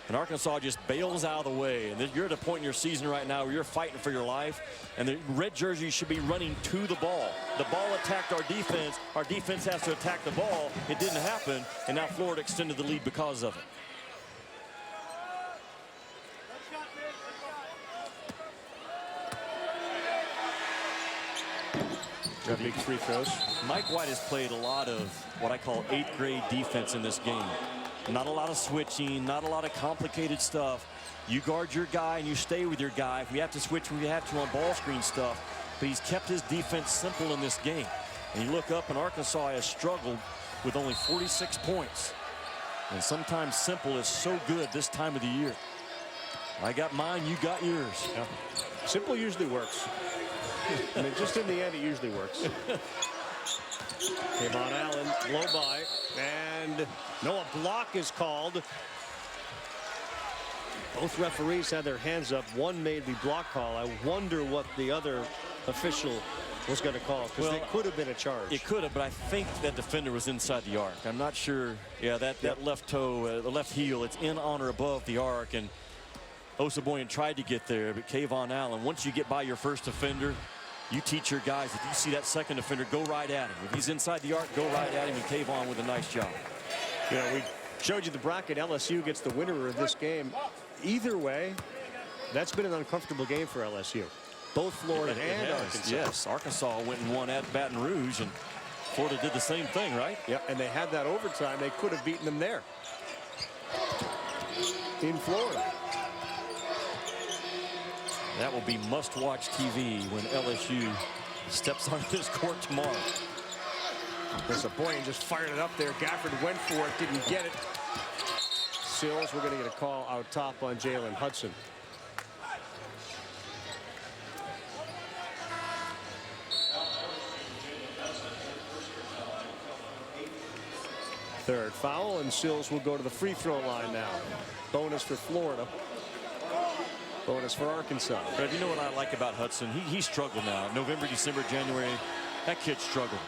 And Arkansas just bails out of the way. And you're at a point in your season right now where you're fighting for your life. And the red jersey should be running to the ball. The ball attacked our defense. Our defense has to attack the ball. It didn't happen. And now Florida extended the lead because of it. Got big free throws. Mike White has played a lot of what I call 8th grade defense in this game. Not a lot of switching, not a lot of complicated stuff. You guard your guy and you stay with your guy. If we have to switch, we have to on ball screen stuff. But he's kept his defense simple in this game. And you look up and Arkansas has struggled with only 46 points. And sometimes simple is so good this time of the year. I got mine, you got yours. Yeah. Simple usually works. I mean, just in the end, it usually works. Kayvon Allen, blow by, and no, a block is called. Both referees had their hands up. One made the block call. I wonder what the other official was going to call, because it could have been a charge. It could have, but I think that defender was inside the arc. I'm not sure. Yeah, that left toe, the left heel, it's in, on, or above the arc, and Osabuohien tried to get there, but Kayvon Allen, once you get by your first defender, you teach your guys, if you see that second defender, go right at him. If he's inside the arc, go right at him, and Kayvon with a nice job. You know, we showed you the bracket. LSU gets the winner of this game. Either way, that's been an uncomfortable game for LSU. Both Florida and Arkansas. Yes, Arkansas went and won at Baton Rouge, and Florida did the same thing, right? Yeah, and they had that overtime. They could have beaten them there in Florida. That will be must-watch TV when LSU steps on this court tomorrow. Osabuohien just fired it up there. Gafford went for it, didn't get it. Sills, we're going to get a call out top on Jalen Hudson. Third foul, and Sills will go to the free throw line now. Bonus for Florida. Bonus for Arkansas. But you know what I like about Hudson? He struggled now. November, December, January, that kid struggled.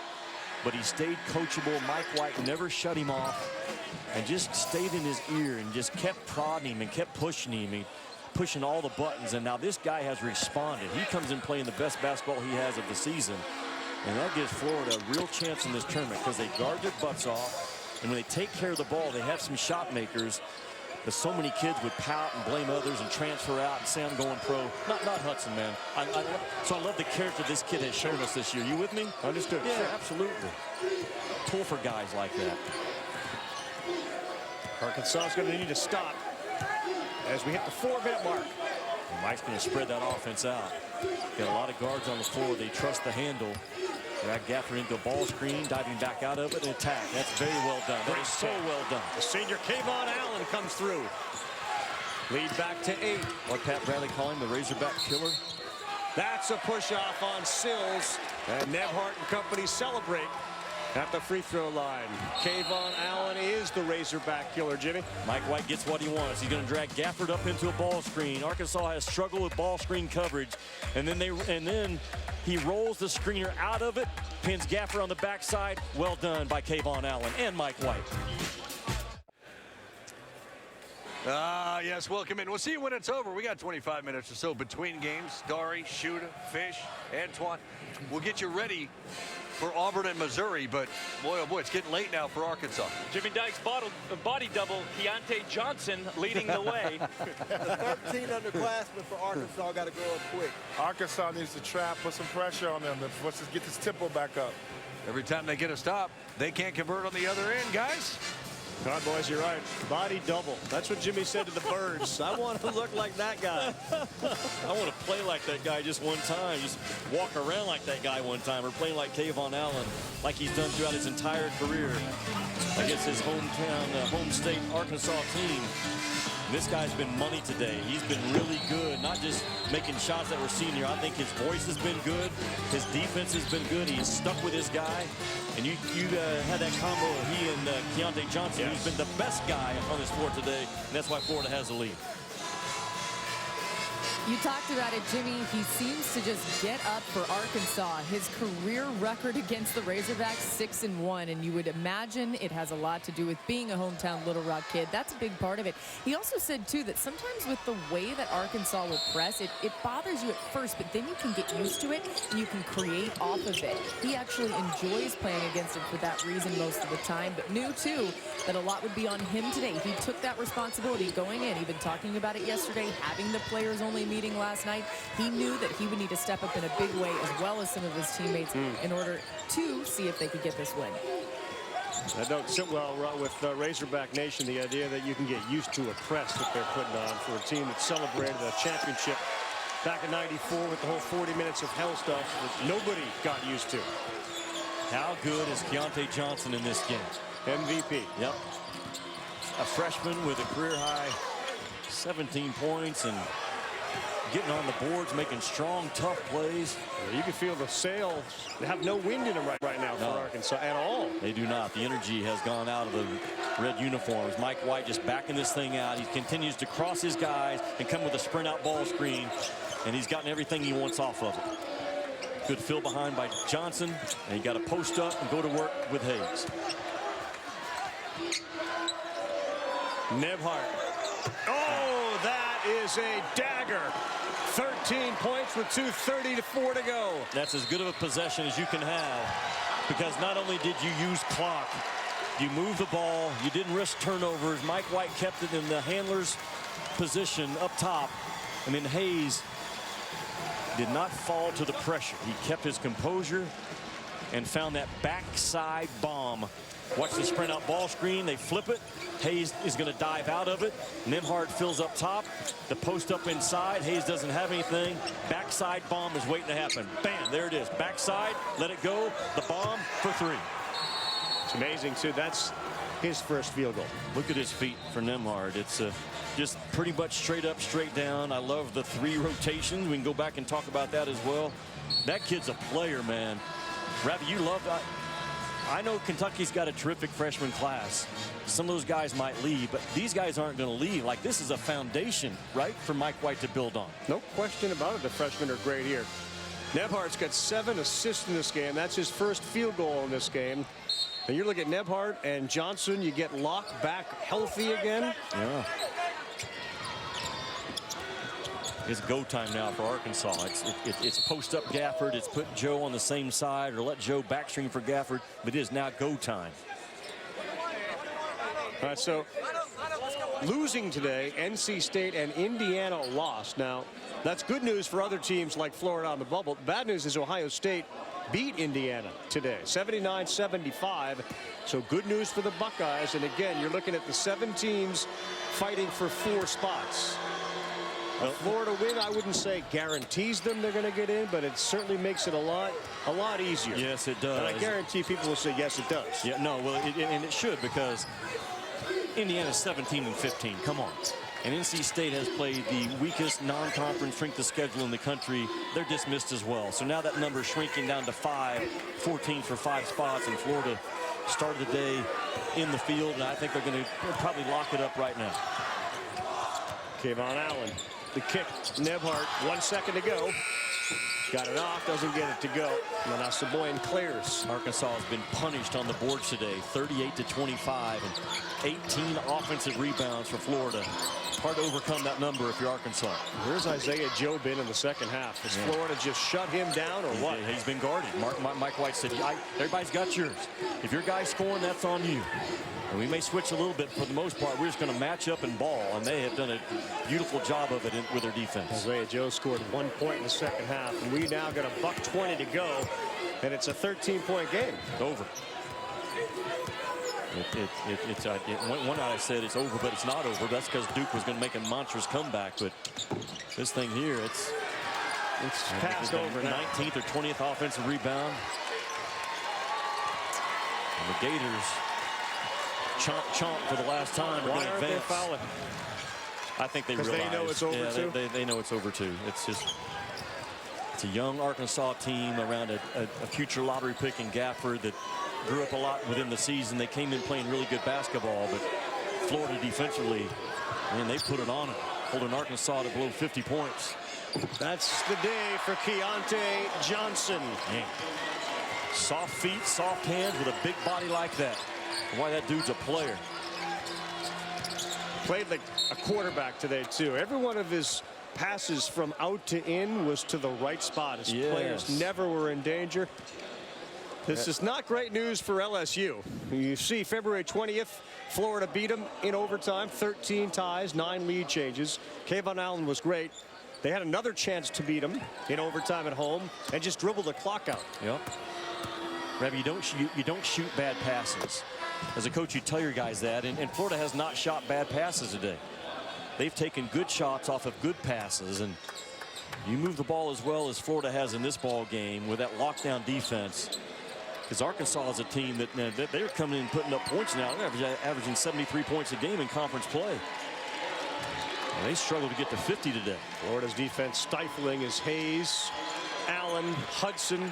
But he stayed coachable. Mike White never shut him off and just stayed in his ear and just kept prodding him and kept pushing him and pushing all the buttons. And now this guy has responded. He comes in playing the best basketball he has of the season. And that gives Florida a real chance in this tournament because they guard their butts off. And when they take care of the ball, they have some shot makers. But so many kids would pout and blame others and transfer out and say I'm going pro. Not Hudson, man. So I love the character this kid has shown us this year. You with me? Understood. Yeah, sure. Absolutely. Tool for guys like that. Arkansas is going to need to stop as we hit the 4-minute mark. And Mike's going to spread that offense out. Got a lot of guards on the floor. They trust the handle. Drag Gafford into a ball screen, diving back out of it and attack. That's very well done. That is so well done. The senior Kayvon Allen comes through. Lead back to 8. What Pat Bradley call him, the Razorback killer. That's a push off on Sills. And Nebhart and company celebrate at the free throw line. Kayvon Allen is the Razorback killer, Jimmy. Mike White gets what he wants. He's going to drag Gafford up into a ball screen. Arkansas has struggled with ball screen coverage. And then he rolls the screener out of it, pins Gafford on the backside. Well done by Kayvon Allen and Mike White. Yes, welcome in. We'll see you when it's over. We got 25 minutes or so between games. Dari, Shuda, Fish, Antoine. We'll get you ready for Auburn and Missouri, but boy, oh boy, it's getting late now for Arkansas. Jimmy Dykes body double, Keontae Johnson leading the way. The 13 underclassmen for Arkansas got to grow up quick. Arkansas needs to trap, put some pressure on them. Let's just get this tempo back up. Every time they get a stop, they can't convert on the other end, guys. God, boys, you're right. Body double. That's what Jimmy said to the Birds. I want to look like that guy. I want to play like that guy just one time. Just walk around like that guy one time, or play like Kayvon Allen, like he's done throughout his entire career against his hometown, home state Arkansas team. This guy's been money today. He's been really good, not just making shots that we're seeing here. I think his voice has been good. His defense has been good. He's stuck with his guy. And you had that combo of he and Keontae Johnson, who's been the best guy on this floor today. And that's why Florida has the lead. You talked about it, Jimmy. He seems to just get up for Arkansas. His career record against the Razorbacks, 6-1, and you would imagine it has a lot to do with being a hometown Little Rock kid. That's a big part of it. He also said, too, that sometimes with the way that Arkansas will press, it bothers you at first, but then you can get used to it, and you can create off of it. He actually enjoys playing against it for that reason most of the time, but knew, too, that a lot would be on him today. He took that responsibility going in. He'd been talking about it yesterday, having the players only meeting last night. He knew that he would need to step up in a big way, as well as some of his teammates, in order to see if they could get this win. That don't sit well with Razorback Nation, the idea that you can get used to a press that they're putting on for a team that celebrated a championship back in '94 with the whole 40 minutes of hell stuff that nobody got used to. How good is Keontae Johnson in this game? MVP. Yep. A freshman with a career high 17 points and getting on the boards, making strong, tough plays. You can feel the sails have no wind in them right now for Arkansas at all. They do not. The energy has gone out of the red uniforms. Mike White just backing this thing out. He continues to cross his guys and come with a sprint out ball screen, and he's gotten everything he wants off of it. Good fill behind by Johnson, and you got to post up and go to work with Hayes. Nembhard. Oh, that is a dagger. 13 points with 2:30 to go. That's as good of a possession as you can have, because not only did you use clock, you moved the ball, you didn't risk turnovers. Mike White kept it in the handler's position up top, and then Hayes did not fall to the pressure. He kept his composure and found that backside bomb. Watch the sprint out ball screen. They flip it. Hayes is going to dive out of it. Nembhard fills up top. The post up inside. Hayes doesn't have anything. Backside bomb is waiting to happen. Bam, there it is. Backside, let it go. The bomb for 3. It's amazing, too. That's his first field goal. Look at his feet for Nembhard. It's just pretty much straight up, straight down. I love the 3 rotations. We can go back and talk about that as well. That kid's a player, man. Ravi, you love that. I know Kentucky's got a terrific freshman class. Some of those guys might leave, but these guys aren't going to leave. Like, this is a foundation, right, for Mike White to build on. No question about it. The freshmen are great here. Nembhard's got 7 assists in this game. That's his first field goal in this game. And you look at Nembhard and Johnson, you get Locke back healthy again. Yeah. It's go time now for Arkansas. It's post up Gafford. It's put Joe on the same side, or let Joe backstream for Gafford. But it is now go time. All right, so losing today, NC State and Indiana lost. Now, that's good news for other teams like Florida on the bubble. Bad news is Ohio State beat Indiana today, 79-75. So good news for the Buckeyes. And again, you're looking at the 7 teams fighting for 4 spots. A Florida win, I wouldn't say guarantees them they're going to get in, but it certainly makes it a lot easier. Yes, it does. And I guarantee people will say, yes, it does. Yeah, no, well, and it should, because Indiana's 17-15. Come on. And NC State has played the weakest non-conference strength of schedule in the country. They're dismissed as well. So now that number is shrinking down to 5, 14 for 5 spots, and Florida started the day in the field, and I think they're going to probably lock it up right now. Kayvon Allen. The kick, Nembhard, 1 second to go. Got it off, doesn't get it to go. And now Saboyan clears. Arkansas has been punished on the board today, 38-25, and 18 offensive rebounds for Florida. Hard to overcome that number if you're Arkansas. Where's Isaiah Joe been in the second half? Has Florida just shut him down, or what? He's been guarded. Mike White said, everybody's got yours. If your guy's scoring, that's on you. And we may switch a little bit. For the most part, we're just going to match up and ball, and they have done a beautiful job of it with their defense. Isaiah Joe scored 1 point in the second half, and we now got a $1:20 to go, and it's a 13-point game. Over. One night I said it's over, but it's not over. That's because Duke was going to make a monstrous comeback, but this thing here, it's passed over now. 19th or 20th offensive rebound. And the Gators chomp for the last time. Why aren't they fouling? I think they realize. Because they know it's over too? They know it's over too. It's a young Arkansas team around a future lottery pick in Gafford that grew up a lot within the season. They came in playing really good basketball, but Florida defensively, man, they put it on them, holding Arkansas to below 50 points. That's the day for Keontae Johnson. Man. Soft feet, soft hands with a big body like that. Why that dude's a player. Played like a quarterback today, too. Every one of his passes from out to in was to the right spot. His players never were in danger. This is not great news for LSU. You see, February 20th, Florida beat them in overtime, 13 ties, 9 lead changes. Kayvon Allen was great. They had another chance to beat them in overtime at home and just dribbled the clock out. Yep. Rabbi, you don't shoot bad passes. As a coach, you tell your guys that, and Florida has not shot bad passes today. They've taken good shots off of good passes, and you move the ball as well as Florida has in this ball game with that lockdown defense. Because Arkansas is a team that they're coming in and putting up points now. They're averaging 73 points a game in conference play. And they struggle to get to 50 today. Florida's defense stifling as Hayes, Allen, Hudson,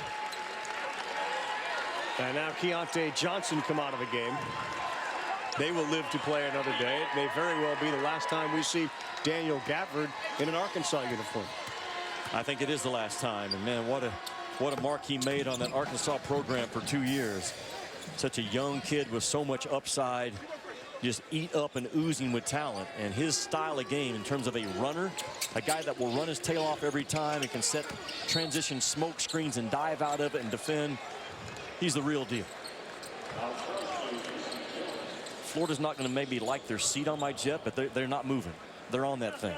and now Keontae Johnson come out of the game. They will live to play another day. It may very well be the last time we see Daniel Gafford in an Arkansas uniform. I think it is the last time. And man, what what a mark he made on that Arkansas program for 2 years. Such a young kid with so much upside, just eat up and oozing with talent. And his style of game in terms of a runner, a guy that will run his tail off every time and can set transition smoke screens and dive out of it and defend. He's the real deal. Florida's not going to maybe like their seat on my jet, but they're not moving. They're on that thing.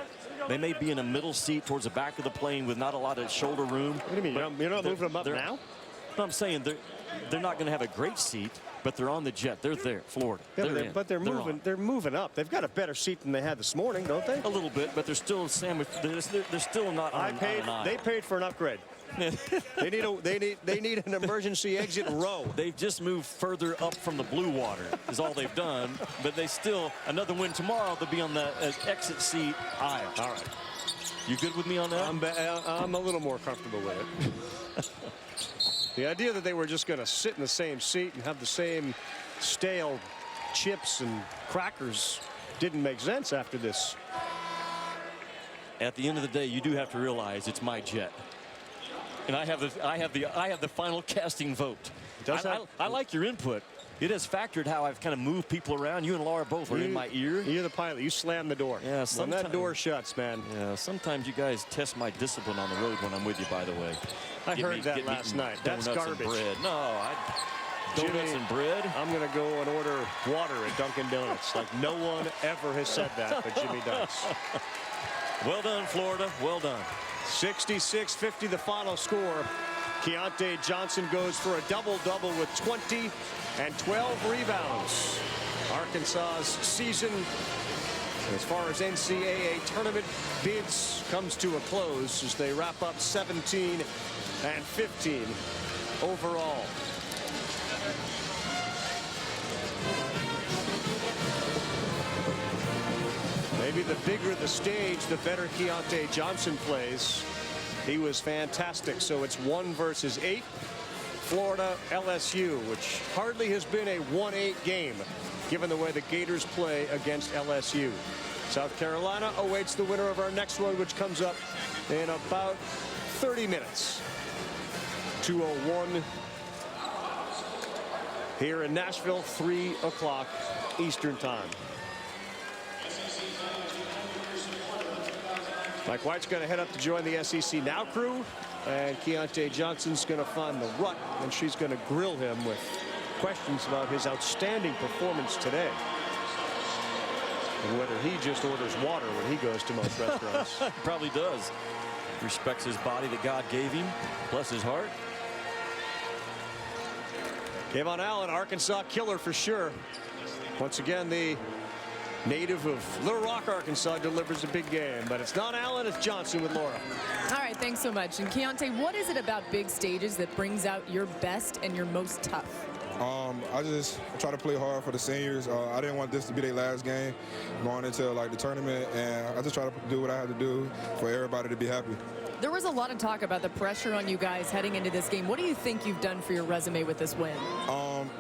They may be in a middle seat towards the back of the plane with not a lot of shoulder room. What do you mean? You're not moving them up now? No, I'm saying they're not going to have a great seat, but they're on the jet. They're there, Florida. Yeah, they're moving up. They've got a better seat than they had this morning, don't they? A little bit, but they're still sandwiched. They're still not on an aisle. They paid for an upgrade. they need an emergency exit row. They've just moved further up from the blue water is all they've done, but they still, another win tomorrow, they'll be on the exit seat aisle. All right. You good with me on that? I'm a little more comfortable with it. The idea that they were just going to sit in the same seat and have the same stale chips and crackers didn't make sense after this. At the end of the day, you do have to realize it's my jet. And I have the final casting vote. I like your input. It has factored how I've kind of moved people around. You and Laura both are in my ear. You're the pilot. You slam the door. Yeah, when that door shuts, man. Yeah, sometimes you guys test my discipline on the road when I'm with you, by the way. I heard that last night. That's garbage. Bread. No, donuts and bread. I'm going to go and order water at Dunkin' Donuts. Like no one ever has said that, but Jimmy does. Well done, Florida. Well done. 66-50 the final score. Keontae Johnson goes for a double-double with 20 and 12 rebounds. Arkansas's season, as far as NCAA tournament bids, comes to a close as they wrap up 17 and 15 overall. Maybe the bigger the stage, the better Keontae Johnson plays. He was fantastic. So it's 1 versus 8. Florida LSU, which hardly has been a 1-8 game, given the way the Gators play against LSU. South Carolina awaits the winner of our next one, which comes up in about 30 minutes. 2:01 here in Nashville, 3 o'clock Eastern time. Mike White's going to head up to join the SEC Now crew, and Keontae Johnson's going to find the rut, and she's going to grill him with questions about his outstanding performance today, and whether he just orders water when he goes to most restaurants. Probably does. Respects his body that God gave him. Bless his heart. Kayvon Allen, Arkansas killer for sure. Once again, the native of Little Rock, Arkansas, delivers a big game. But it's not Allen, it's Johnson with Laura. All right, thanks so much. And Keontae, what is it about big stages that brings out your best and your most tough? I just try to play hard for the seniors. I didn't want this to be their last game going into like the tournament, and I just try to do what I have to do for everybody to be happy. There was a lot of talk about the pressure on you guys heading into this game. What do you think you've done for your resume with this win?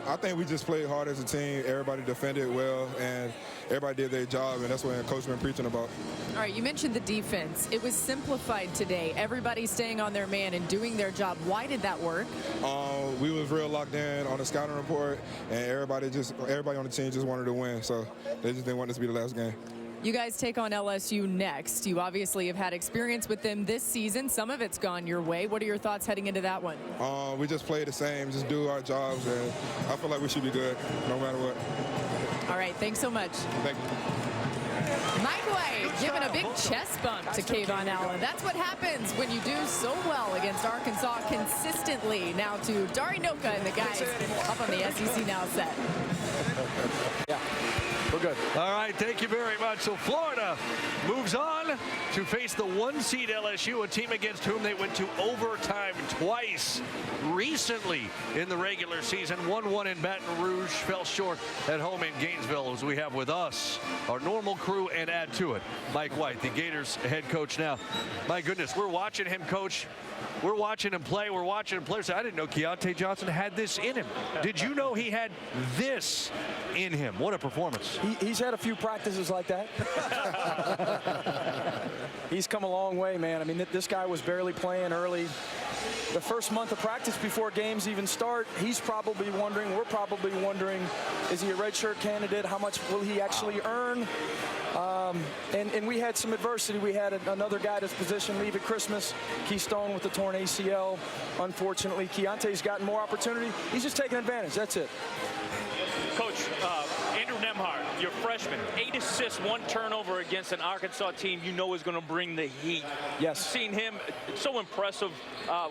I think we just played hard as a team. Everybody defended well, and everybody did their job, and that's what Coach been preaching about. All right, you mentioned the defense. It was simplified today. Everybody staying on their man and doing their job. Why did that work? We was real locked in on the scouting report, and everybody on the team just wanted to win, so they just didn't want this to be the last game. You guys take on LSU next. You obviously have had experience with them this season. Some of it's gone your way. What are your thoughts heading into that one? We just play the same, just do our jobs, and I feel like we should be good no matter what. All right, thanks so much. Thank you. Mike White giving a big chest bump to Kayvon Allen. That's what happens when you do so well against Arkansas consistently. Now to Dari Nowkhah and the guys up on the SEC Now set. Yeah. We're good. All right, thank you very much. So Florida moves on to face the 1-seed LSU, a team against whom they went to overtime twice recently in the regular season. 1-1 in Baton Rouge, fell short at home in Gainesville. As we have with us our normal crew and add to it Mike White, the Gators head coach now. My goodness, we're watching him coach. We're watching him play. We're watching him play. I didn't know Keontae Johnson had this in him. Did you know he had this in him? What a performance. He's had a few practices like that. He's come a long way, man. I mean, this guy was barely playing early. the first month of practice before games even start, he's probably wondering, we're probably wondering, is he a redshirt candidate? How much will he actually earn? And we had some adversity. We had another guy at his position leave at Christmas, Keystone with the torn ACL. Unfortunately, Keontae's gotten more opportunity. He's just taking advantage. That's it. Coach, Andrew Nembhard, your freshman, 8 assists, 1 turnover against an Arkansas team you know is going to bring the heat. Yes. Seen him, so impressive.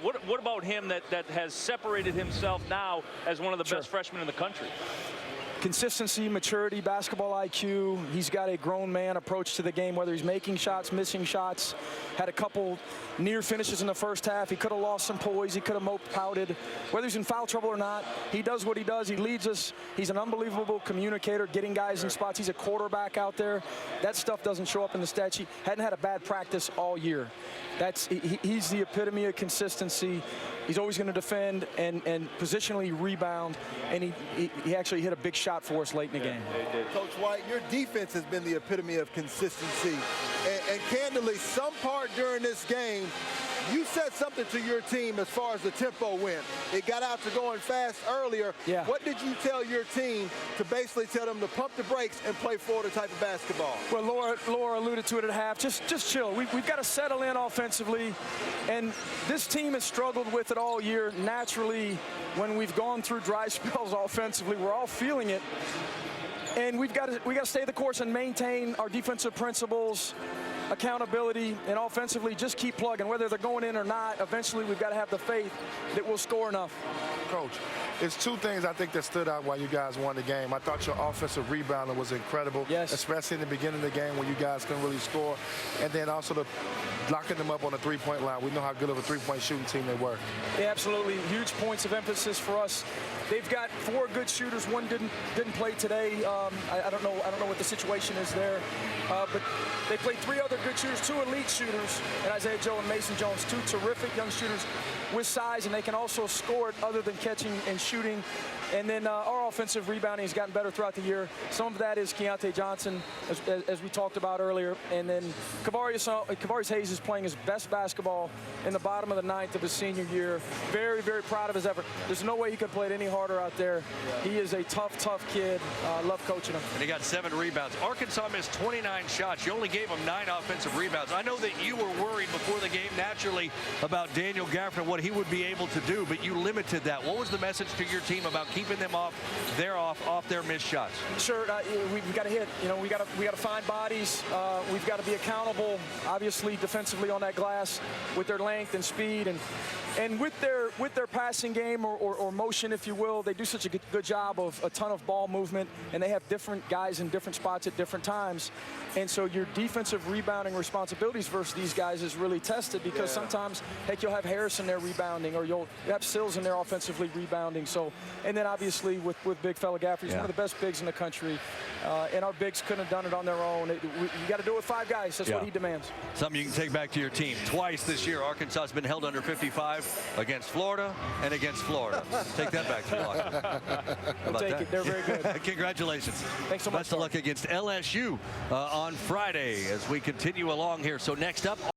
What about him that has separated himself now as one of the best freshmen in the country? Consistency, maturity, basketball IQ. He's got a grown man approach to the game, whether he's making shots, missing shots. Had a couple near finishes in the first half. He could have lost some poise. He could have pouted. Whether he's in foul trouble or not, he does what he does. He leads us. He's an unbelievable communicator, getting guys in spots. He's a quarterback out there. That stuff doesn't show up in the stat sheet. Hadn't had a bad practice all year. He's the epitome of consistency. He's always going to defend and positionally rebound, and he actually hit a big shot for us late in the game. Coach White, your defense has been the epitome of consistency. And candidly, some part during this game, you said something to your team as far as the tempo went. It got out to going fast earlier. Yeah. What did you tell your team to basically tell them to pump the brakes and play Florida type of basketball? Well, Laura alluded to it at half. Just chill. We've got to settle in offensively. And this team has struggled with it all year. Naturally, when we've gone through dry spells offensively, we're all feeling it. And we got to stay the course and maintain our defensive principles, accountability, and offensively just keep plugging. Whether they're going in or not, eventually we've got to have the faith that we'll score enough. Coach, it's 2 things I think that stood out while you guys won the game. I thought your offensive rebounding was incredible, especially in the beginning of the game when you guys couldn't really score. And then also the locking them up on the three-point line. We know how good of a three-point shooting team they were. Yeah, absolutely. Huge points of emphasis for us. They've got 4 good shooters. One didn't play today. I don't know what the situation is there. But they played 3 other good shooters, 2 elite shooters, and Isaiah Joe and Mason Jones, 2 terrific young shooters with size, and they can also score it other than catching and shooting. And then our offensive rebounding has gotten better throughout the year. Some of that is Keontae Johnson, as we talked about earlier. And then Kavarius Hayes is playing his best basketball in the bottom of the 9th of his senior year. Very, very proud of his effort. There's no way he could play it any harder out there. He is a tough kid. Love coaching him. And he got 7 rebounds. Arkansas missed 29 shots. You only gave him 9 offensive rebounds. I know that you were worried before the game, naturally, about Daniel Gafford and what he would be able to do, but you limited that. What was the message to your team about keeping them off their missed shots? Sure, we've got to hit. You know, we got to find bodies. We've got to be accountable, obviously, defensively on that glass with their length and speed and with their passing game or motion, if you will. They do such a good job of a ton of ball movement, and they have different guys in different spots at different times. And so your defensive rebounding responsibilities versus these guys is really tested because sometimes, heck, you'll have Harrison there rebounding, or you'll have Sills in there offensively rebounding. So, and then obviously with big fella Gafford, he's one of the best bigs in the country, and our bigs couldn't have done it on their own. You got to do it with 5 guys. That's what he demands. Something you can take back to your team. Twice this year, Arkansas has been held under 55 against Florida and against Florida. Take that back to Washington. We'll take it. They're very good. Congratulations. Thanks so much. Best of luck against LSU on Friday as we continue along here. So next up.